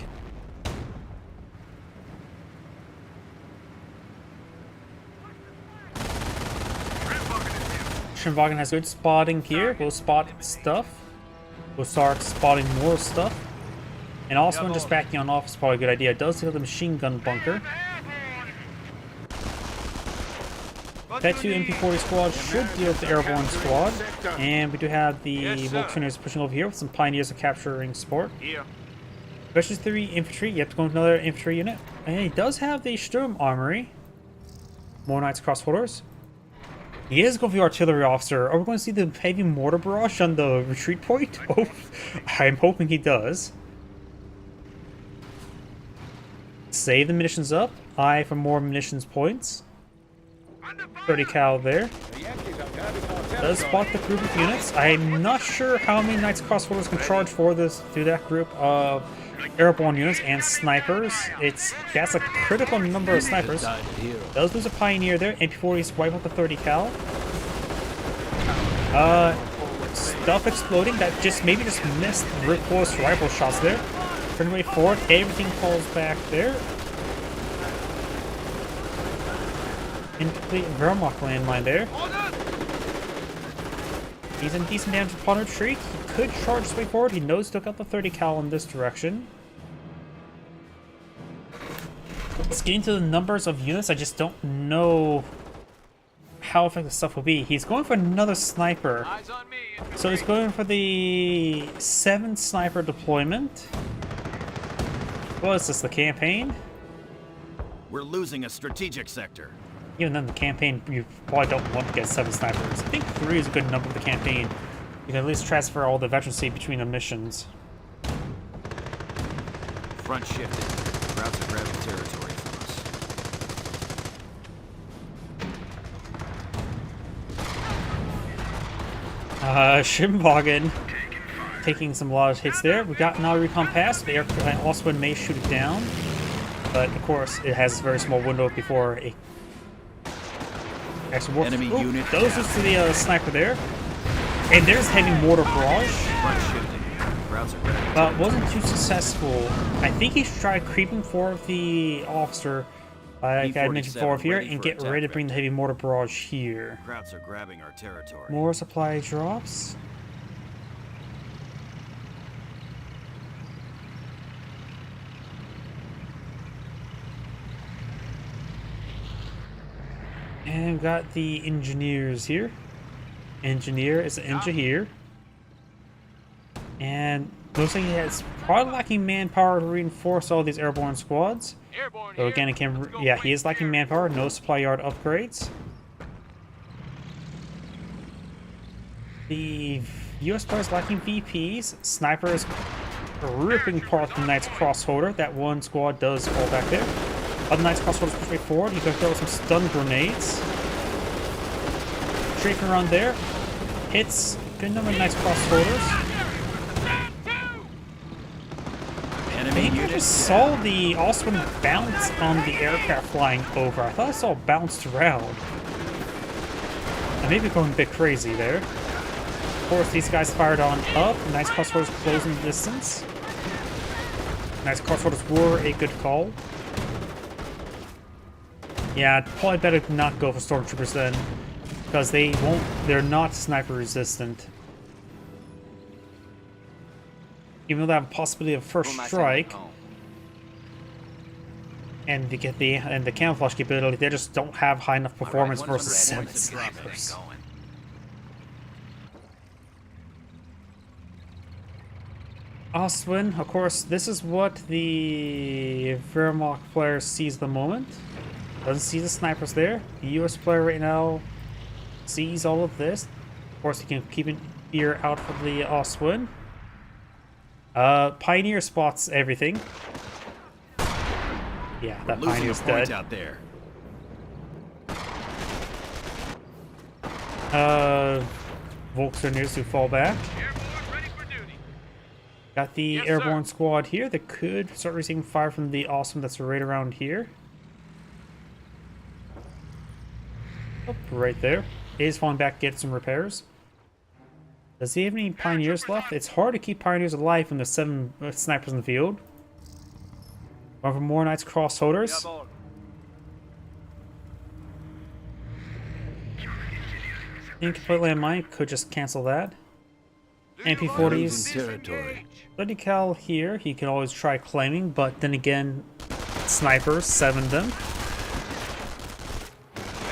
Schimwagen has good spotting here. We'll spot stuff. We'll start spotting more stuff. And also, when just backing on off is probably a good idea. It does take the machine gun bunker. That 2 MP40 squad should deal with the airborne squad. And we do have the Volkswagens pushing over here with some Pioneers of capturing support. Special 3 infantry. You have to go with another infantry unit. And he does have the Sturm Armory. More Knights Crossholders. He is going for the artillery officer. Are we going to see the heavy mortar barrage on the retreat point? Oh, I'm hoping he does. Save the munitions up. Eye for more munitions points. 30 cal there. Does spot the group of units. I'm not sure how many Knights Crossholders can charge for this through that group of airborne units and snipers. That's a critical number of snipers. Does lose a Pioneer there. MP40s wipe out the 30 cal. Stuff exploding that maybe just missed brute force rifle shots there. Turn away forward. Everything falls back there. Incomplete Wehrmacht landmine there. He's in decent damage upon retreat. He could charge his way forward. He knows to look out the 30 cal in this direction. Let's get into the numbers of units. I just don't know how effective stuff will be. He's going for another sniper. Eyes on me. So he's going for the 7 sniper deployment. What is this, the campaign? We're losing a strategic sector. Even then, the campaign, you probably don't want to get 7 snipers. I think 3 is a good number for the campaign. You can at least transfer all the veterancy between the missions. Front shifted. Krauts are grabbing territory from us. Schimwagen taking a lot of hits there. We got now recon pass. The air also may shoot it down, but of course it has a very small window before it actually works. Enemy unit goes to the sniper there, and there's heavy mortar barrage, Front shifted. Krauts are grabbing but wasn't too successful. I think he should try creeping for the officer, like I mentioned before, here, ready and for get attack ready to bring the heavy mortar barrage here. Krauts are grabbing our territory. More supply drops. And we've got the engineers here. Engineer is an engineer. And looks like he has probably lacking manpower to reinforce all these airborne squads. Airborne So again, it can, yeah, he is lacking manpower. No supply yard upgrades. The US player is lacking VPs. Snipers ripping apart the Knights Crossholder. That one squad does fall back there. Other Knights Crossholders push way forward. You can throw some stun grenades. Strafing around there. Hits. Good number of Knights Crossholders. I Enemy think I unit just saw the Austrian bounce on the aircraft flying over. I thought I saw it bounced around. I may be going a bit crazy there. Of course, these guys fired on up. Knights Crossholders closing the distance. Knights Crossholders were a good call. Yeah, probably better not go for Stormtroopers then, because they're not sniper resistant. Even though they have a possibility of first Who am I strike, sending home? And to get the camouflage capability, they just don't have high enough performance All right, versus 100 7 points to drop it ain't snipers. going. Ostwind, of course, this is what the Wehrmacht player sees at the moment. Doesn't see the snipers there. The US player right now sees all of this. Of course, he can keep an ear out for the Ostwind. Pioneer spots everything. Yeah, that Losing a Pioneer's point dead. out there. Volkswagens who fall back. Airborne, ready for duty. Got the Yes, sir. airborne squad here that could start receiving fire from the Awesome that's right around here. Oh, right there. Is falling back, get some repairs. Does he have any Pioneers left? It's hard to keep Pioneers alive when there's 7 snipers in the field. Going for more Knights Crossholders. Incomplete landmine could just cancel that. MP40s. Losing territory. Bloody Cal here, he can always try claiming, but then again, snipers, 7 of them.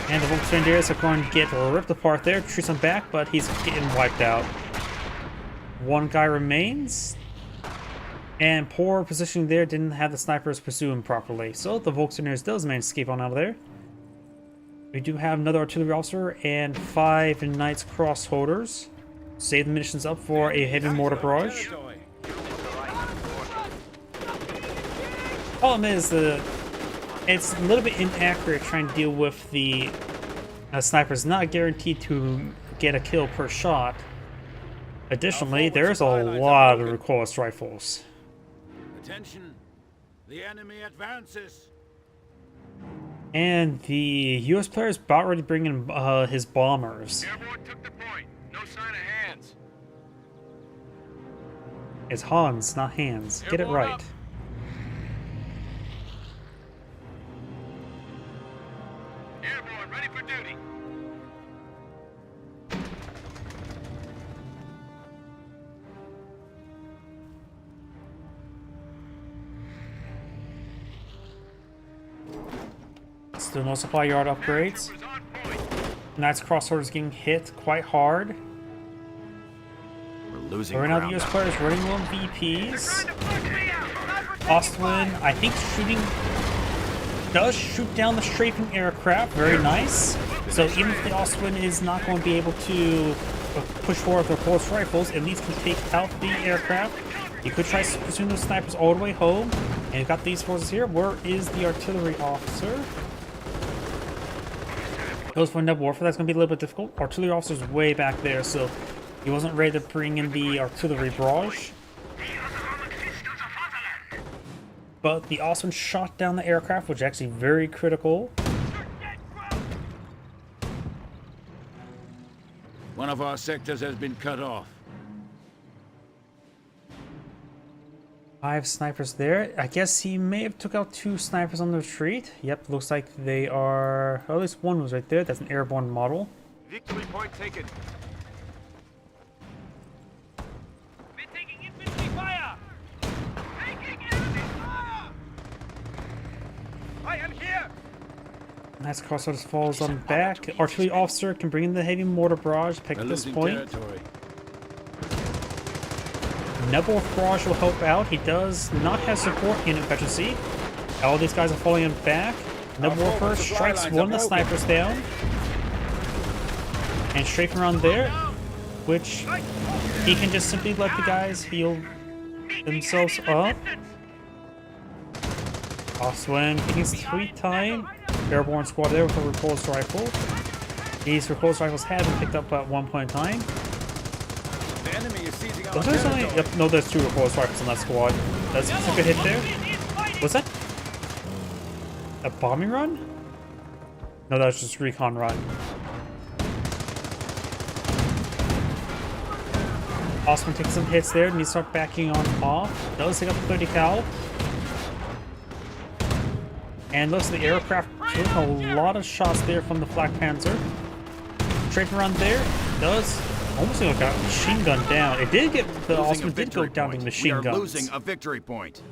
And the Volkswagens are going to get ripped apart there. Treats him back, but he's getting wiped out. 1 guy remains. And poor positioning there, didn't have the snipers pursue him properly. So the Volkswagens does manage to escape on out of there. We do have another artillery officer and 5 Knights Crossholders. Save the munitions up for a heavy mortar barrage. Territory. Problem is, it's a little bit inaccurate trying to deal with the snipers. Not guaranteed to get a kill per shot. Additionally, there's a lot of recoilless rifles. Attention. The enemy advances. And the US player is about ready to bring in his bombers. Airborne took the point. No sign of hands. It's Hans, not hands. Get it Airborne right. up. Airborne, ready for duty. Still no supply yard upgrades. Troopers on point. Knights Crossholders getting hit quite hard. We're losing Right now the ground US out player is there. running low on VPs. Trying to push me out. Ostwind, I think shooting does shoot down the strafing aircraft. Very nice. So even if the Ostwind is not going to be able to push forward with their pulse rifles, at least can take out the aircraft. You could try pursuing those snipers all the way home. And you've got these forces here. Where is the artillery officer? Goes for Neb Warfare. That's going to be a little bit difficult. Artillery officer's way back there, so he wasn't ready to bring in the artillery barrage. But the Ostwind shot down the aircraft, which is actually very critical. One of our sectors has been cut off. 5 snipers there. I guess he may have took out 2 snipers on the retreat. Yep, looks like they are... Or at least one was right there. That's an airborne model. Victory point taken. We're taking infantry fire. Taking enemy fire. I am here. Nice crossroads falls on back. Artillery officer can bring in the heavy mortar barrage. Pick We're at this losing point. territory. Nebulous barrage will help out. He does not have support in efficiency. All these guys are falling in back. Nebulous forward first supply strikes lines one are of the broken. snipers down. And strafing around there, which he can just simply let the guys heal themselves up. Ostwind getting his 3 time. Airborne squad there with a repulsed rifle. These repulsed rifles have been picked up at one point in time. The enemy is seizing our Was there something? territory. Yep, no, there's 2 repulsed rifles in that squad. That's a good hit there. Was that a bombing run? No, that was just recon run. Osman takes some hits there, and he starts backing on off. Does take up 30 cal. And looks like the aircraft took a lot of shots there from the Flak Panzer. Straight around there, does almost like got machine gun down. It did get the Losing a Osman did go victory down to point. machine We are guns. losing a victory point.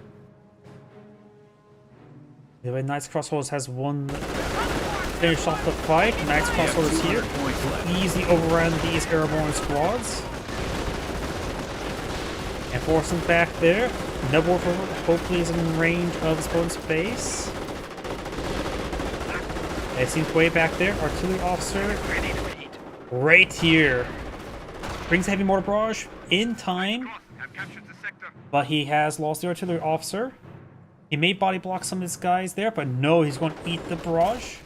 The way Knights Crossroads has one finished off the fight. Knights Crossroads here. Points left. Easy overrun these airborne squads. And force them back there. Nebulfer hopefully is in range of his opponent's base. It seems way back there. Artillery officer right here. Brings the heavy mortar barrage in time. Have captured the sector. But he has lost the artillery officer. He may body block some of his guys there, but no, he's going to eat the barrage.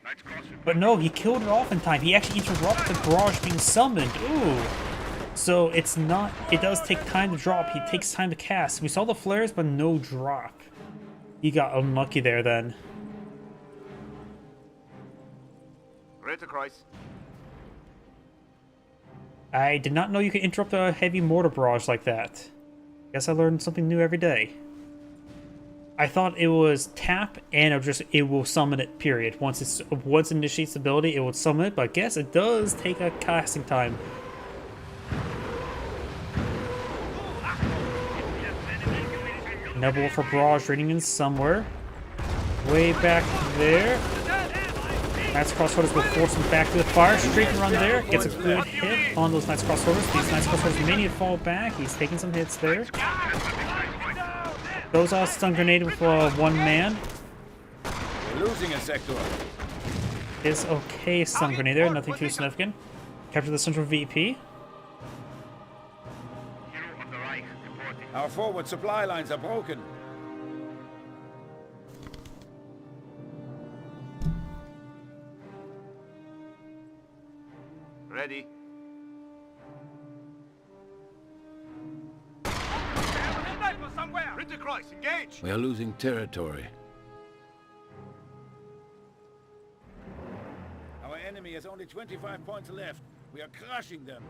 Knights Cross. But no, he killed it off in time. He actually interrupted the barrage being summoned. Ooh. So it's not, it does take time to drop. He takes time to cast. We saw the flares, but no drop. He got unlucky there then. Ritterkreuz. I did not know you could interrupt a heavy mortar barrage like that. Guess I learned something new every day. I thought it was tap and it will summon it, period. Once it initiates the ability, it will summon it, but I guess it does take a casting time. Nebulfer barrage raiding in somewhere. Way back there. Knights Crossroads will force him back to the fire. Straight run there. Gets a good hit on those Knights Crossroads. These Knights Crossroads may need to fall back. He's taking some hits there. Goes out stun grenade with one man. We're losing a sector. Is okay stun grenade there. Nothing too significant. Capture the central VP. Hero of the Reich reporting. Our forward supply lines are broken. Ready. Ritterkreuz, engage! We are losing territory. Our enemy has only 25 points left. We are crushing them.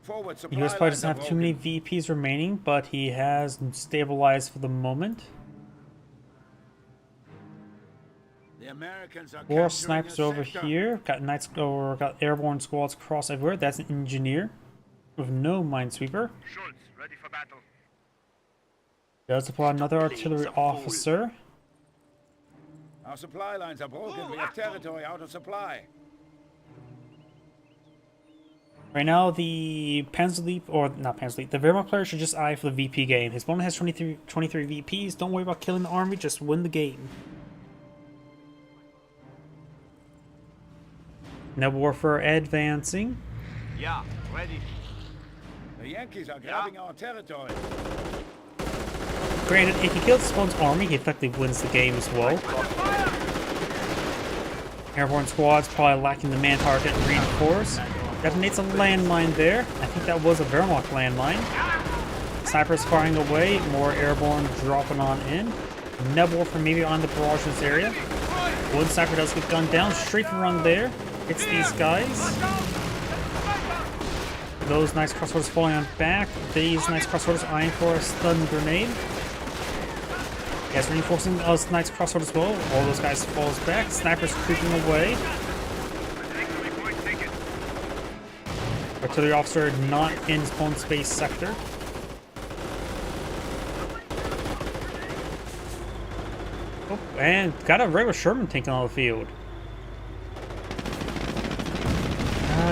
Forward supply The US probably lines doesn't are have too many broken. VPs remaining, but he has stabilized for the moment. The Americans are Four capturing snipers a over sector. here. Got airborne squads across everywhere. That's an engineer with no minesweeper. Schultz, ready for battle. Does apply another artillery officer. Our supply lines are broken. We have territory out of supply. Right now, the Panzerleap, or not Panzerleap, the Wehrmacht player should just eye for the VP game. His opponent has 23 VPs. Don't worry about killing the army, just win the game. Nebulfer advancing. Yeah, ready. The Yankees are grabbing our territory. Granted, if he kills his opponent's army, he effectively wins the game as well. Airborne squad's probably lacking the manpower to reinforce. Detonates a landmine there. I think that was a Wehrmacht landmine. Snipers firing away. More airborne dropping on in. Nebulfer maybe on the barrages area. One sniper does get gunned down. Straight run there. Hits these guys. Those Knights Crossroads falling on back. These Knights Crossroads eyeing for a stun grenade. Yes, reinforcing us Knights Crossroads as well. All those guys falls back. Snipers creeping away. Artillery officer not in his own space sector. Oh, and got a regular Sherman tank on the field.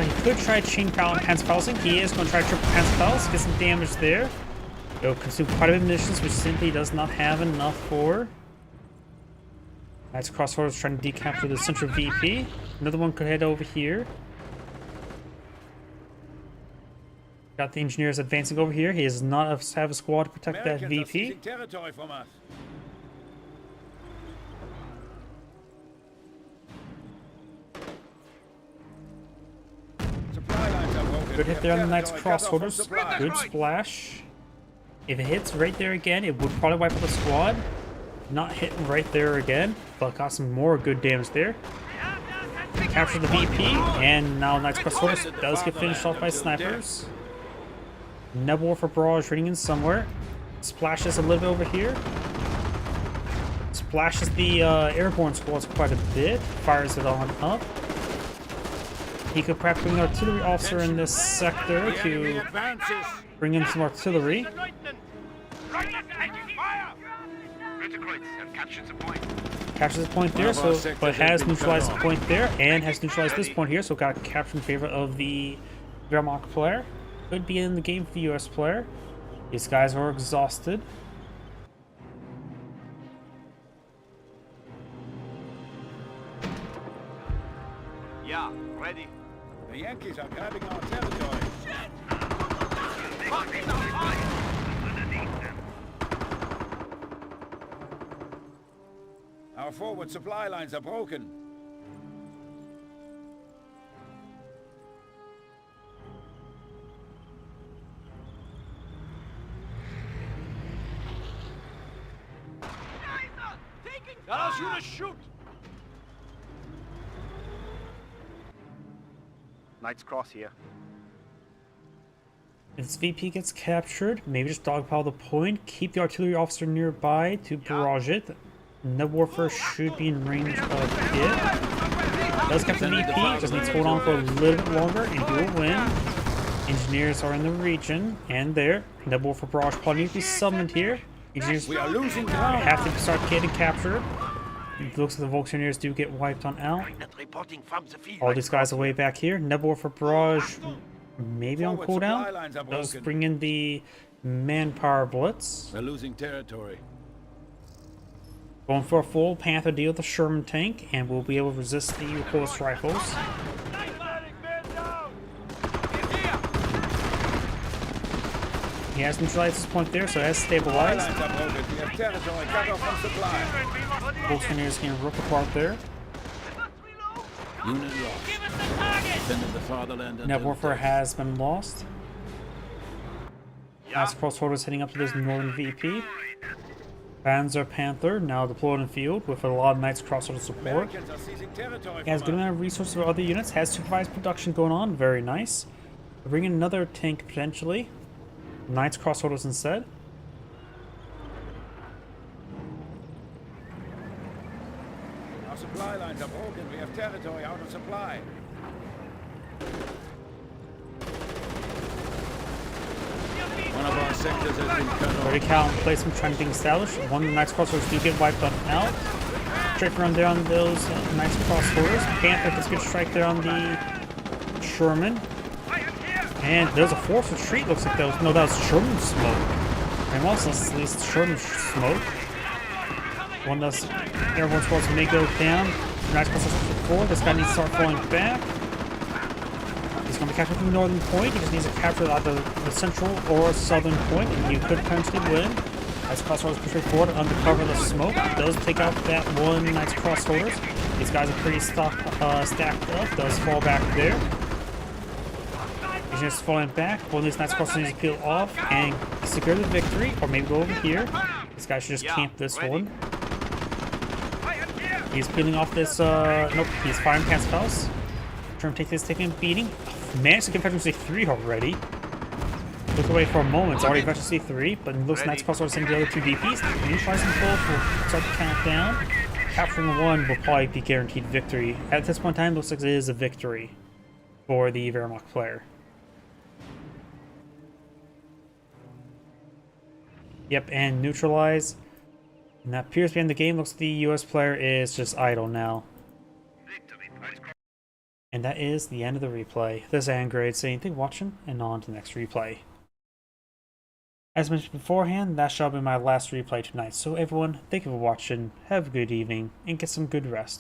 He could try chain Panzerfausting. He is going to try triple Panzerfaust. Get some damage there. It'll consume quite a bit of munitions, which simply does not have enough for. Knights Crossroads trying to decapture the central VP. Another one could head over here. Got the engineers advancing over here. He does not have a squad to protect that Americans are VP. seizing territory from us. Supply lines are broken. Good We hit have there on the Knights territory cut off from Crossroads. supply. Good splash. If it hits right there again, it would probably wipe out the squad. Not hitting right there again, but got some more good damage there. Capture the VP, and now Knights Crossroads does get finished off by snipers. Nebulfer barrage raiding in somewhere. Splashes a little bit over here. Splashes the airborne squads quite a bit. Fires it on up. He could perhaps bring an artillery officer in this sector The enemy to advances. bring in some artillery. Schützenkreuz have captured the point. Captures the point there, One of our so sectors but has has been neutralized cut the off. point there, and has neutralized this point here, so got captured in favor of the Wehrmacht player. Could be in the game for the US player. These guys are exhausted. Yeah, ready. The Yankees are grabbing our territory. Our forward supply lines are broken. Allows you to shoot! Knight's Cross here. If this VP gets captured, maybe just dogpile the point, keep the artillery officer nearby to barrage it. No warfare should be in range of it. Does capture the VP, just needs to hold on for a little bit longer, and he will win. Engineers are in the region, and there. No warfare barrage pod needs to be summoned here. Engineers We are losing ground. have to start getting captured. It looks like the Volkswagens do get wiped on out. Reporting from the field. All these guys are way back here. Nebula for barrage, maybe on Forward supply cooldown. lines are Does broken. bring in the manpower blitz. We're losing territory. Going for a full Panther deal with the Sherman tank, and we'll be able to resist the horse rifles. He has neutralized this point there, so it has Supply stabilized. lines are broken. We have territory cut off from supply. Volkswagens can rip apart there. Unit lost. Defended the fatherland. Net warfare has been lost. As crossholders heading up to this northern VP. Panzer Panther now deployed in field with a lot of Knights crossholder support. Americans are seizing territory He has good from us. amount of resources for other units, has supervised production going on, very nice. We'll bring in another tank potentially. Knights crossholders instead. Our supply lines are broken. We have territory out of supply. One of our sectors has been cut off. Already count placement trying to be established. One of the Knights crossholders do get wiped on out. Straight run there on those Knights crossholders. Panther gets a good strike there on the Sherman. And there's a forced retreat, looks like that was, no, that was Sherman smoke. And also, at least Sherman smoke. One does, everyone's supposed to may go down. Nice process forward. This guy needs to start falling back. He's going to be captured from the northern point. He just needs to capture either the central or southern point, and he could potentially win. As crossholders push forward, undercover the smoke. Does take out that one Knight's crossholders. These guys are pretty stacked up. Does fall back there. He's just falling back. One of these Knights crossholders needs to peel off and secure the victory, or maybe go over here. This guy should just camp this one. He's peeling off this, nope, he's firing past house. Trying to take this, taking a beating. Managed to get Veteran C3 already. Look away for a moment, it's already Veteran C3, but those Knights crossovers send the other two VPs. Neutralizing both will start to count down. Capturing one will probably be guaranteed victory. At this point in time, looks like it is a victory for the Wehrmacht player. Yep, and neutralize. And that appears to be in the game. Looks like the US player is just idle now. And that is the end of the replay. This is Angrade saying thank you for watching, and on to the next replay. As mentioned beforehand, that shall be my last replay tonight. So everyone, thank you for watching, have a good evening, and get some good rest.